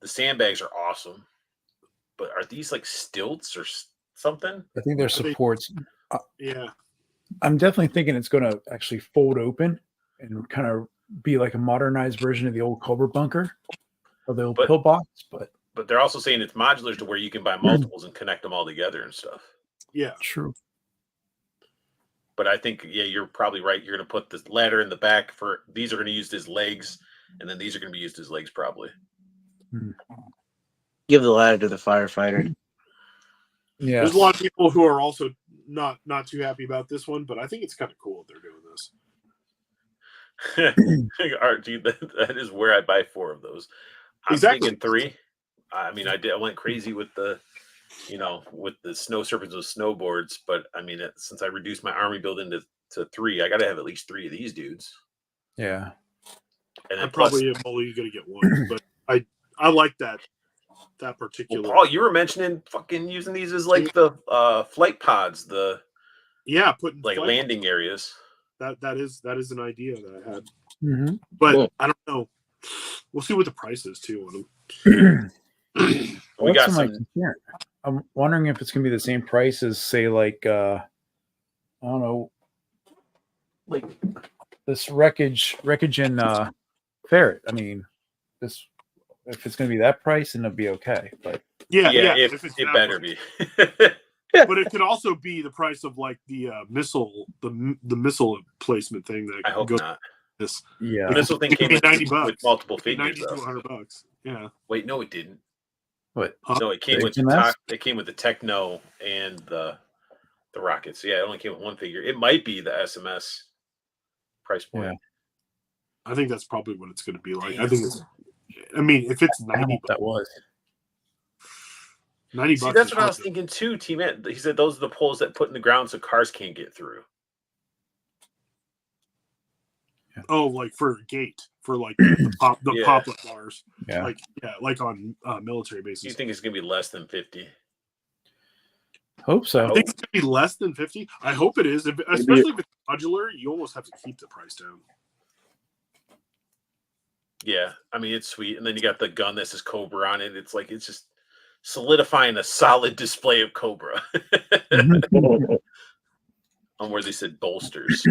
The sandbags are awesome, but are these like stilts or something? I think they're supports. Yeah, I'm definitely thinking it's going to actually fold open and kind of be like a modernized version of the old Cobra bunker or the old pillbox. But they're also saying it's modular to where you can buy multiples and connect them all together and stuff. Yeah, true. But I think, you're probably right. You're going to put this ladder in the back these are going to use as legs, and then these are going to be used as legs probably. Give the ladder to the firefighter. Yeah, there's a lot of people who are also not too happy about this one, but I think it's kind of cool that they're doing this. RG, that is where I buy 4 of those. I'm thinking 3. I mean, I went crazy with the snow serpents with snowboards, but I mean, since I reduced my army building to 3, I got to have at least 3 of these dudes. Yeah, and then probably only going to get 1, but I like that particular. Well, Paul, you were mentioning fucking using these as like the flight pods, putting landing areas. That is an idea that I had, but I don't know. We'll see what the price is too on them. We got some. I'm wondering if it's gonna be the same price as, say, like I don't know, like this wreckage in Ferret. I mean, if it's gonna be that price, then it'll be okay. But if it better be. But it could also be the price of like the missile, the missile placement thing. That I hope not. The missile thing came $90 with multiple figures. $90 to $100. Yeah. Wait, no, it didn't. What? No, it came with it came with the Techno and the rockets. Yeah, it only came with 1 figure. It might be the SMS price point. Yeah. I think that's probably what it's going to be like. I think I mean, if it's $90, that was $90. See, that's what I was thinking too, T-Man. He said those are the poles that put in the ground so cars can't get through. Oh, like for a gate, for like the pop-up bars. Yeah. Like on military bases. Do you think it's gonna be less than 50? Hope so. I think it's gonna be less than 50. I hope it is. Especially if it's modular, you almost have to keep the price down. Yeah, I mean it's sweet. And then you got the gun that says Cobra on it. It's just solidifying a solid display of Cobra. On where they said bolsters.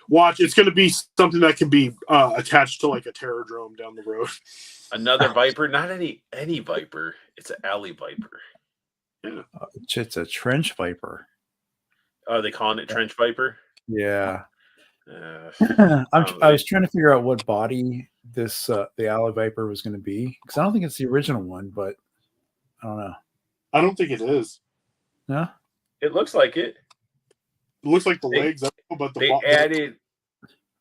Watch, it's going to be something that can be attached to like a Terrordrome down the road. Another Viper, not any Viper. It's an alley Viper. Yeah, it's a trench Viper. Are they calling it Trench Viper? Yeah, I was trying to figure out what body this the Alley Viper was going to be, because I don't think it's the original one, but I don't know. I don't think it is. No, It looks like it. It looks like the They- legs, but They added.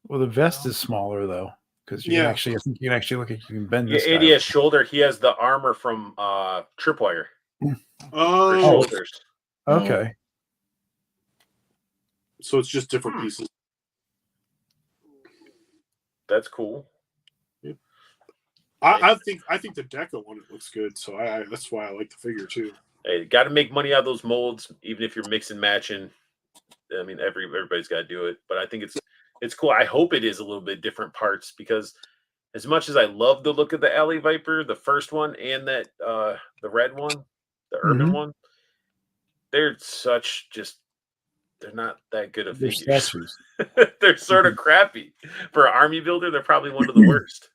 well, the vest is smaller though, because you can Yeah. actually, I think you can actually look at, you can bend Yeah, this. and guy he has shoulder. He has the armor from Tripwire for Oh, shoulders. Okay. so it's just different pieces. That's cool. I think the Deco one looks good, so I that's why I like the figure too. Hey, got to make money out of those molds, even if you're mixing matching. I mean, everybody's got to do it, but I think it's cool. I hope it is a little bit different parts, because as much as I love the look of the Alley Viper, the first one, and that the red one, the urban one, they're not that good of They're figures. statues. They're sort of crappy. For an army builder, they're probably one of the worst.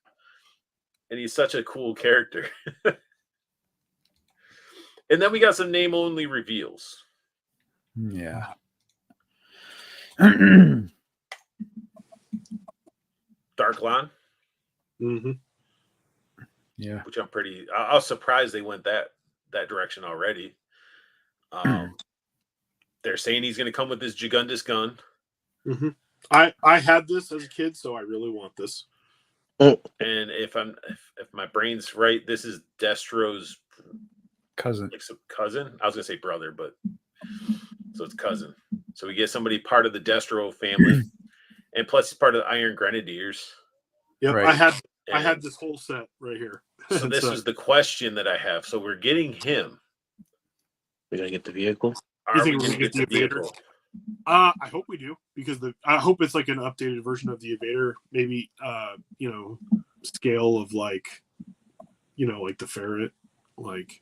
And he's such a cool character. And then we got some name only reveals. Yeah. Darklon, Mm-hmm. Yeah. which I was surprised they went that direction already. They're saying he's going to come with this Gigundus gun. Mm-hmm. I had this as a kid, so I really want this. And if my brain's right, this is Destro's Cousin. like some cousin. I was gonna say brother, but so it's cousin. So we get somebody part of the Destro family, and plus he's part of the Iron Grenadiers. Yep, Right. I had this whole set right here. So this is the question that I have. So we're getting him. We gotta get the vehicle. Are You think we we're gonna gonna get the get the Evader? vehicle? I hope we do, because I hope it's like an updated version of the Evader, maybe scale of like the Ferret, like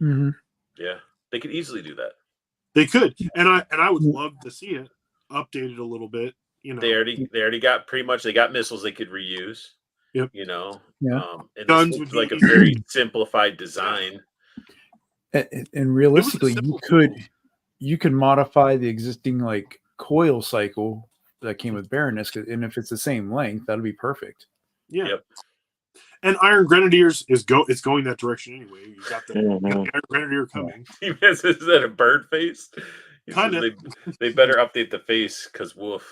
Mm-hmm. Yeah, they could easily do that. they could, and I would love to see it updated a little bit. They already got pretty much. They got missiles they could reuse. Yep. Yeah. And Guns this would looks be like a very simplified design. And realistically, simple you could modify the existing like coil cycle that came with Baroness, and if it's the same length, that'll be perfect. Yeah. Yep. And Iron Grenadiers it's going that direction anyway. You got the Iron Grenadier coming. Is that a bird face? He says Kinda. They better update the face because woof.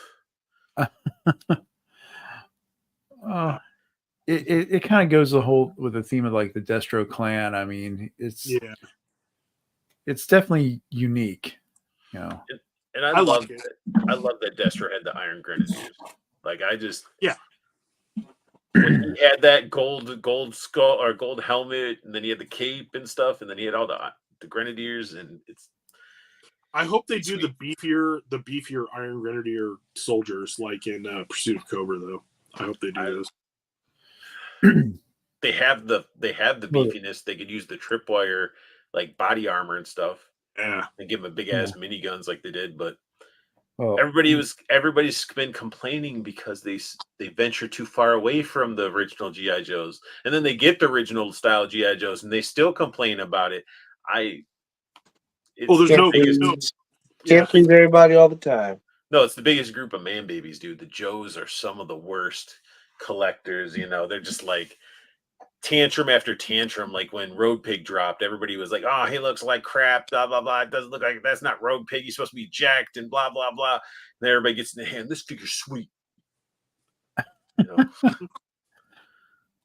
It kind of goes with the theme of like the Destro clan. I mean, it's definitely unique, And I I love like it. I love that Destro had the Iron Grenadiers. Like Yeah. When he had that gold skull or gold helmet, and then he had the cape and stuff, and then he had all the Grenadiers, and it's. I hope they do the beefier Iron Grenadier soldiers like in Pursuit of Cobra, though. I hope they do those. They have the beefiness. They could use the tripwire like body armor and stuff, Yeah. and give them a big ass miniguns like they did. But well, everybody's been complaining because they venture too far away from the original GI Joes, and then they get the original style GI Joes, and they still complain about it. There's Can't please everybody all the time. No, it's the biggest group of man babies, dude. The Joes are some of the worst collectors. They're just like tantrum after tantrum. Like when Road Pig dropped, everybody was like, "Oh, he looks like crap." Blah blah blah. It doesn't look like that's not Road Pig. He's supposed to be jacked and blah blah blah. And everybody gets in the hand. This figure's sweet.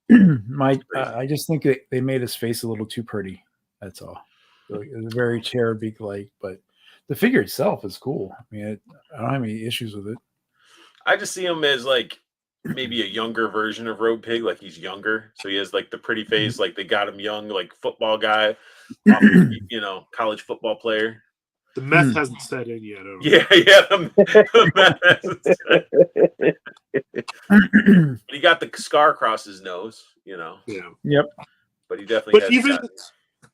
I just think they made his face a little too pretty. That's all. Like, it's very cherubic like, but the figure itself is cool. I mean, I don't have any issues with it. I just see him as like maybe a younger version of Road Pig. Like he's younger, so he has like the pretty face. Like they got him young, like football guy, college football player. The meth hasn't set in yet. Yeah. He got the scar across his nose, Yeah. Yep. But he definitely. But even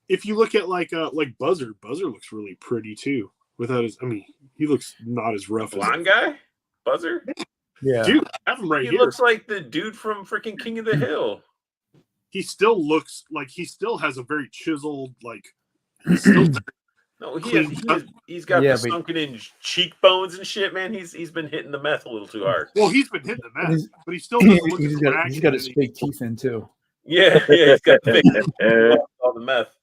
if you look at like Buzzer looks really pretty too. Without he looks not as rough blonde guy, Buzzer. Yeah, dude, I have him right he here. looks like the dude from freaking King of the Hill. He still looks like he still has a very chiseled, like he's still No, he's got Yeah, the but- sunken in cheekbones and shit, man. He's been hitting the meth a little too hard. Well, he's been hitting the meth, but he still doesn't look as he's ragged got as his he- fake teeth in too. Yeah, he's got the fake all the meth.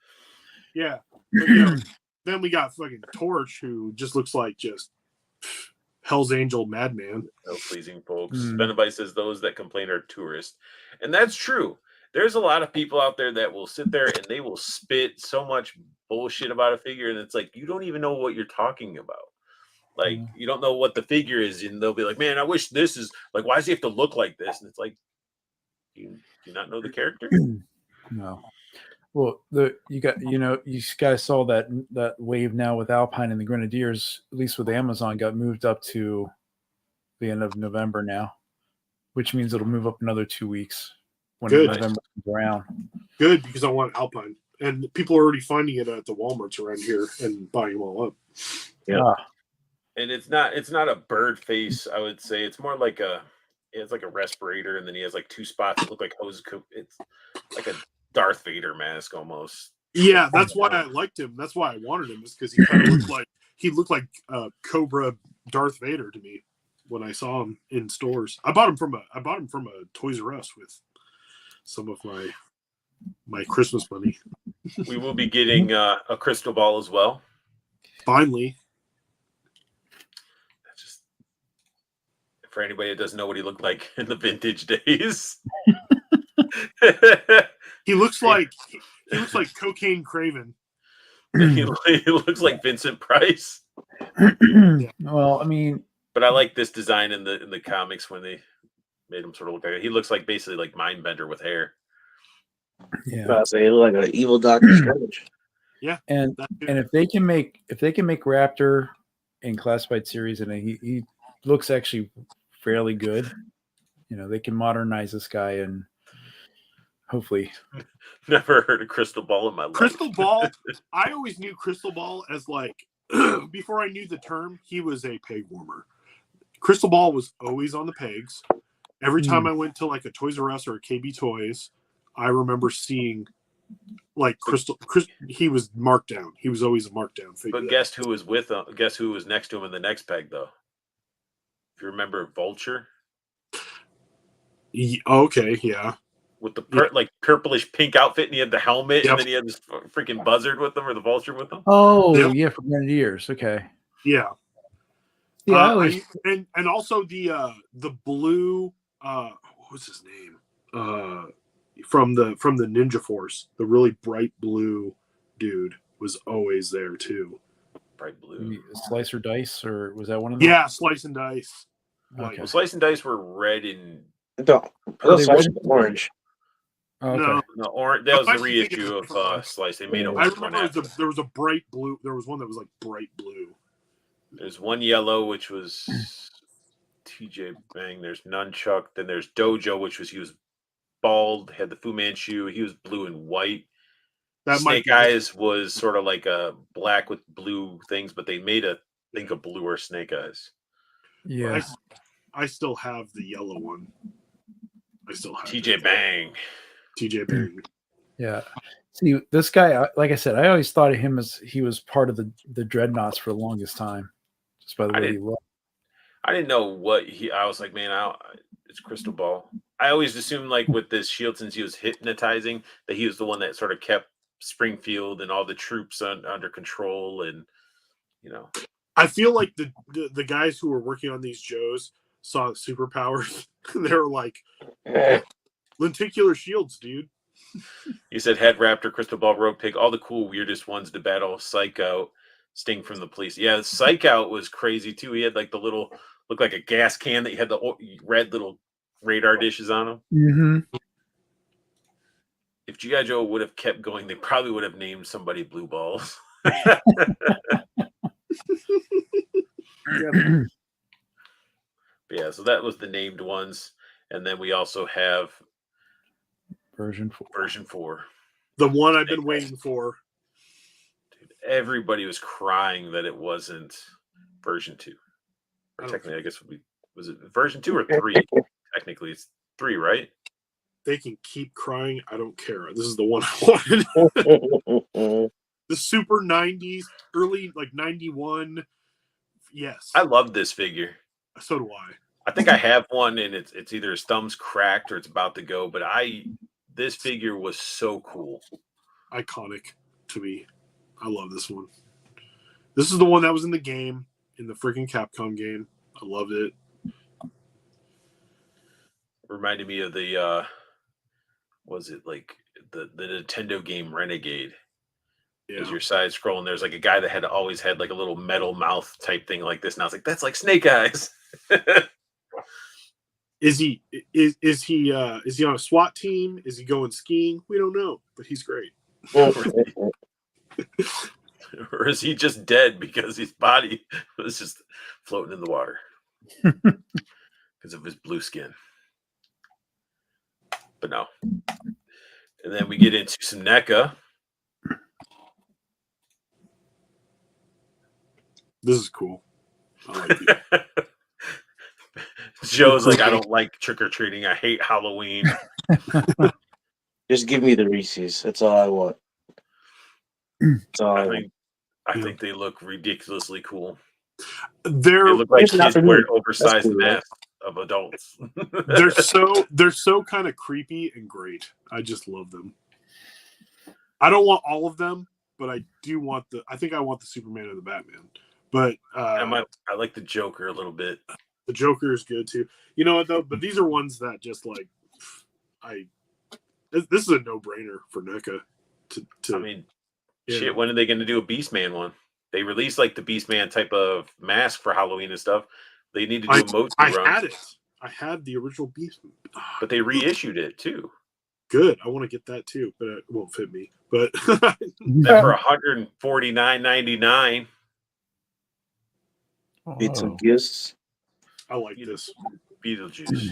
Yeah. But, you know, then we got fucking Torch, who just looks like just Hell's Angel madman. No pleasing, folks. Mm. Venabite says those that complain are tourists, and that's true. There's a lot of people out there that will sit there and they will spit so much bullshit about a figure, and it's like you don't even know what you're talking about. Like you don't know what the figure is, and they'll be like, "Man, I wish this is like. Why does he have to look like this?" And it's like, do you not know the character? No. Well, you guys saw that wave now with Alpine and the Grenadiers, at least with Amazon, got moved up to the end of November now, which means it'll move up another 2 weeks when Good. November comes around. Good, because I want Alpine. And people are already finding it at the Walmarts around here and buying them all up. Yeah. And it's not a bird face. I would say it's more like it's like a respirator, and then he has like two spots that look like hose. It's like a Darth Vader mask almost. Yeah, that's why I liked him. That's why I wanted him, is because he kind of looked like Cobra Darth Vader to me when I saw him in stores. I bought him from a Toys R Us with some of my Christmas money. We will be getting a crystal ball as well. Finally. That's just for anybody that doesn't know what he looked like in the vintage days. He looks like Cocaine Craven. he looks like Vincent Price. Well, I mean, But I like this design in the comics when they made him sort of look like he looks like basically like Mindbender with hair. yeah. They look like an evil Doctor Strange. Yeah, And if they can make Raptor in classified series, and he looks actually fairly good, they can modernize this guy and hopefully. Never heard of Crystal Ball in my life. Crystal Ball, I always knew Crystal Ball as like, before I knew the term, he was a peg warmer. Crystal Ball was always on the pegs. Every time I went to like a Toys R Us or a KB Toys, I remember seeing like Crystal. He was marked down. He was always a marked down figure. But guess who was with him? Guess who was next to him in the next peg, though? If you remember Vulture. Okay, yeah. With the like purplish pink outfit, and he had the helmet, and then he had this freaking buzzard with him, or the vulture with him. Oh, yeah, for Grenadiers. Okay. Yeah. Yeah, and also the blue what was his name? From the Ninja Force, the really bright blue dude was always there too. Bright blue. Slice or Dice, or was that one of them? Yeah, Slice and Dice. Okay. Well, Slice and Dice were red and Orange. Oh, okay. no orange. That was the reissue of Slice. They made a I one remember after. there was a bright blue. There was one that was like bright blue. There's one yellow, which was TJ Bang. There's Nunchuck. Then there's Dojo, which was he was bald, had the Fu Manchu. He was blue and white. That Snake Eyes was sort of like a black with blue things, but they made a bluer Snake Eyes. Yeah. I still have the yellow one. I still have TJ Bang. TJ Bang. Yeah. See, this guy, like I said, I always thought of him as he was part of the Dreadnoughts for the longest time, just by the way he looked. I didn't know what I was like, man, it's Crystal Ball. I always assumed, like, with this shield, since he was hypnotizing, that he was the one that sort of kept Springfield and all the troops under control, and I feel like the guys who were working on these Joes saw superpowers. They were like, lenticular shields, dude. You said Head Raptor, Crystal Ball, Rogue Pig, all the cool, weirdest ones to battle. Psych Out, Sting from the Police. Yeah, Psych Out was crazy too. He had like the little, looked like a gas can that you had the red little radar dishes on him. Mm-hmm. If G.I. Joe would have kept going, they probably would have named somebody Blue Balls. Yeah, so that was the named ones. And then we also have version 4. The one I've been waiting for. Dude, everybody was crying that it wasn't version 2. Or technically, I guess was it version 2 or 3? Technically, it's 3, right? They can keep crying. I don't care. This is the one I wanted. the super 90s, early like 91. Yes, I love this figure. so do I. I think I have one, and it's either his thumb's cracked or it's about to go. But this figure was so cool. Iconic to me. I love this one. This is the one that was in the game, in the freaking Capcom game. I loved it. Reminded me of the was it like the Nintendo game Renegade? Yeah. As you're side scrolling, there's like a guy that had always had like a little metal mouth type thing like this. And I was like, that's like Snake Eyes. Is he on a SWAT team? Is he going skiing? We don't know, but he's great. Or is he just dead because his body was just floating in the water because of his blue skin? But no. And then we get into some NECA. This is cool. I like it. Joe's like, I don't like trick-or-treating. I hate Halloween. Just give me the Reese's. That's all I want. That's all I want. I think they look ridiculously cool. They They look like It's not kids for me. wearing oversized That's cool, right? masks of adults. they're so kind of creepy and great. I just love them. I don't want all of them, but I do want I think I want the Superman and the Batman. But I like the Joker a little bit. the Joker is good too. You know what though? But these are ones that just like this is a no-brainer for NECA. I mean, shit, when are they going to do a Beastman one? They released like the Beastman type of mask for Halloween and stuff. They need to do a Motu I run. had it. I had the original Beast. But they reissued it too. Good. I want to get that too, but it won't fit me. But And for $149.99. It's some gifts. I like this. Beetlejuice.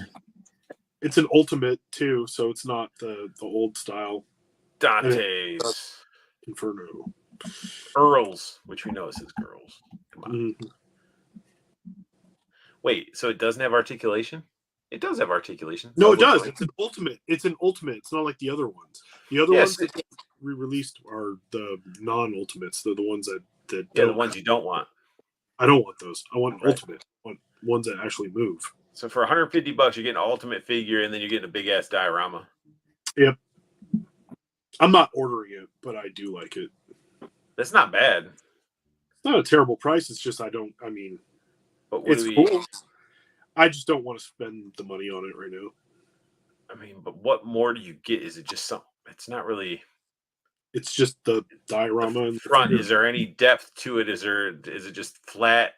It's an ultimate too, so it's not the old style Dante's. Inferno. Earls, which we know is his girls. Come on. Mm-hmm. Wait, so it doesn't have articulation? It does have articulation. No, So it does. like- It's an ultimate. It's an ultimate. It's not like the other ones. The other Yes, ones that re-released are the non-ultimates. They're the ones that the don't. ones you don't want. I don't want those. I want Right. ultimate. I want ones that actually move. So for $150, you're getting an ultimate figure, and then you're getting a big ass diorama. Yep. I'm not ordering it, but I do like it. That's not bad. It's not a terrible price. It's just I mean, But what it's do we? cool. I just don't want to spend the money on it right now. I mean, but what more do you get? Is it just something? It's not really. It's just the diorama The and front. Is there any depth to it? Is it just flat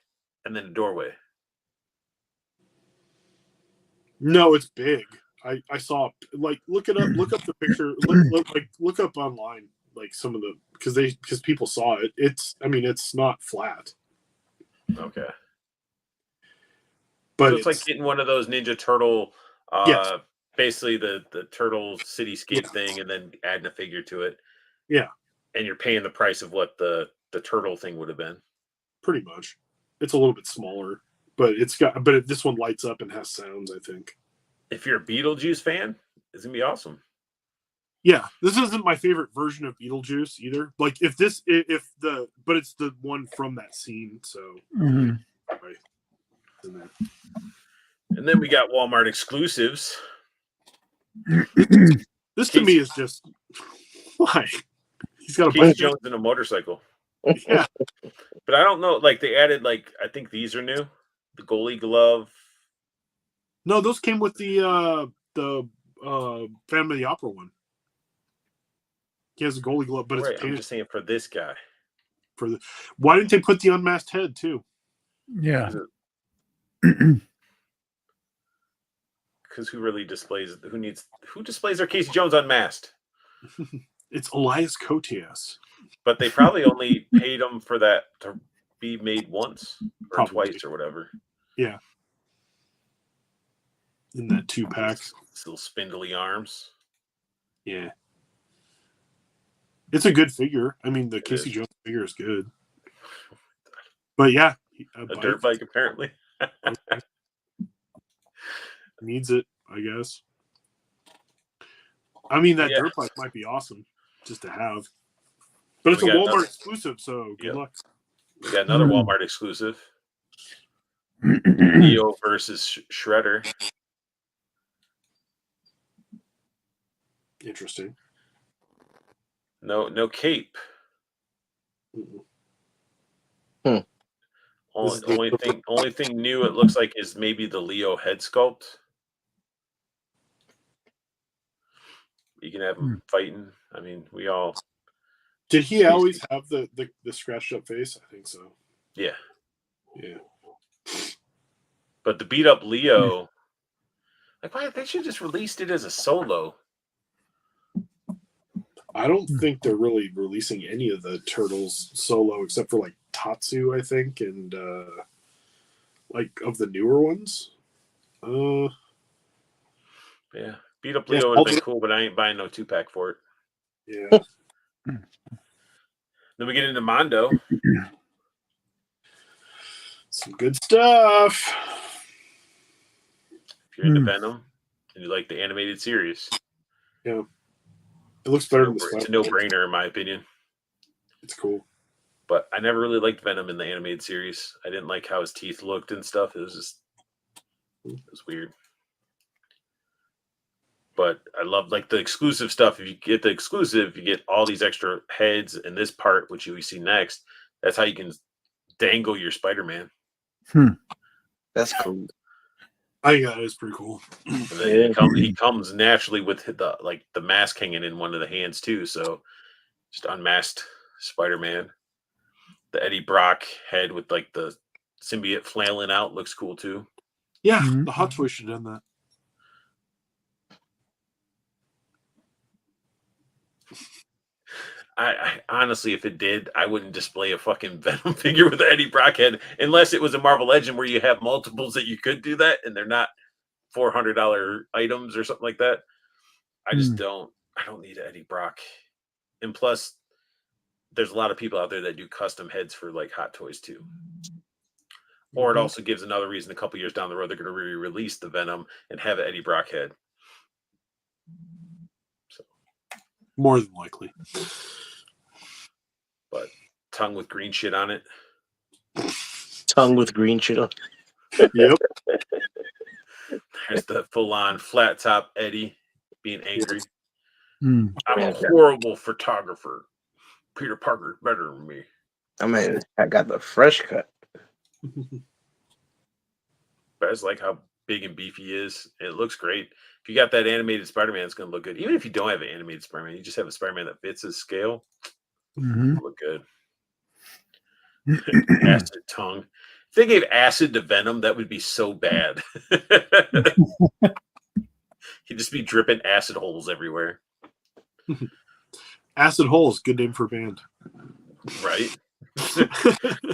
and then a doorway? No, it's big. I saw like look it up. Look up the picture. Look up online like some of the because people saw it. It's not flat, Okay. but So it's like getting one of those Ninja Turtle, Yes. basically the turtle cityscape Yeah. thing, and then adding a figure to it. Yeah. And you're paying the price of what the turtle thing would have been. pretty much. It's a little bit smaller, but this one lights up and has sounds. I think. If you're a Beetlejuice fan, it's gonna be awesome. Yeah, this isn't my favorite version of Beetlejuice either. Like but it's the one from that scene. So. Mhm. Right. In there. And then we got Walmart exclusives. This to me is just why he's got a Casey bunch Jones and a motorcycle. Yeah. But I don't know. Like they added, I think these are new. The goalie glove. No, those came with the Phantom of the Opera one. He has a goalie glove, but Right, it's I'm painted just saying for this guy. for the. Why didn't they put the unmasked head too? Yeah. Because who really displays? Who displays their Casey Jones unmasked? It's Elias Koteas. But they probably only paid him for that to be made once or Probably. twice or whatever. Yeah. In that 2-pack. His little spindly arms. Yeah. It's a good figure. I mean, the Casey is. Jones figure is good. But yeah. A dirt bike, apparently. Needs it, I guess. I mean, that Yeah. dirt bike might be awesome just to have. But it's a We got Walmart another- exclusive, so good Yep. luck. We got another Walmart exclusive. Leo versus Shredder. Interesting. No cape. Mm-mm. Only thing new it looks like is maybe the Leo head sculpt. You can have him fighting. I mean, we all. Did he always have the scratched up face? I think so. Yeah. Yeah. But the beat up Leo, like, why they should just released it as a solo. I don't think they're really releasing any of the Turtles solo except for like Tatsu, I think, and like of the newer ones. Yeah, beat up Yeah, Leo would have been cool, but I ain't buying no 2-pack for it. Yeah. Then we get into Mondo. Some good stuff. If you're into Venom and you like the animated series, Yeah. It looks better than the it's a Spider-Man. no-brainer in my opinion. It's cool. But I never really liked Venom in the animated series. I didn't like how his teeth looked and stuff. It was weird. But I love like the exclusive stuff. If you get the exclusive, you get all these extra heads in this part, which you see next. That's how you can dangle your Spider-Man. That's cool. I think that is pretty cool. And then he comes naturally with the mask hanging in one of the hands too. So just unmasked Spider-Man. The Eddie Brock head with like the symbiote flailing out looks cool too. Yeah, the Hot Toys should have done that. I honestly, if it did, I wouldn't display a fucking Venom figure with the Eddie Brock head unless it was a Marvel Legend where you have multiples that you could do that and they're not $400 items or something like that. I just don't. I don't need Eddie Brock. And plus, there's a lot of people out there that do custom heads for like Hot Toys too. Or it also gives another reason a couple years down the road they're going to re-release the Venom and have an Eddie Brock head. So more than likely. But tongue with green shit on it. Tongue with green shit on. Yep. There's the full-on flat top Eddie being angry. Mm. I'm a horrible photographer. Peter Parker's better than me. I mean, I got the fresh cut. But I just like how big and beefy he is. It looks great. If you got that animated Spider-Man, it's going to look good. Even if you don't have an animated Spider-Man, you just have a Spider-Man that fits his scale. It'll look good. Acid tongue. If they gave acid to Venom, that would be so bad. He'd just be dripping acid holes everywhere. Acid Holes, good name for a band. Right? So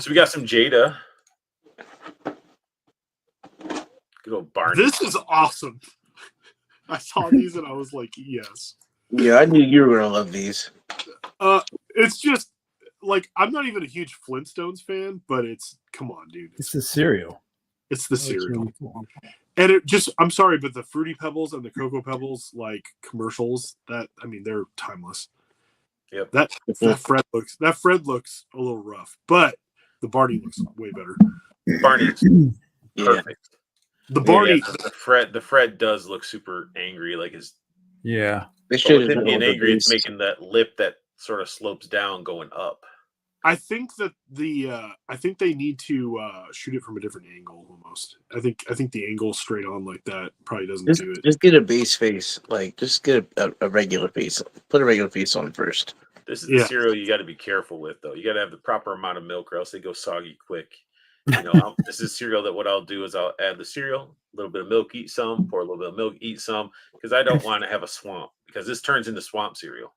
we got some Jada. Good old Barney. This is awesome. I saw these and I was like, yes. Yeah, I knew you were gonna love these. It's just like I'm not even a huge Flintstones fan, but it's come on, dude. It's the cereal. It's the cereal. Really cool. And it just I'm sorry, but the Fruity Pebbles and the Cocoa Pebbles like commercials, they're timeless. Yep. That Fred looks a little rough, but the Barney looks way better. Barney's perfect. The Barney the Fred does look super angry, like his Yeah. They but should with have him being angry, it's making that lip that sort of slopes down going up. I think that I think they need to shoot it from a different angle almost. I think the angle straight on like that probably doesn't do it. Just get a base face. Like, just get a regular face. Put a regular face on first. This is the cereal you got to be careful with, though. You got to have the proper amount of milk, or else they go soggy quick. You know, this is cereal that what I'll do is I'll add the cereal, a little bit of milk, eat some, pour a little bit of milk, eat some, because I don't want to have a swamp, because this turns into swamp cereal.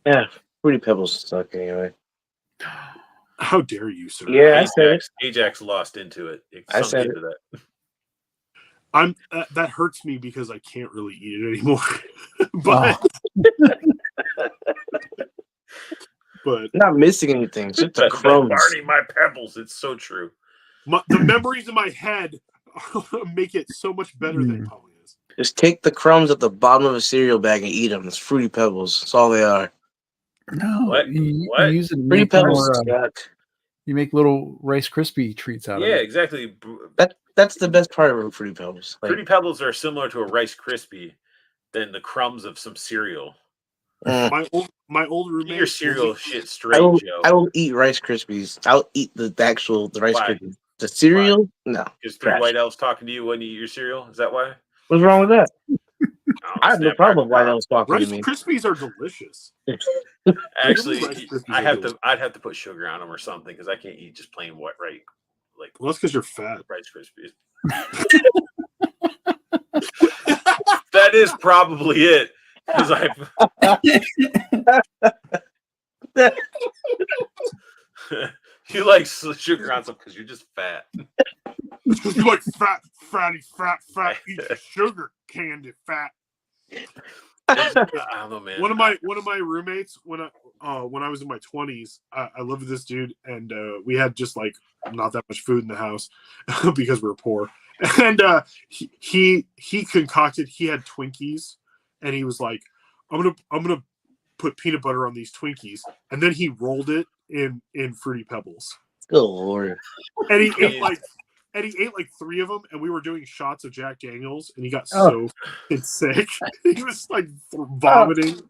Yeah, Fruity Pebbles suck anyway. How dare you, sir? Yeah, I said it. Ajax lost into it. I Sunk said into that. That hurts me because I can't really eat it anymore. But but Not missing anything. Just the That's crumbs. Barney, my pebbles. It's so true. the memories in my head make it so much better than it probably is. Just take the crumbs at the bottom of a cereal bag and eat them. It's Fruity Pebbles. That's all they are. No, What? you What? use it to Fruity make Pebbles more. suck. You make little Rice Krispie treats out of Yeah, it. exactly. That's the best part of Fruity Pebbles. Like, Fruity Pebbles are similar to a Rice Krispie than the crumbs of some cereal. mm, My old Get roommate. your cereal shit I straight, will Joe. eat Rice Krispies. I'll eat the Rice Why? Krispies. The cereal, no. Because three Trash. white elves talking to you when you eat your cereal. Is that why? What's wrong with that? Oh, I have no snap, problem with crackle, White pop. Elves talking to Rice me. Krispies are delicious. Actually, Rice Krispies are delicious. I'd have to put sugar on them or something because I can't eat just plain white like Well, that's because you're fat. Rice Krispies. That is probably it. Because you like sugar on something because you're just fat. It's because you like fat, eat sugar candy, fat. I don't know, man. One of my roommates when I was in my 20s, I lived with this dude, and we had just like not that much food in the house because we were poor. And he concocted. He had Twinkies, and he was like, I'm gonna put peanut butter on these Twinkies, and then he rolled it in Fruity Pebbles, Good Lord. and he ate like 3 of them, and we were doing shots of Jack Daniels, and he got so sick. He was like vomiting.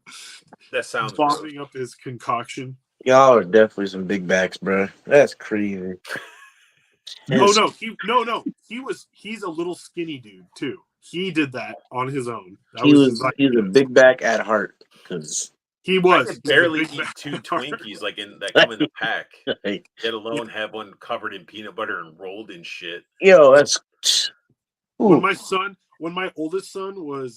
That sounds vomiting up his concoction. Y'all are definitely some big backs, bro. That's crazy. No, he's a little skinny dude too. He did that on his own. He was a big back at heart because he I was could barely big eat back 2 at heart. Twinkies like that come in the pack. like, Let alone have one covered in peanut butter and rolled in shit. yo, that's When ooh. my oldest son was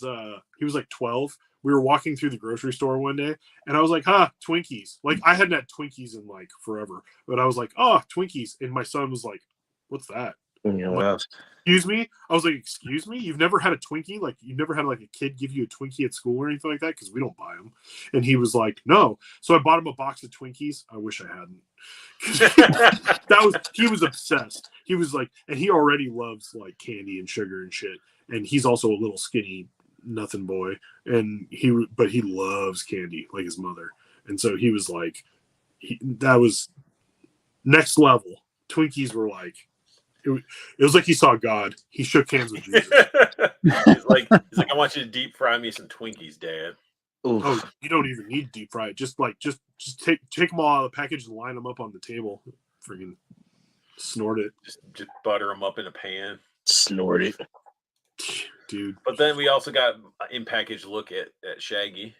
he was like 12, we were walking through the grocery store one day, and I was like, Twinkies. Like I hadn't had Twinkies in like forever, but I was like, Twinkies, and my son was like, what's that? You know what else? Excuse me? I was like, excuse me? You've never had a Twinkie? Like, you've never had like a kid give you a Twinkie at school or anything like that? Because we don't buy them. And he was like, no. So I bought him a box of Twinkies. I wish I hadn't. He was obsessed. He was like, and he already loves like candy and sugar and shit. And he's also a little skinny nothing boy. And he loves candy like his mother. And so he was like, that was next level. Twinkies were like, it was like he saw God. He shook hands with Jesus. he's like, I want you to deep fry me some Twinkies, Dad. Oof. Oh, you don't even need deep fry. Just take them all out of the package and line them up on the table. Freaking snort it. Just butter them up in a pan. Snort it. Dude. But then we also got in package look at Shaggy.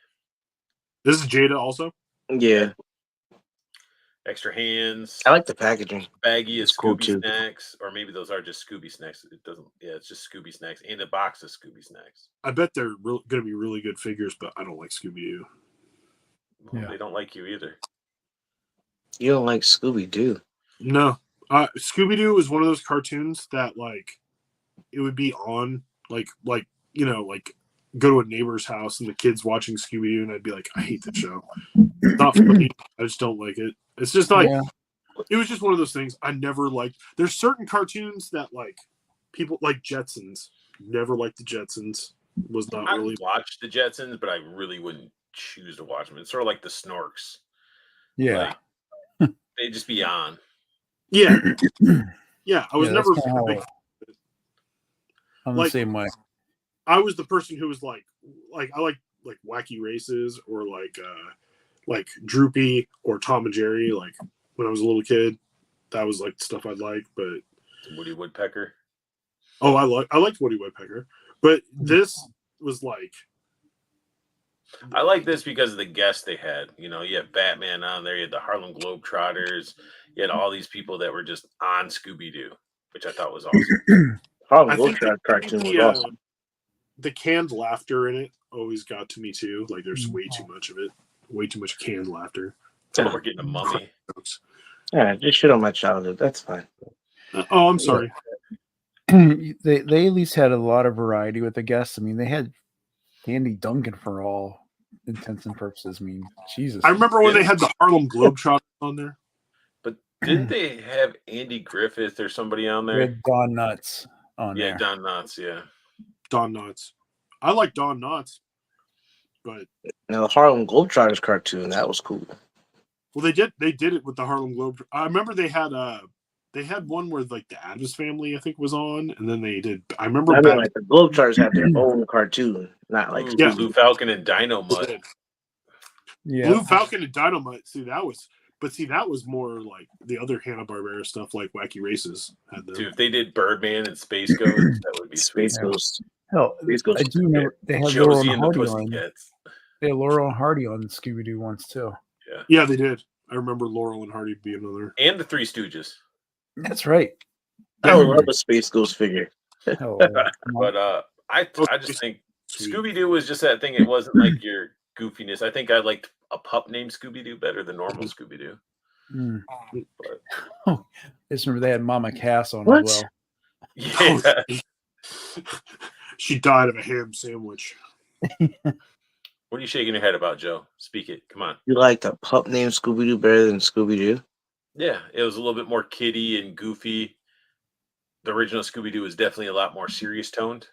This is Jada also? Yeah. Extra hands. I like the packaging. Baggie of It's cool, Scooby too. snacks, or maybe those are just Scooby snacks. It doesn't. Yeah, it's just Scooby snacks and a box of Scooby snacks. I bet they're going to be really good figures, but I don't like Scooby-Doo. Well, they don't like you either. You don't like Scooby-Doo? No. Scooby-Doo is one of those cartoons that like it would be on like you know, like go to a neighbor's house and the kids watching Scooby-Doo, and I'd be like, I hate the show. It's not funny. I just don't like it. It's just like it was just one of those things I never liked. There's certain cartoons that like people like Jetsons. Never liked the Jetsons. Was not really watched the Jetsons, but I really wouldn't choose to watch them. It's sort of like the Snorks. Yeah, like, they just be on. Yeah, yeah. I was never big. I'm the same way. I was the person who was like I like Wacky Races or like Droopy or Tom and Jerry. Like when I was a little kid, that was like stuff I'd like. But Woody Woodpecker. Oh, I liked Woody Woodpecker, but this was like. I like this because of the guests they had. You know, you have Batman on there, you had the Harlem Globetrotters, you had all these people that were just on Scooby-Doo, which I thought was awesome. Harlem Globetrotters cartoon was awesome. The canned laughter in it always got to me too. Like there's way too much of it, way too much canned laughter. So we're getting a mummy. Yeah, just shit on my childhood. That's fine. Oh, I'm sorry. They at least had a lot of variety with the guests. I mean, they had Andy Duncan for all intents and purposes. I mean, Jesus. I remember when they had the Harlem Globetrotters on there. But didn't they have Andy Griffith or somebody on there? Don Knotts on there. Yeah, Don Knotts, yeah. Don Knotts. I like Don Knotts. But Now the Harlem Globetrotters cartoon, that was cool. well, they did it with the Harlem Globe. I remember they had one where like the Addams Family, I think, was on, and then they did. I remember I mean, like the Globetrotters had their own cartoon, not like Ooh, Blue Falcon and Dino they Mutt. did. Yeah. Blue Falcon and Dynamite. That was more like the other Hanna-Barbera stuff, like Wacky Races had them. Dude, if they did Birdman and Space Ghost, that would be Space sweet. Ghost. Hell, Space Ghost. I do remember they had Laurel Josie and and the Hardy on. Pussycats. They had Laurel and Hardy on Scooby Doo once too. Yeah, they did. I remember Laurel and Hardy being another. And the Three Stooges. That's right. I would love a Space Ghost figure. Hell, yeah. But I just think Scooby Doo was just that thing. It wasn't like your goofiness. I think I liked a pup named Scooby Doo better than normal Scooby Doo. Mm. But Oh, I just remember they had Mama Cass on What? as well. yeah, She died of a ham sandwich. what are you shaking your head about, Joe? Speak it. Come on. You liked a pup named Scooby Doo better than Scooby Doo? Yeah, it was a little bit more kiddie and goofy. The original Scooby Doo was definitely a lot more serious toned.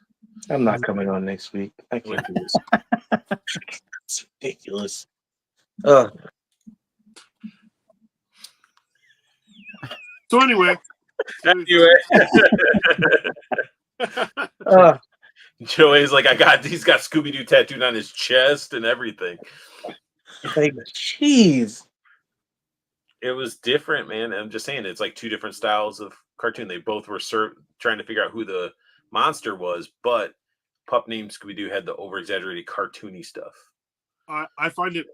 I'm not coming on next week. I can't do this. It's ridiculous. So anyway, Anyway, Joey's like, he's got Scooby Doo tattooed on his chest and everything. like, jeez. It was different, man. I'm just saying, it's like two different styles of cartoon. They both were trying to figure out who the monster was, but pup named Scooby Doo had the over exaggerated cartoony stuff. I find it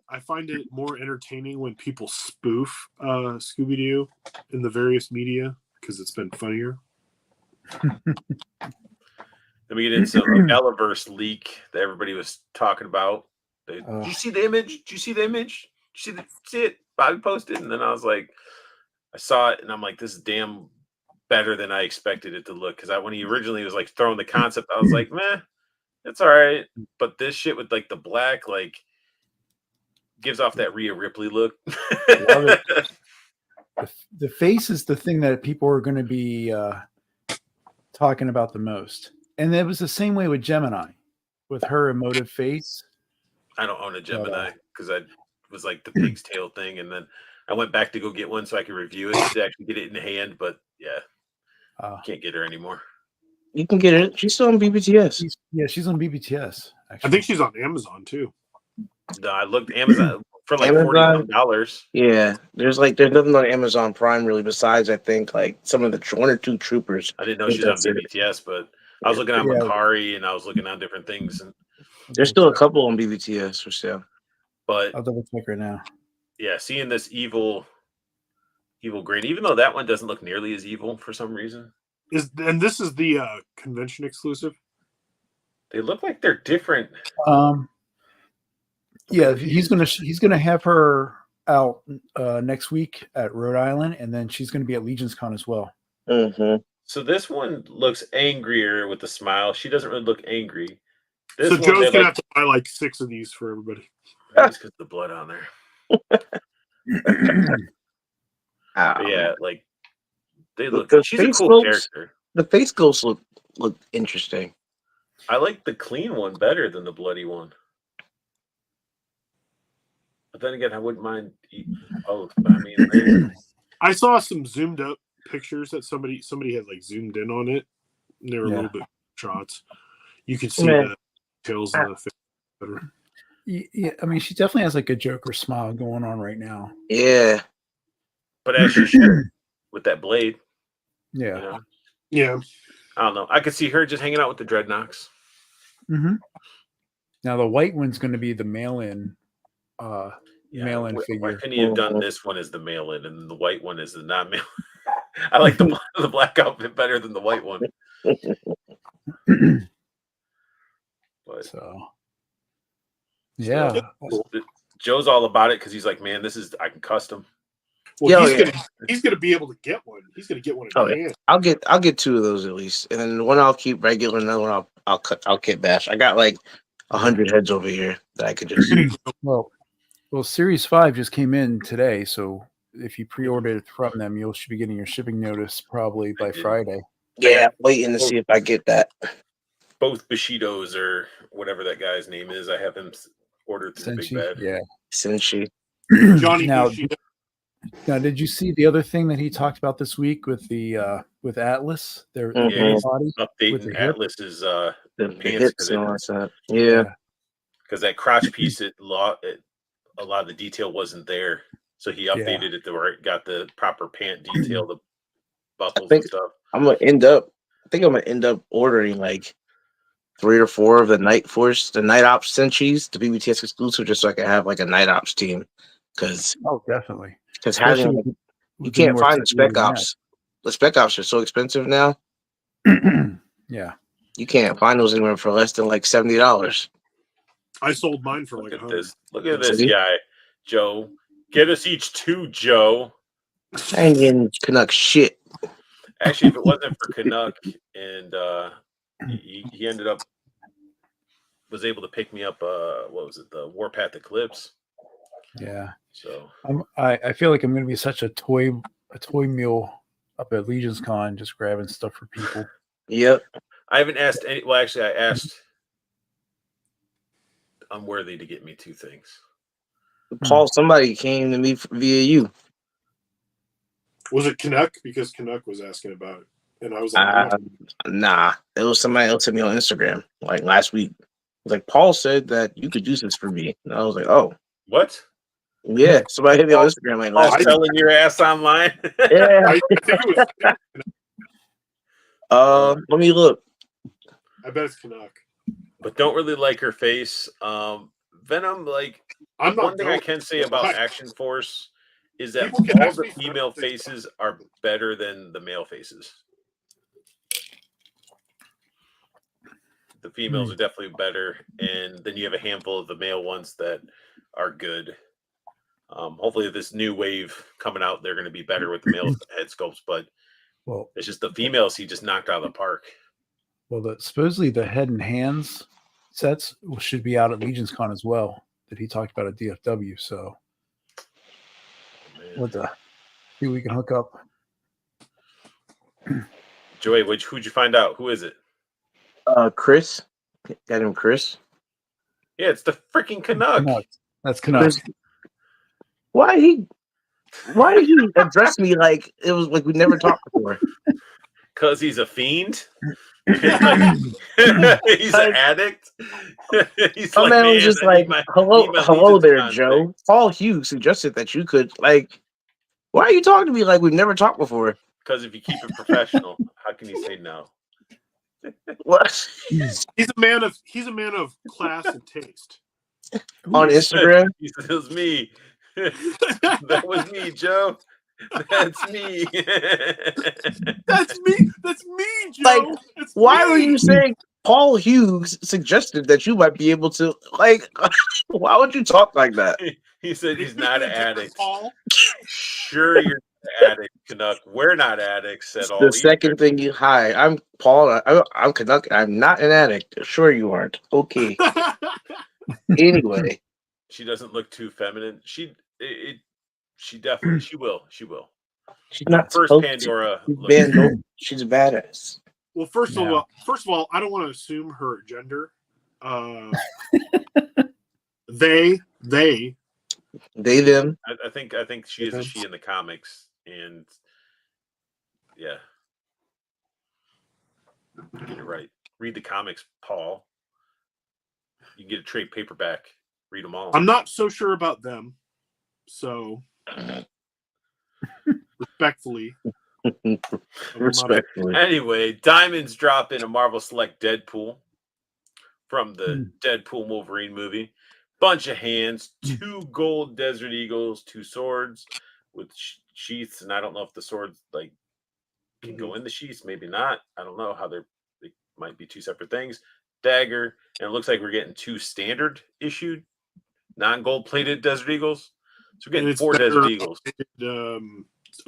more entertaining when people spoof Scooby Doo in the various media because it's been funnier. Then we get into a Bellaverse leak that everybody was talking about. Did you see the image? Did you see the image? Did you see it? Bobby posted, and then I was like, I saw it, and I'm like, this is damn better than I expected it to look. Because when he originally was like throwing the concept, I was like, meh, it's all right. But this shit with like the black, like, gives off that Rhea Ripley look. Love it. The face is the thing that people are going to be talking about the most. And it was the same way with Gemini, with her emotive face. I don't own a Gemini because I was like the pig's tail thing. And then I went back to go get one so I could review it to actually get it in hand. But yeah, can't get her anymore. You can get it. She's still on BBTS. She's on BBTS. Actually. I think she's on Amazon too. No, I looked Amazon for like Amazon? $40. Yeah, there's nothing on Amazon Prime really besides I think like some of the one or two troopers. I didn't know she's on BBTS, but I was looking on Macari and I was looking on different things. And there's still a couple on BBTS for sale. But I'll double check right now. Yeah, seeing this evil grain, even though that one doesn't look nearly as evil for some reason. And this is the convention exclusive. They look like they're different. Yeah, he's gonna have her out next week at Rhode Island, and then she's gonna be at Legion's Con as well. Mm-hmm. So this one looks angrier with the smile. She doesn't really look angry. This so one, Joe's gonna have to buy like 6 of these for everybody. Just because the blood on there. Yeah, like they look. She's a cool character. The face ghosts look interesting. I like the clean one better than the bloody one. But then again, I wouldn't mind eating both. I mean, I saw some zoomed up pictures that somebody had like zoomed in on it. And they were a little bit shots. You could see the tails of the face better. Yeah, I mean, she definitely has like a Joker smile going on right now. Yeah, but as she should with that blade. Yeah, you know? Yeah. I don't know. I could see her just hanging out with the Dreadnoks. Mm-hmm. Now the white one's going to be the mail-in. Mail-in figure. Why couldn't you have done this one as the mail-in and the white one as the non-mail? I like the black outfit better than the white one. But yeah, Joe's all about it because he's like, man, I can custom. Well, he's gonna be able to get one. He's gonna get one. I'll get 2 of those at least, and then one I'll keep regular, and another one I'll kit bash. I got like 100 heads over here that I could just. Well, Series 5 just came in today, so if you pre-ordered it from them, you should be getting your shipping notice probably by Friday. Yeah, waiting to see if I get that. Both Bushidos or whatever that guy's name is. I have him Ordered through Big Senshi, Bad. yeah. Senshi. Johnny now, Yoshida. now, did you see the other thing that he talked about this week with the with Atlas? Their Mhm. body with Updating the hip? Atlas's The pants hips and all that. Yeah. Yeah. because that crotch piece, a lot of the detail wasn't there, so he updated it to where it got the proper pant detail, the buckles think- and stuff. I think I'm gonna end up ordering like 3 or 4 of the Night Force, the Night Ops Senshis, the BBTS exclusive, just so I can have like a Night Ops team. Because Oh, definitely. having Especially like, with you the can't newer find the set you Spec already Ops. The Spec Ops are so expensive now. have. Yeah. You can't find those anywhere for less than like $70. I sold mine for Look like at 100. this. Look at this See? guy, Joe. Get us each 2, Joe. I ain't getting Canuck shit. Actually, if it wasn't for Canuck and he ended up was able to pick me up. What was it? The Warpath Eclipse. Yeah. So I feel like I'm going to be such a toy mule up at Legion's Con, just grabbing stuff for people. Yep. I haven't asked any. Well, actually, I asked Unworthy to get me 2 things. Paul, somebody came to me via you. Was it Canuck? Because Canuck was asking about it. And I was like, Nah, it was somebody else hit me on Instagram like last week. It was like, Paul said that you could use this for me. And I was like, oh, What? yeah. Somebody hit me on Instagram like last week. Selling your ass online? Yeah. I think it was. Let me look. I bet it's Canuck. But don't really like her face. Venom, like I'm not one thing I going. can say about Action Force is that People can all ask the me for female anything. faces are better than the male faces. The females are definitely better, and then you have a handful of the male ones that are good. Hopefully, this new wave coming out, they're going to be better with the male head sculpts, but it's just the females he just knocked out of the park. Well, supposedly the head and hands sets should be out at Legion's Con as well, that he talked about at DFW. So, what the? See if we can hook up. Joey, who'd you find out? Who is it? Chris. Got him, Chris. Yeah, it's the freaking Canuck. That's Canuck. Why did he address me like it was like we never talked before? Because he's a fiend. He's an addict. He's My man was just like, hello there, Joe. Paul Hughes suggested that you could like. Why are you talking to me like we've never talked before? Because if you keep it professional, how can you say no? What? He's a man of class and taste. On Instagram? He said, it was me. That was me, Joe. That's me. That's me. That's me, Joe. Like, That's why me. were you saying Paul Hughes suggested that you might be able to like? Why would you talk like that? He said he's not an addict. Paul. Sure, you're an addict, Canuck. We're not addicts at all. The second thing you hi, I'm Paul. I'm Canuck. I'm not an addict. Sure, you aren't. Okay. Anyway, she doesn't look too feminine. She definitely she will. she's not first Pandora. She's a badass. Well, first of all, I don't want to assume her gender. They them. I think she is a she in the comics, and yeah, get it right. Read the comics, Paul. You can get a trade paperback. Read them all. I'm not so sure about them, so respectfully. Anyway, Diamonds drop in a Marvel Select Deadpool from the Deadpool Wolverine movie. Bunch of hands, 2 gold Desert Eagles, 2 swords with sheaths, and I don't know if the swords like can go in the sheaths, maybe not. I don't know how they might be 2 separate things. Dagger, and it looks like we're getting 2 standard issued, non-gold plated Desert Eagles. So we're getting 4 Desert Eagles.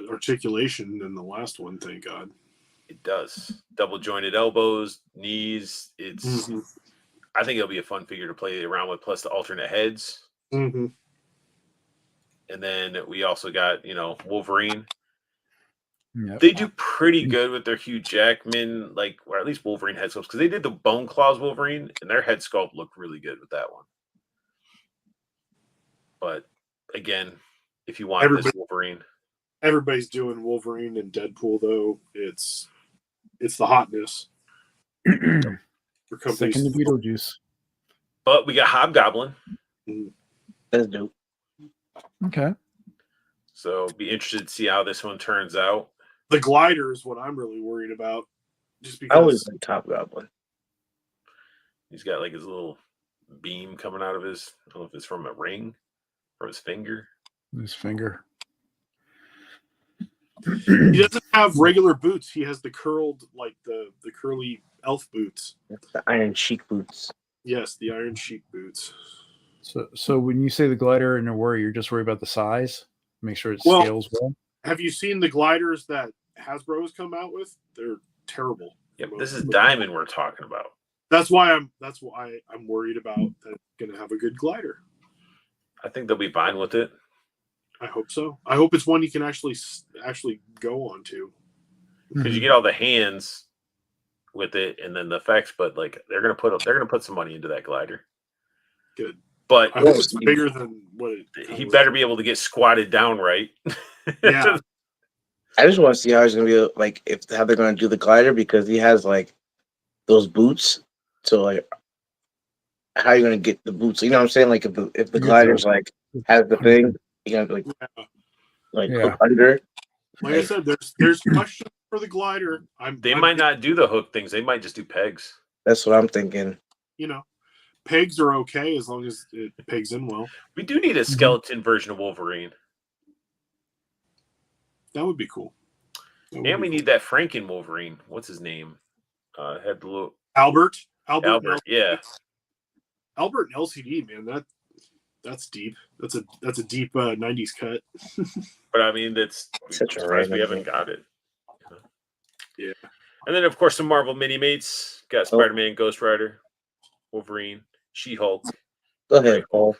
Articulation than the last one, thank God. It does. Double jointed elbows, knees. It's I think it'll be a fun figure to play around with, plus the alternate heads. Mm-hmm. And then we also got, Wolverine. Yep. They do pretty good with their Hugh Jackman, or at least Wolverine head sculpts, because they did the Bone Claws Wolverine, and their head sculpt looked really good with that one. But again, if you want this Wolverine, everybody's doing Wolverine and Deadpool though. It's the hotness. For companies. Second to Beetlejuice. but we got Hobgoblin, That's dope. Okay. so be interested to see how this one turns out. The glider is what I'm really worried about. Just I always because like Top Goblin. He's got like his little beam coming out of his, I don't know if it's from a ring or his finger. His finger. he doesn't have regular boots. He has the curled, like the curly elf boots. The Iron Sheik boots. Yes, the Iron Sheik boots. So when you say the glider and a worry, you're just worried about the size? Make sure it Well- scales well? Have you seen the gliders that Hasbro has come out with? They're terrible. Yep, this is Diamond we're talking about. That's why I'm worried about that it's gonna have a good glider. I think they'll be fine with it. I hope so. I hope it's one you can actually go on to. Because you get all the hands with it and then the effects, but like they're gonna put some money into that glider. Good. But I hope it's bigger than what it. he better be able to get squatted down right. Yeah. I just want to see how he's gonna be like how they're gonna do the glider because he has like those boots. So like, how are you gonna get the boots? You know what I'm saying? Like if the glider's like has the thing, you gotta like hook under. Like I said, there's questions for the glider. They might not do the hook things. They might just do pegs. That's what I'm thinking. You know, pegs are okay as long as it pegs in well. We do need a skeleton version of Wolverine. That would be cool. And we need that Franken Wolverine. What's his name? Had the little Albert, yeah. Albert and LCD, man. That's deep. That's a deep '90s cut. But I mean, that's Such a surprised we random haven't got it. Yeah. And then of course some Marvel mini mates. Got Spider-Man, Ghost Rider, Wolverine, She-Hulk, Go ahead, Paul.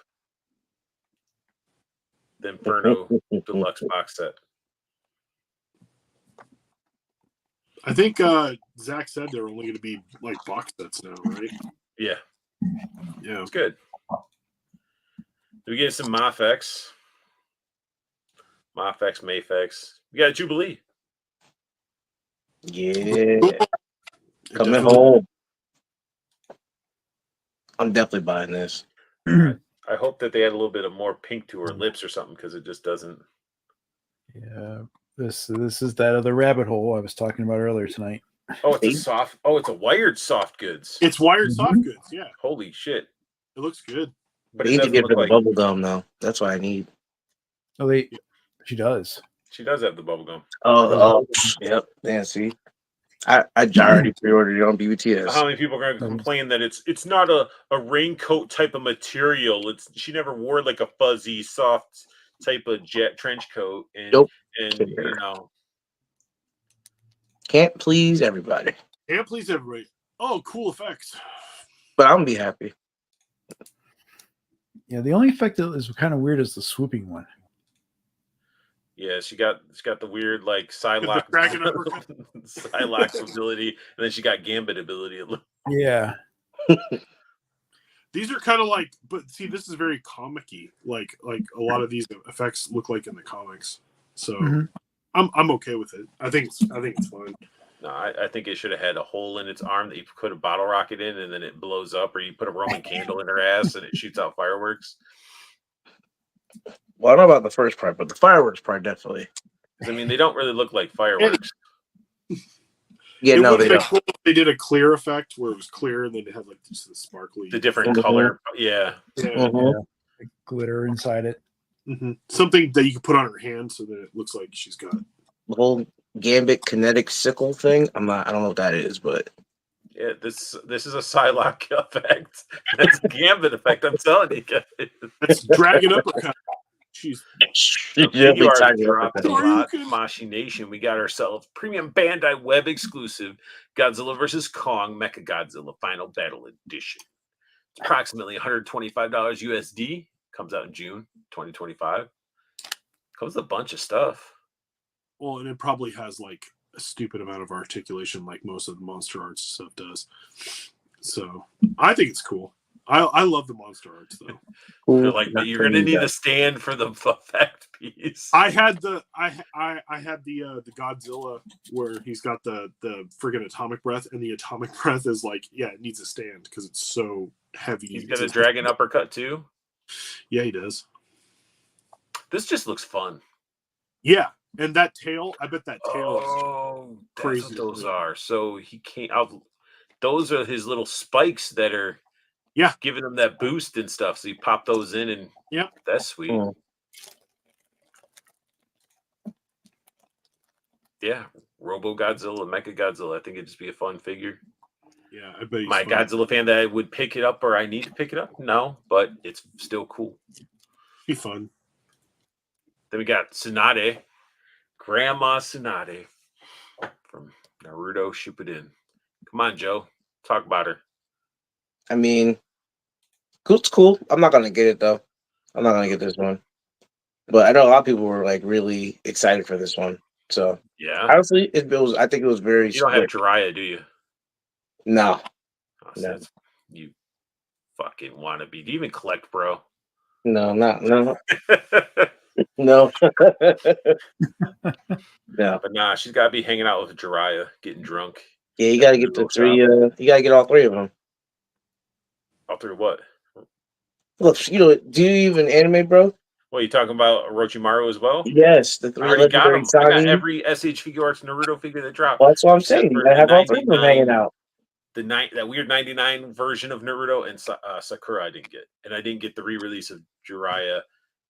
the Inferno Deluxe box set. I think Zach said they're only going to be like box sets now, right? Yeah, Yeah. it's good. We get some Mafex, Mayfex. We got a Jubilee. Yeah, coming Definitely. home. I'm definitely buying this. I hope that they had a little bit of more pink to her lips or something because it just doesn't. Yeah. This is that other rabbit hole I was talking about earlier tonight. Oh, it's a soft. Oh, it's a wired soft goods. It's wired soft goods. Yeah, Holy shit! it looks good. But I it need to doesn't get look rid of like the bubble gum though. That's what I need. Oh, she does. she does have the bubble gum. Oh, yep. Yeah, see, I already pre-ordered it on BBTS. How many people are going to complain that it's not a raincoat type of material? She never wore like a fuzzy, soft type of jet trench coat, and Nope. and you know, Can't please everybody, Can't please everybody. Oh, cool effects. but I'm gonna be happy. Yeah, the only effect that is kind of weird is the swooping one. yeah, she got the weird like Psylocke dragon uppercut. Psylocke ability, and then she got Gambit ability. Yeah. These are kind of like, but see, this is very comic-y. Like a lot of these effects look like in the comics. So I'm okay with it. I think it's fine. No, I think it should have had a hole in its arm that you put a bottle rocket in, and then it blows up, or you put a Roman candle in her ass and it shoots out fireworks. Well, I don't know about the first part, but the fireworks part definitely. I mean, they don't really look like fireworks. Yeah, It no, would they have been don't. cool if they did a clear effect where it was clear and then it had like just the sparkly, The different color, yeah. yeah. Like glitter inside it. Something that you can put on her hand so that it looks like she's got. The whole Gambit kinetic sickle thing. I don't know what that is, but Yeah, this is a Psylocke effect. That's a Gambit effect. I'm telling you guys. That's dragon uppercut. She's You already dropped a lot, Mashi Nation. We got ourselves premium Bandai web exclusive Godzilla vs. Kong Mecha Godzilla Final Battle Edition. It's approximately $125 USD. Comes out in June 2025. Comes with a bunch of stuff. well, and it probably has like a stupid amount of articulation, like most of the Monster Arts stuff does. So I think it's cool. I love the monster arts though. They're like, but you're gonna need a stand for the effect piece. I had the Godzilla where he's got the friggin' atomic breath, and the atomic breath is like, yeah, it needs a stand because it's so heavy. He's got a dragon uppercut too. Yeah, he does. This just looks fun. Yeah, and that tail, I bet that tail Oh, is crazy. that's what those are. So he can't out. Those are his little spikes that are giving him that boost and stuff. So you pop those in, and that's sweet. Oh. Yeah, Robo Godzilla, Mecha Godzilla. I think it'd just be a fun figure. Yeah, I bet. My Godzilla fan that I would pick it up, or I need to pick it up. No, but it's still cool. Be fun. Then we got Tsunade, Grandma Tsunade from Naruto Shippuden. Come on, Joe, talk about her. I mean, it's cool. I'm not gonna get it though. I'm not gonna get this one, but I know a lot of people were like really excited for this one. So yeah, honestly, it was. I think it was very. You don't have Jiraiya, do you? No. Oh, so you fucking wannabe. Do you even collect, bro? No, no. No. No. But nah, she's got to be hanging out with Jiraiya, getting drunk. Yeah, you got to get the three. You got to get all three of them. All three what? Look, do you even anime, bro? What, you talking about Orochimaru as well? Yes, the three legendary I got every SH Figure Arts Naruto figure that dropped. Well, that's what I'm saying. I have all three of them hanging out. That weird 99 version of Naruto and Sakura I didn't get. And I didn't get the re-release of Jiraiya.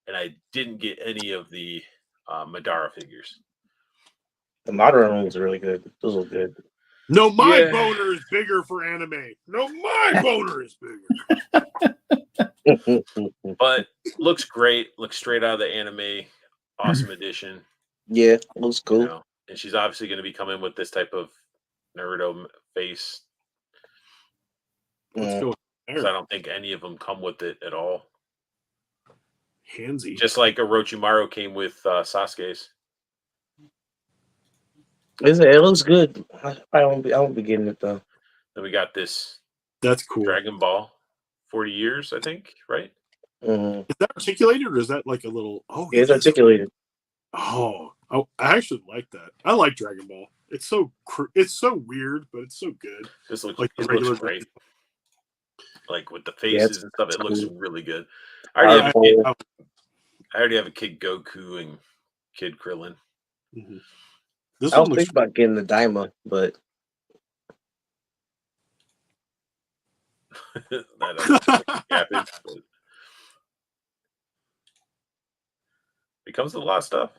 And I didn't get any of the Madara figures. The modern ones are really good. Those look good. No, my boner is bigger for anime. No, my boner is bigger. But looks great. Looks straight out of the anime. Awesome edition. Yeah, looks cool. You know, and she's obviously going to be coming with this type of Naruto face. Let's go there. I don't think any of them come with it at all. Handsy. Just like Orochimaru came with Sasuke's. It looks good. I won't be getting it though. Then we got this. That's cool. Dragon Ball, 40 years, I think, right? Mm-hmm. Is that articulated or is that like a little? Oh, it's articulated. Oh, I actually like that. I like Dragon Ball. It's so weird, but it's so good. This looks like it looks great. Like with the faces and stuff, it looks really good. I already have a Kid Goku and Kid Krillin. Mm-hmm. I was thinking about getting the Daima, but happens. But it comes with a lot of stuff.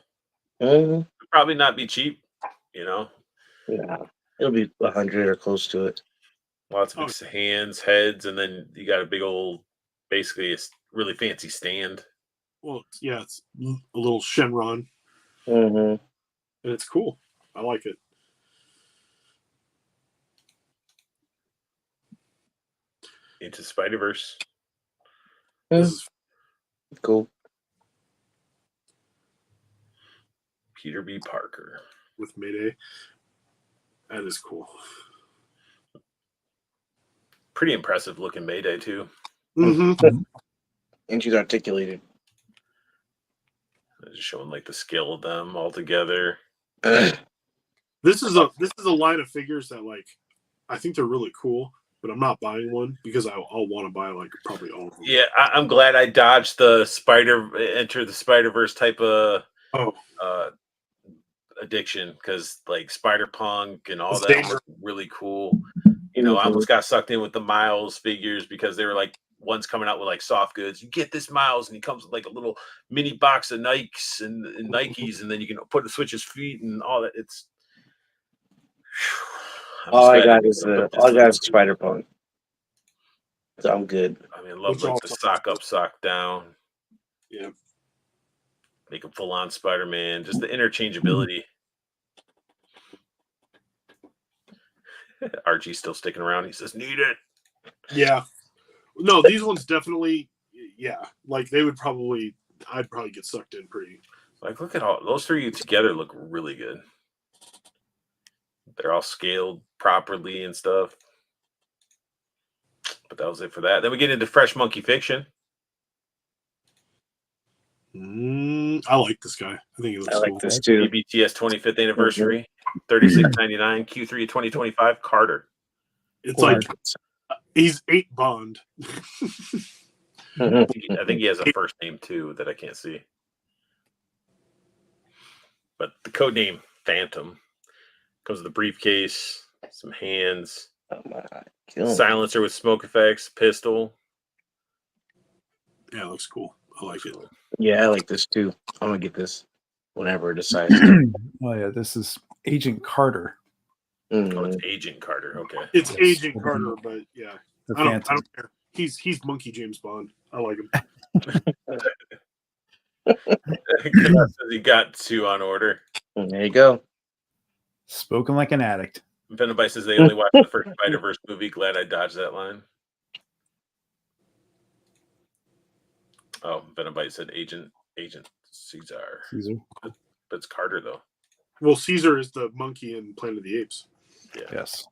It'll probably not be cheap, you know. Yeah, it'll be 100 or close to it. Lots of hands, heads, and then you got a big old, basically, a really fancy stand. Well, yeah, it's a little Shenron, and it's cool. I like it. Into Spider-Verse. This is cool. Peter B. Parker with Mayday. That is cool. Pretty impressive looking Mayday too. Mm-hmm. And she's articulated. Just showing like the scale of them all together. This is a line of figures that like I think they're really cool, but I'm not buying one because I'll want to buy like probably all of them. Yeah, I'm glad I dodged the Enter the Spider-Verse type of addiction, because like Spider-Punk and all that look really cool. You know, I almost got sucked in with the Miles figures because they were like one's coming out with like soft goods. You get this Miles, and he comes with like a little mini box of Nikes and Nikes, and then you can switch his feet and all that. It's all I got is Spider-Punk. So I'm good. I mean, I love like the sock up, sock down. Yeah. Make him full on Spider-Man. Just the interchangeability. Archie's still sticking around. He says, "Need it." Yeah. No, these ones definitely. Yeah, like I'd probably get sucked in pretty. Like, look at all those three together. Look really good. They're all scaled properly and stuff. But that was it for that. Then we get into Fresh Monkey Fiction. I like this guy. I think he looks I like cool. this too. BBTS 25th anniversary, $36.99, Q3 of 2025. Carter. It's like he's 8 Bond. I think he has a first name too that I can't see. But the code name Phantom comes with a briefcase, some hands, Oh my God. silencer with smoke effects, pistol. Yeah, it looks cool. I like it. Yeah, I like this too. I'm gonna get this whenever it decides. Oh yeah, this is Agent Carter. Oh, it's Agent Carter. Okay. It's Yes. Agent Carter, but yeah, The I don't Phantom. care. He's Monkey James Bond. I like him. He got 2 on order. There you go. Spoken like an addict. Venomite says they only watched the first Spider-Verse movie. Glad I dodged that line. Oh, Venomite said Agent Caesar. Caesar. But it's Carter though. Well, Caesar is the monkey in Planet of the Apes. Yeah. Yes.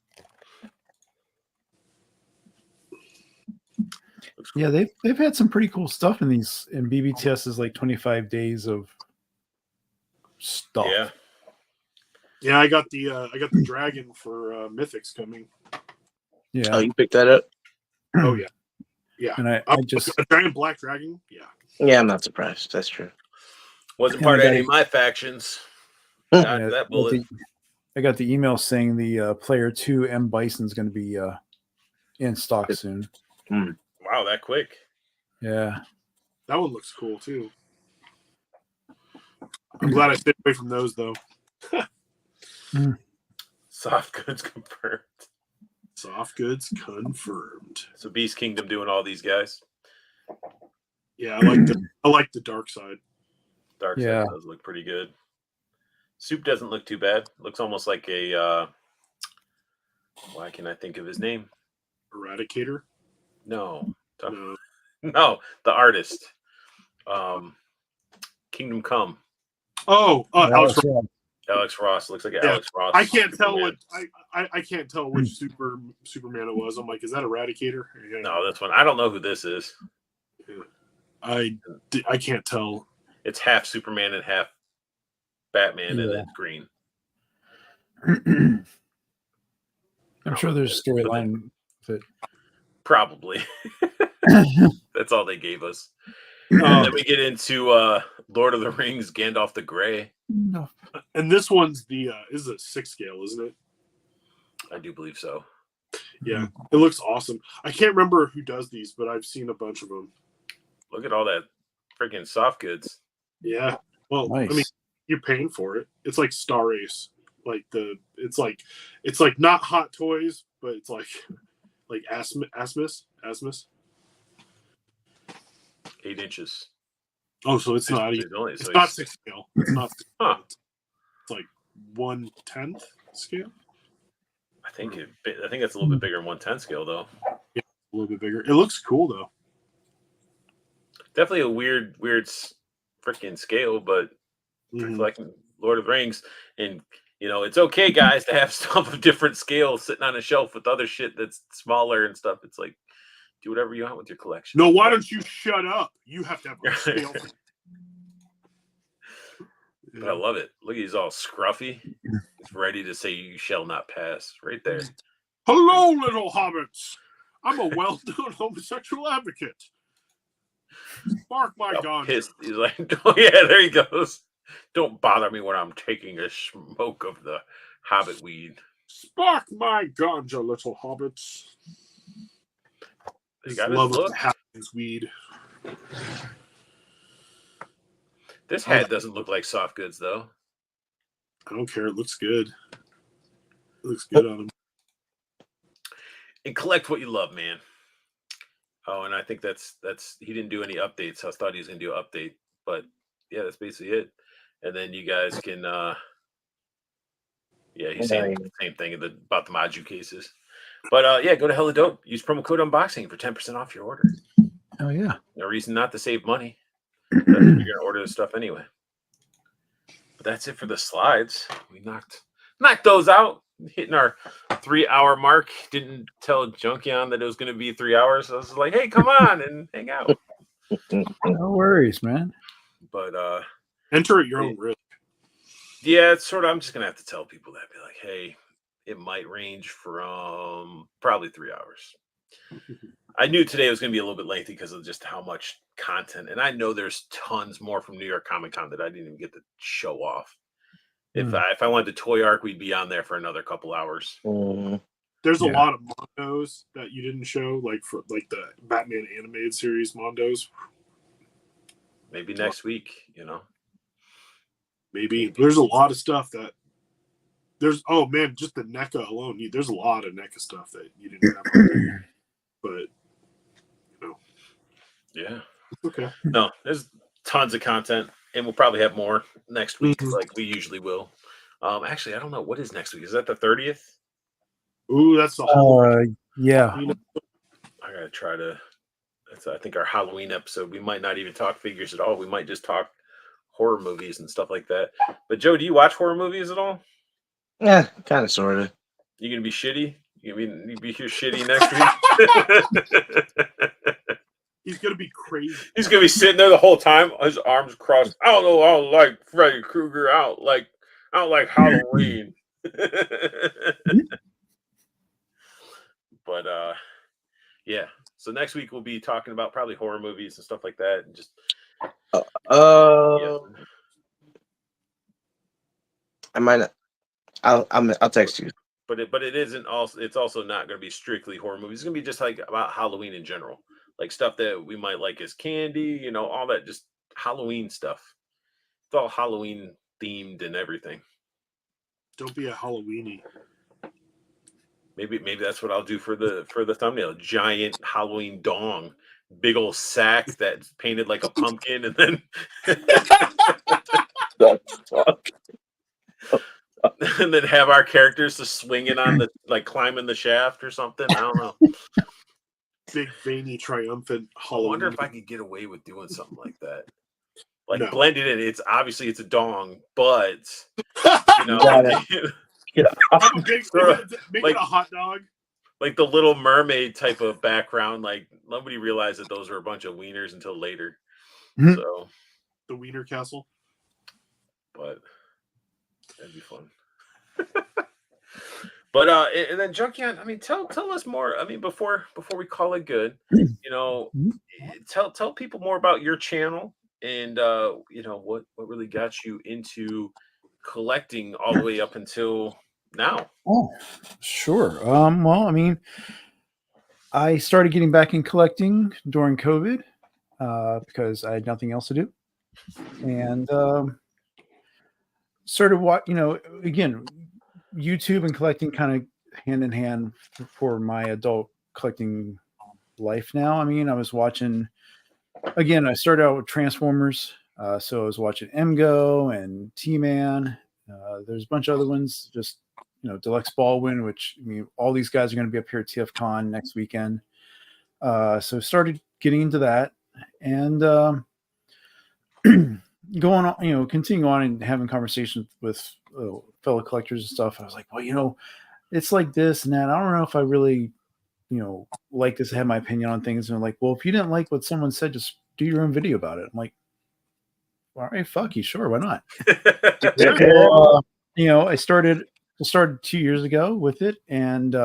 Looks cool. Yeah, they've had some pretty cool stuff in these in BBTS's like 25 days of stuff. Yeah. Yeah, I got the dragon for Mythics coming. Yeah. Oh, you picked that up? Oh yeah, yeah. And I just a giant black dragon. Yeah. Yeah, I'm not surprised. That's true. Wasn't Yeah, part of I any got of my factions. Yeah, Dodged that bullet. I got the email saying the player 2 M Bison's going to be in stock soon. Wow, that quick. Yeah. That one looks cool too. I'm glad I stayed away from those though. Soft goods confirmed. Soft goods confirmed. So Beast Kingdom doing all these guys. Yeah, I like the dark side. Dark Yeah. Side does look pretty good. Soup doesn't look too bad. Looks almost like a why can I think of his name? Eradicator. No. No. No, the artist. Kingdom Come. Oh, Alex Ross looks like Yeah. Alex Ross. I can't tell Superman. what I can't tell which Superman it was. I'm like, is that Eradicator? Yeah. No, this one. I don't know who this is. I can't tell. It's half Superman and half Batman, and Yeah. it's green. I'm sure there's a storyline with it. Probably. That's all they gave us. And then we get into Lord of the Rings, Gandalf the Grey. No. And this one's is a 6 scale, isn't it? I do believe so. Yeah, it looks awesome. I can't remember who does these, but I've seen a bunch of them. Look at all that freaking soft goods. Yeah. Well, Nice. I mean, you're paying for it. It's like Star Ace. It's like not Hot Toys, but it's like Asmus. 8 inches. Oh, so it's not. It's only- It's so not it's- 6 scale. It's not. Huh. It's like 1/10 scale. I think that's a little bit bigger than 1/10 scale, though. A little bit bigger. It looks cool though. Definitely a weird freaking scale, but Mhm. like Lord of the Rings, and it's okay, guys, to have stuff of different scales sitting on a shelf with other shit that's smaller and stuff. It's like, do whatever you want with your collection. No, why don't you shut up? You have to have a scale. But I love it. Look, he's all scruffy. He's ready to say, "You shall not pass." Right there. Hello, little hobbits. I'm a well-known homosexual advocate. Spark my gun. Pissed. He's like, "Oh yeah, there he goes. Don't bother me when I'm taking a smoke of the hobbit weed." Spark my ganja, little hobbits. They got his Love look. of Happy's weed. This hat doesn't look like soft goods, though. I don't care. It looks good. It looks good on him. And collect what you love, man. Oh, and I think that's he didn't do any updates. I thought he was gonna do an update, but yeah, that's basically it. And then you guys can he's saying the same thing about the Maju cases. But go to Hella Dope. Use promo code unboxing for 10% off your order. Oh yeah. No reason not to save money. You're gonna order the stuff anyway. But that's it for the slides. We knocked those out, hitting our 3-hour mark. Didn't tell Junkion that it was going to be 3 hours. I was like, hey, come on and hang out. No worries, man. But enter at your own risk. yeah, it's sort of. I'm just gonna have to tell people that, be like, hey, it might range from probably 3 hours. I knew today was going to be a little bit lengthy because of just how much content, and I know there's tons more from New York Comic Con that I didn't even get to show off. If I wanted the toy arc, we'd be on there for another couple hours. There's a lot of Mondos that you didn't show, like for like the Batman animated series Mondos. Maybe next week, Maybe there's a lot of stuff that there's. Oh man, just the NECA alone. There's a lot of NECA stuff that you didn't have. But yeah, okay. No, there's tons of content, and we'll probably have more next week, like we usually will. Actually, I don't know what is next week. Is that the 30th? Ooh, that's the whole. Yeah. I gotta try to. That's I think our Halloween episode. We might not even talk figures at all. We might just talk horror movies and stuff like that. But Joe, do you watch horror movies at all? Yeah, kind of, sort of. You gonna be shitty? You be here shitty next week? He's gonna be crazy. He's gonna be sitting there the whole time, his arms crossed. I don't know. I don't like Freddy Krueger. I don't like Halloween. But yeah. So next week we'll be talking about probably horror movies and stuff like that, and just I might not. I'll text you. But it isn't also. It's also not going to be strictly horror movies. It's going to be just like about Halloween in general, like stuff that we might like as candy, all that, just Halloween stuff. It's all Halloween themed and everything. Don't be a Halloweenie. Maybe that's what I'll do for the thumbnail. Giant Halloween dong, big old sack that's painted like a pumpkin, and then and then have our characters just swinging on climbing the shaft or something. I don't know. Big veiny triumphant Halloween. I wonder if I could get away with doing something like that. Like No. blended in. It's obviously it's a dong, but Make like, it a hot dog. Like the Little Mermaid type of background. Like nobody realized that those were a bunch of wieners until later. So the Wiener Castle. But that'd be fun. But and then Junkion, I mean, tell us more. I mean, before we call it good, tell people more about your channel and what really got you into collecting all the way up until now. Oh, sure. Well, I mean, I started getting back in collecting during COVID because I had nothing else to do, and started again, YouTube and collecting kind of hand in hand for my adult collecting life now. I mean, I was watching, again, I started out with Transformers. So I was watching MGO and T-Man. There's a bunch of other ones, just, Deluxe Baldwin, which, I mean, all these guys are going to be up here at TFCon next weekend. So started getting into that and going on, continue on and having conversations with fellow collectors and stuff. I was like, well, it's like this and that. I don't know if I really, like this. I have my opinion on things. And like, well, if you didn't like what someone said, just do your own video about it. I'm like, all right, fuck you. Sure. Why not? I started 2 years ago with it. And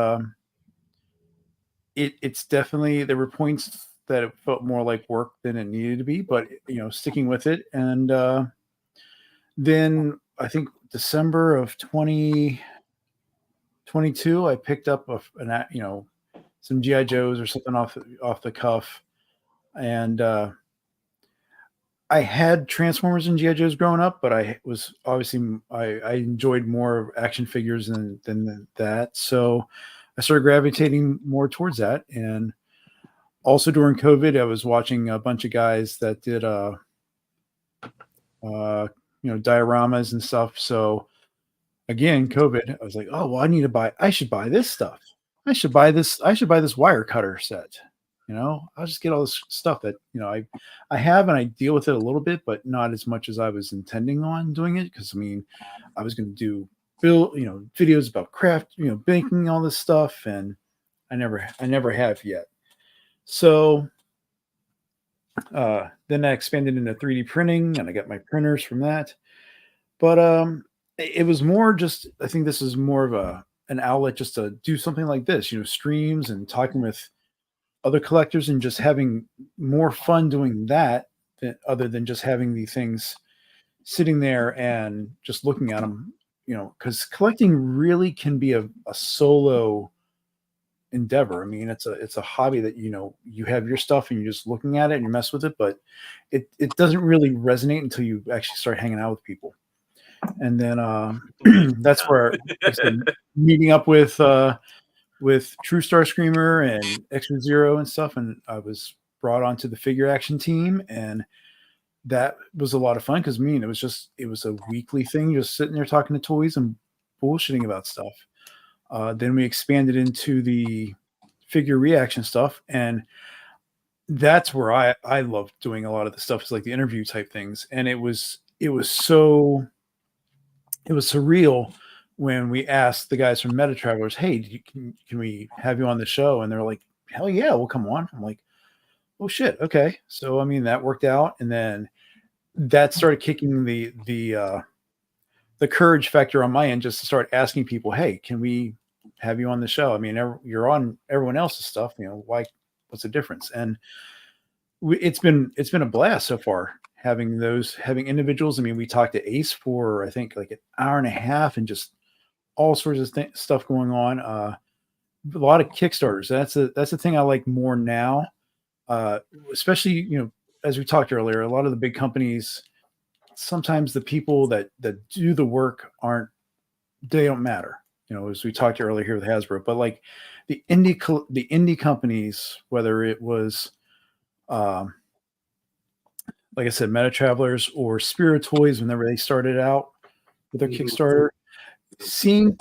it's definitely, there were points that it felt more like work than it needed to be, but sticking with it. And then I think December of 2022, I picked up some GI Joes or something off the cuff, and I had Transformers and GI Joes growing up, but I was obviously I enjoyed more action figures than that, so I started gravitating more towards that. And also during COVID, I was watching a bunch of guys that did dioramas and stuff. So again, COVID, I was like, oh well, I should buy this stuff. I should buy this wire cutter set. I'll just get all this stuff that I have, and I deal with it a little bit, but not as much as I was intending on doing it. Because I mean, I was going to do build, videos about craft, baking, all this stuff, and I never have yet. So then I expanded into 3D printing, and I got my printers from that. But it was more just, I think this is more of an outlet just to do something like this, streams and talking with other collectors and just having more fun doing that other than just having the things sitting there and just looking at them, because collecting really can be a solo endeavor. I mean, it's a hobby that, you have your stuff and you're just looking at it and you mess with it, but it doesn't really resonate until you actually start hanging out with people. And then that's where, like I said, meeting up with True Star Screamer and Extra Zero and stuff, and I was brought onto the figure action team, and that was a lot of fun because it was a weekly thing, just sitting there talking to toys and bullshitting about stuff. Then we expanded into the figure reaction stuff, and that's where I love doing a lot of the stuff, is like the interview type things, and it was surreal when we asked the guys from Meta Travelers, hey, can we have you on the show? And they're like, hell yeah, we'll come on. I'm like, oh shit, okay. So I mean, that worked out, and then that started kicking the courage factor on my end, just to start asking people, hey, can we have you on the show? I mean, you're on everyone else's stuff, why? What's the difference? And it's been a blast so far having individuals. I mean, we talked to Ace for I think like an hour and a half, and just all sorts of stuff going on. A lot of Kickstarters. That's the thing I like more now, especially as we talked earlier. A lot of the big companies, sometimes the people that do the work they don't matter. As we talked earlier here with Hasbro, but like the indie companies, whether it was like I said, Meta Travelers or Spirit Toys, whenever they started out with their Kickstarter, seeing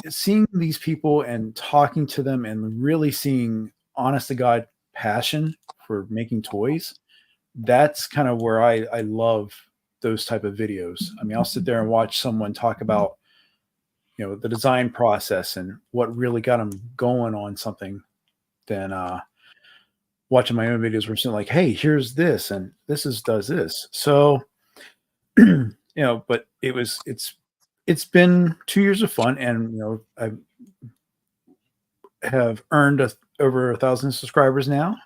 these people and talking to them and really seeing honest to God passion for making toys, that's kind of where I love those type of videos. I mean, I'll sit there and watch someone talk about, the design process and what really got them going on something, than watching my own videos where I'm like, hey, here's this, and does this. So, but it's been 2 years of fun, and I have earned over 1,000 subscribers now.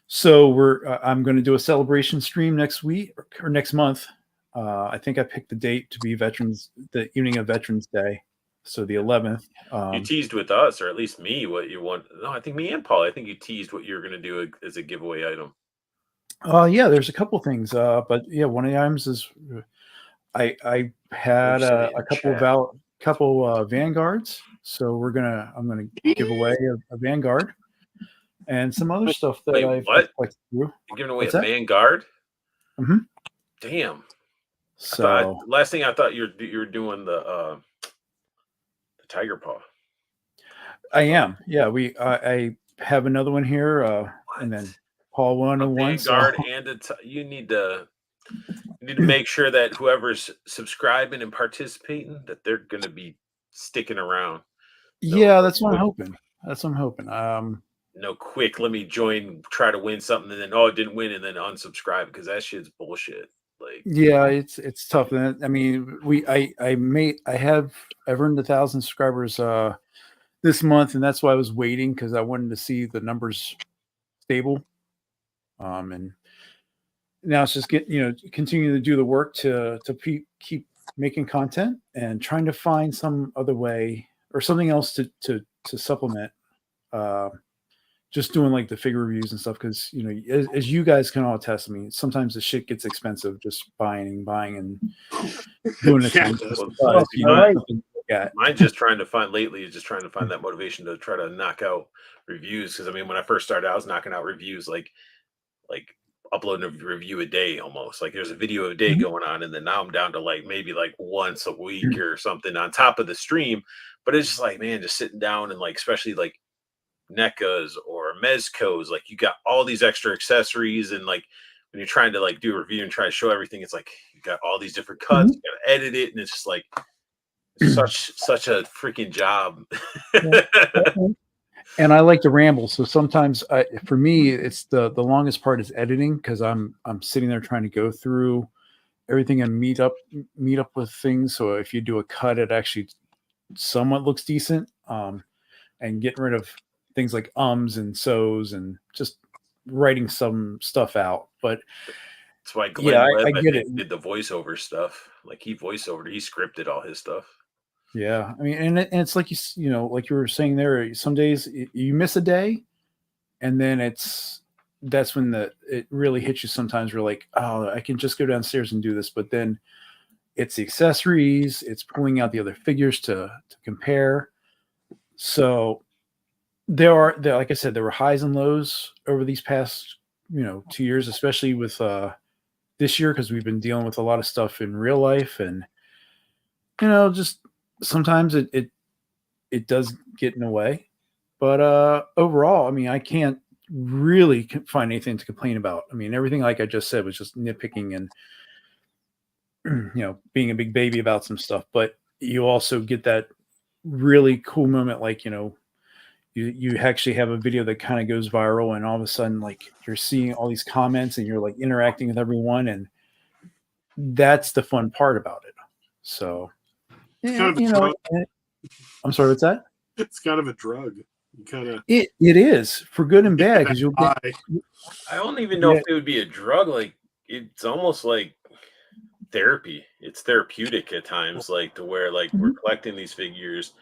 So I'm going to do a celebration stream next week or next month. I think I picked the date to be the evening of Veterans Day. So the 11th. You teased with us, or at least me, what you want. No, I think me and Paul, I think you teased what you're going to do as a giveaway item. Yeah, there's a couple things. But yeah, one of the items is I had a couple Vanguards. So I'm gonna give away a Vanguard and some other stuff that I've collected through. You're giving away a Vanguard? Mm-hmm. Damn. So last thing I thought you were doing the Tiger Paw. I am. Yeah, I have another one here, and then Paul 101. Vanguard, and you need to make sure that whoever's subscribing and participating, that they're going to be sticking around. Yeah, that's what I'm hoping. No quick, let me join, try to win something, and then it didn't win, and then unsubscribe, because that shit's bullshit. Like, yeah, it's tough. I mean, I've earned 1,000 subscribers this month, and that's why I was waiting, because I wanted to see the numbers stable. And now it's just continue to do the work to keep making content and trying to find some other way or something else to supplement. Just doing like the figure reviews and stuff, because as you guys can all attest, I mean, sometimes the shit gets expensive just buying and doing it. Mine's just trying to find that motivation to try to knock out reviews, because I mean, when I first started, I was knocking out reviews like uploading a review a day almost. Like there's a video a day going on, and then now I'm down to like maybe like once a week or something on top of the stream. But it's just like, man, just sitting down and like, especially like NECAs or Mezcos, like you got all these extra accessories, and like when you're trying to like do a review and try to show everything, it's like you got all these different cuts, you gotta edit it, and it's just like such a freaking job. And I like to ramble, so sometimes for me, it's the longest part is editing because I'm sitting there trying to go through everything and meet up with things. So if you do a cut, it actually somewhat looks decent. And getting rid of things like ums and so's and just writing some stuff out. But that's why Glenn Webb, I get it. did the voiceover stuff. Like he scripted all his stuff. Yeah, I mean, and it's like you know, like you were saying there. Some days you miss a day, and then that's when it really hits you. Sometimes we're like, oh, I can just go downstairs and do this, but then it's the accessories, it's pulling out the other figures to compare. So there, like I said, there were highs and lows over these past 2 years, especially with this year because we've been dealing with a lot of stuff in real life, and just sometimes it does get in the way. But overall, I mean, I can't really find anything to complain about. I mean, everything like I just said was just nitpicking and being a big baby about some stuff. But you also get that really cool moment, like you actually have a video that kind of goes viral, and all of a sudden, like you're seeing all these comments, and you're like interacting with everyone, and that's the fun part about it. So, it's kind of a drug. I'm sorry, what's that? It's kind of a drug. You kind of it is for good and bad because you'll get. I don't even know if it would be a drug. Like it's almost like therapy. It's therapeutic at times, like to where like we're collecting these figures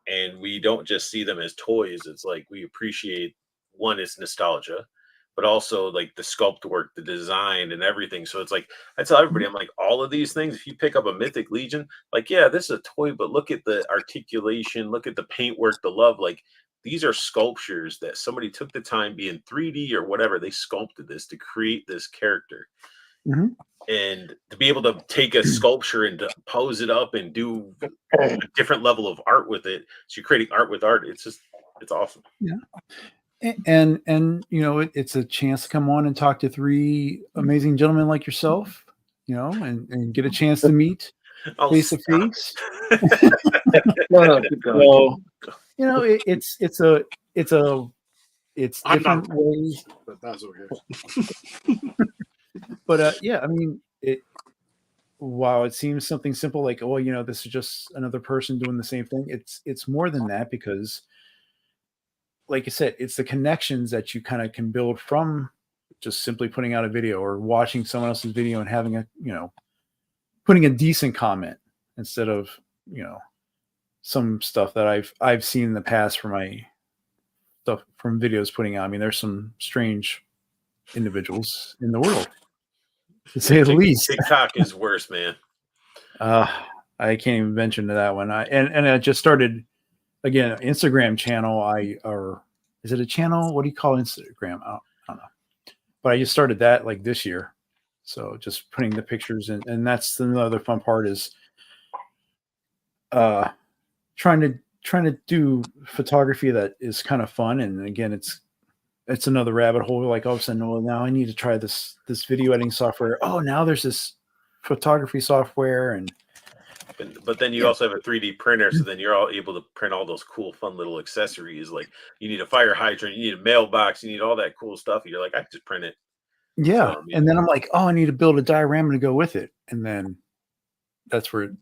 and we don't just see them as toys. It's like we appreciate one is nostalgia, but also like the sculpt work, the design and everything. So it's like I tell everybody, I'm like, all of these things, if you pick up a Mythic Legion, like, yeah, this is a toy, but look at the articulation, look at the paintwork, the love. Like these are sculptures that somebody took the time, be in 3D or whatever, they sculpted this to create this character. And to be able to take a sculpture and to pose it up and do a different level of art with it. So you're creating art with art. It's awesome. Yeah. And it's a chance to come on and talk to three amazing gentlemen like yourself, and get a chance to meet face to face. No, keep going. So, it's different ways, but that's okay. But yeah, I mean, while it seems something simple, like, oh, this is just another person doing the same thing. It's more than that because, like I said, it's the connections that you kind of can build from just simply putting out a video or watching someone else's video and having putting a decent comment instead of, some stuff that I've seen in the past from my stuff from videos putting out. I mean, there's some strange individuals in the world, to say the least. TikTok is worse, man. I can't even mention that one. And I just started again Instagram channel. Or is it a channel? What do you call Instagram? I don't know. But I just started that like this year. So just putting the pictures in, and that's another fun part is trying to do photography that is kind of fun. And again, it's another rabbit hole. Like all of a sudden, well, now I need to try this video editing software. Oh, now there's this photography software, but then you also have a 3D printer, so then you're all able to print all those cool, fun little accessories. Like you need a fire hydrant, you need a mailbox, you need all that cool stuff. And you're like, I can just print it. Yeah, and then I'm like, oh, I need to build a diorama to go with it, and then that's where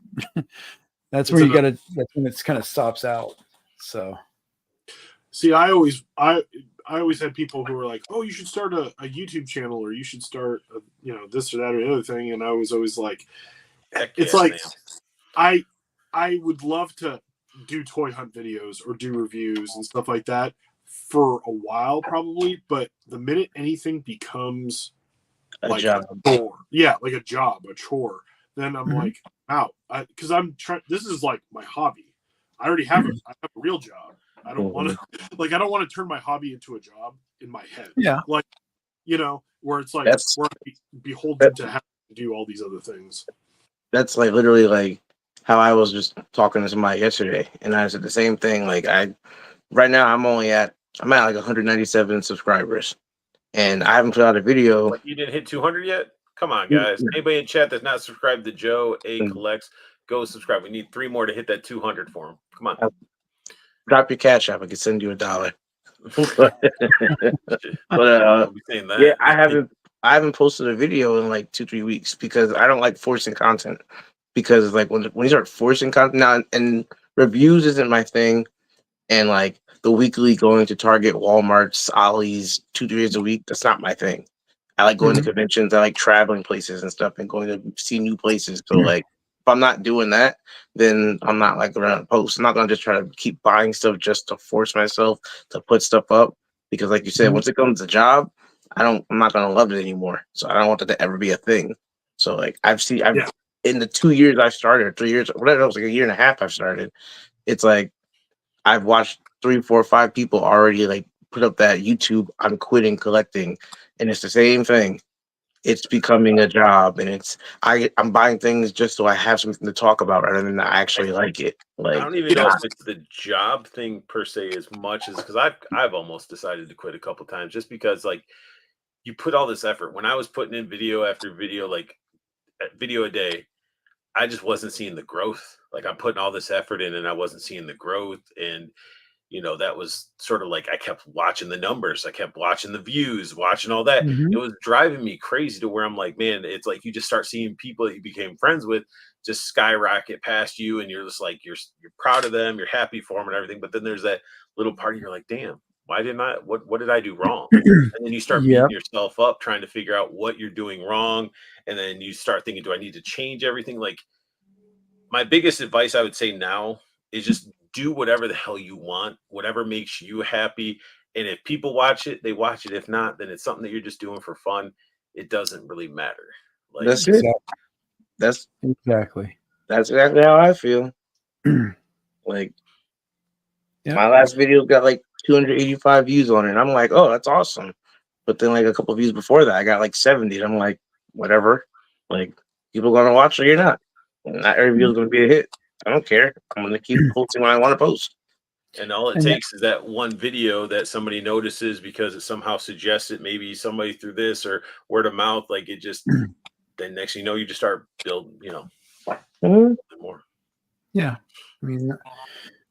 that's when it kind of stops out. So, see, I always had people who were like, "Oh, you should start a YouTube channel, or you should start, this or that or the other thing." And I was always like, "It's like, man. I would love to do toy hunt videos or do reviews and stuff like that for a while, probably. But the minute anything becomes a job, like a job, a chore, then I'm like, out, because I'm trying. This is like my hobby. I already have I have a real job. I don't want to I don't want to turn my hobby into a job in my head. Yeah. Like, where it's like we're beholden to have to do all these other things. That's like literally like how I was just talking to somebody yesterday, and I said the same thing. Like right now I'm at like 197 subscribers, and I haven't put out a video. Like you didn't hit 200 yet? Come on, guys. Anybody in chat that's not subscribed to Joe A Collects, Go subscribe. We need 3 more to hit that 200 for him. Come on. Drop your cash app. I can send you $1. Shit. But Don't be saying that. yeah, I haven't posted a video in like 2-3 weeks because I don't like forcing content. Because like when you start forcing content now, and reviews isn't my thing, and like the weekly going to Target, Walmart's, Ollie's 2 days a week, that's not my thing. I like going to conventions. I like traveling places and stuff and going to see new places. So like if I'm not doing that, then I'm not like around to post. I'm not gonna just try to keep buying stuff just to force myself to put stuff up. Because like you said, once it comes to job, I'm not gonna love it anymore. So I don't want that to ever be a thing. So like I've in the 2 years I started, or 3 years, whatever it was, like a year and a half I've started, it's like I've watched 3, 4, 5 people already like put up that YouTube I'm quitting collecting, and it's the same thing. It's becoming a job, and I'm buying things just so I have something to talk about rather than I actually like it. I Like don't even know if it's the job thing per se as much as because I've almost decided to quit a couple times just because like you put all this effort. When I was putting in video after video, like video a day, I just wasn't seeing the growth. Like I'm putting all this effort in and I wasn't seeing the growth. And, that was sort of like I kept watching the numbers. I kept watching the views, watching all that. It was driving me crazy to where I'm like, man, it's like you just start seeing people that you became friends with just skyrocket past you. And you're just like, you're proud of them. You're happy for them and everything. But then there's that little part of you're like, damn, why didn't what did I do wrong? And then you start beating yourself up, trying to figure out what you're doing wrong. And then you start thinking, do I need to change everything? Like, my biggest advice I would say now is just do whatever the hell you want, whatever makes you happy. And if people watch it, they watch it. If not, then it's something that you're just doing for fun. It doesn't really matter. Like that's it. That's exactly how I feel. Like my last video got like 285 views on it. And I'm like, oh, that's awesome. But then like a couple of views before that, I got like 70. And I'm like, whatever. Like people gonna watch or you're not. Not every video is gonna be a hit. I don't care. I'm gonna keep posting when I want to post. And all it takes is that one video that somebody notices because it somehow suggests it, maybe somebody through this or word of mouth, like it just then next thing you know, you just start building, more. Yeah. I mean,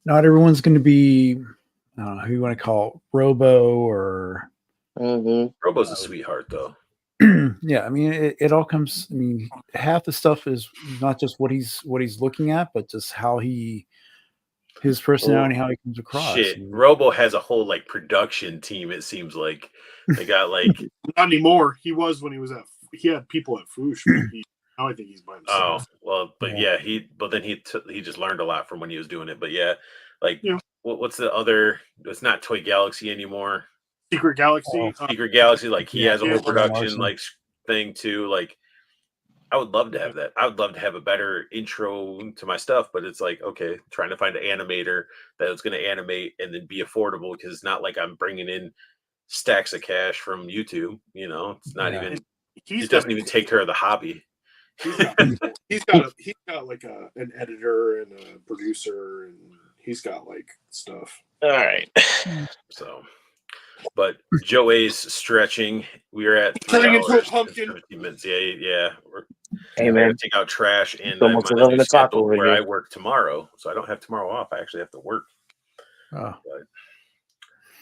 not everyone's going to be, who you want to call it, Robo or. Robo's a sweetheart, though. Yeah. I mean, it all comes, I mean, half the stuff is not just what he's looking at, but just how his personality, how he comes across. Shit, Robo has a whole like production team. It seems like they got like not anymore. He was when he had people at Foosh. Now I think he's by himself. Oh well, but yeah, he just learned a lot from when he was doing it. But yeah, like what's the other? It's not Toy Galaxy anymore. Secret Galaxy. Secret Galaxy. Like he has a whole production like thing too. Like I would love to have that. I would love to have a better intro to my stuff, but it's like, okay, trying to find an animator that's going to animate and then be affordable because it's not like I'm bringing in stacks of cash from YouTube. It's not even. It doesn't even take care of the hobby. He's got like an editor and a producer, and he's got like stuff. All right. So, but Joe A's stretching. We are at 3 turning hours, into a pumpkin. 15 minutes. Yeah. Hey man, take out trash and I'm on the top over where here. I work tomorrow, so I don't have tomorrow off. I actually have to work. Oh.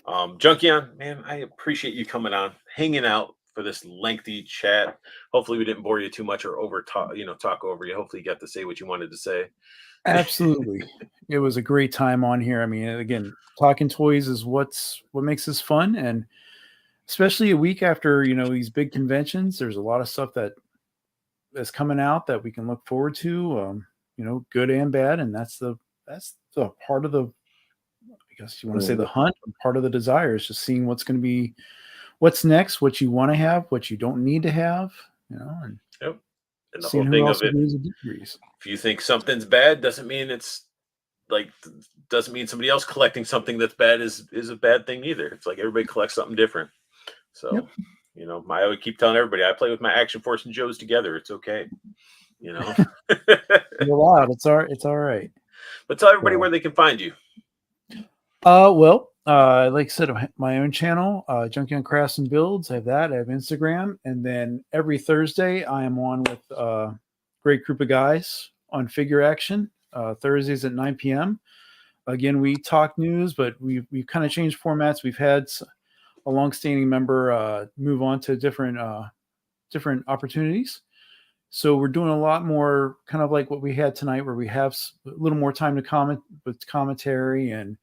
But, Junkion, man, I appreciate you coming on, hanging out for this lengthy chat. Hopefully we didn't bore you too much or talk over you. Hopefully you got to say what you wanted to say. Absolutely. It was a great time on here. I mean, again, talking toys is what makes this fun. And especially a week after, these big conventions, there's a lot of stuff that's coming out that we can look forward to, good and bad. And that's the part of the, I guess you want to say the hunt, part of the desire is just seeing what's going to be, what's next, what you want to have, what you don't need to have, and and the whole thing of it, if you think something's bad, doesn't mean somebody else collecting something that's bad is a bad thing either. It's like everybody collects something different. So, I would keep telling everybody I play with my Action Force and Joes together. It's okay. You're allowed. It's all right. But tell everybody where they can find you. Like I said, my own channel, JunkionCraftsnBuilds. I have that. I have Instagram, and then every Thursday I am on with a great group of guys on Figure Action Thursdays at 9 p.m. Again, we talk news, but we've kind of changed formats. We've had a longstanding member move on to different opportunities. So we're doing a lot more kind of like what we had tonight, where we have a little more time to comment with commentary and,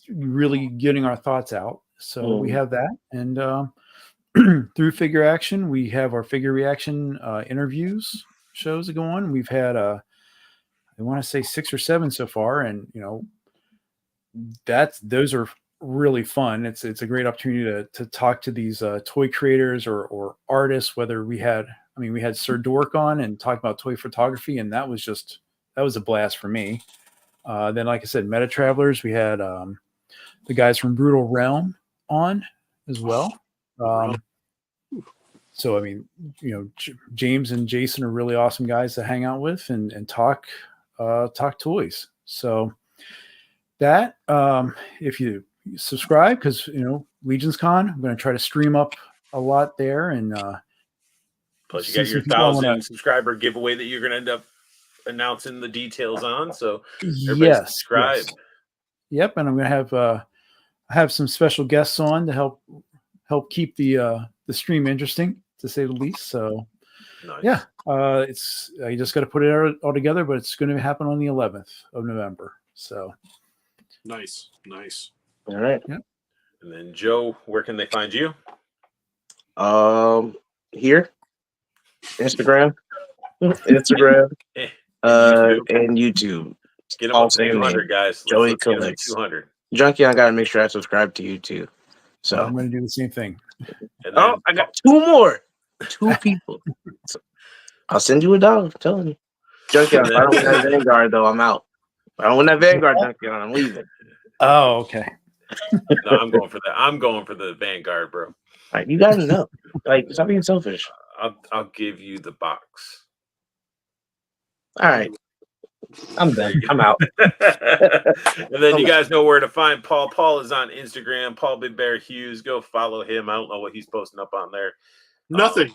really getting our thoughts out. So we have that. And through Figure Action, we have our Figure Reaction interviews shows that go on. We've had, I want to say 6 or 7 so far. And, those are really fun. It's a great opportunity to talk to these toy creators or artists, whether we had Sir Dork on and talk about toy photography, and that was a blast for me. Then, like I said, Meta Travelers, we had the guys from Brutal Realm on as well. So, James and Jason are really awesome guys to hang out with and talk toys. So that, if you subscribe, because, Legions Con, I'm going to try to stream up a lot there. And plus you got your 1,000 subscriber giveaway that you're going to end up announcing the details on. So everybody subscribe. Yes. Yep. And I'm going to have some special guests on to help keep the stream interesting, to say the least. So nice. Yeah, I just got to put it all together, but it's going to happen on the 11th of November. So nice. All right. Yep. And then Joe, where can they find you? Here, Instagram, and YouTube. Get them up to 200, guys. Joey Collects. 200. Junkie, I gotta make sure I subscribe to you too. So I'm going to do the same thing. And then, I got 2 more. 2 people. So I'll send you $1. I'm telling you. Junkie, if I don't win that Vanguard, though, I'm out. If I don't win that Vanguard, Junkie, I'm leaving. Oh, okay. No, I'm going for that. I'm going for the Vanguard, bro. All right, you gotta know. Like, stop being selfish. I'll give you the box. All right. I'm done. I'm out. And then you guys know where to find Paul. Paul is on Instagram, Paul Big Bear Hughes. Go follow him. I don't know what he's posting up on there. Nothing.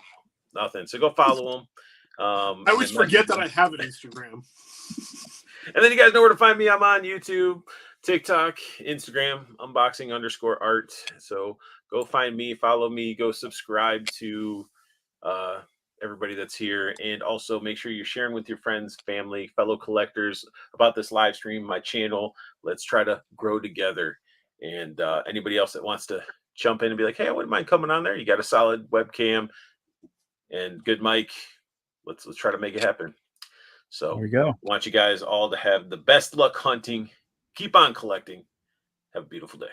So go follow him. I always forget that I have an Instagram. And then you guys know where to find me. I'm on YouTube, TikTok, Instagram, unboxing_art. So go find me, follow me, go subscribe to everybody that's here, and also make sure you're sharing with your friends, family, fellow collectors about this live stream, my channel. Let's try to grow together. And anybody else that wants to jump in and be like, hey, I wouldn't mind coming on there. You got a solid webcam and good mic. Let's try to make it happen. So there we go. I want you guys all to have the best luck hunting. Keep on collecting. Have a beautiful day.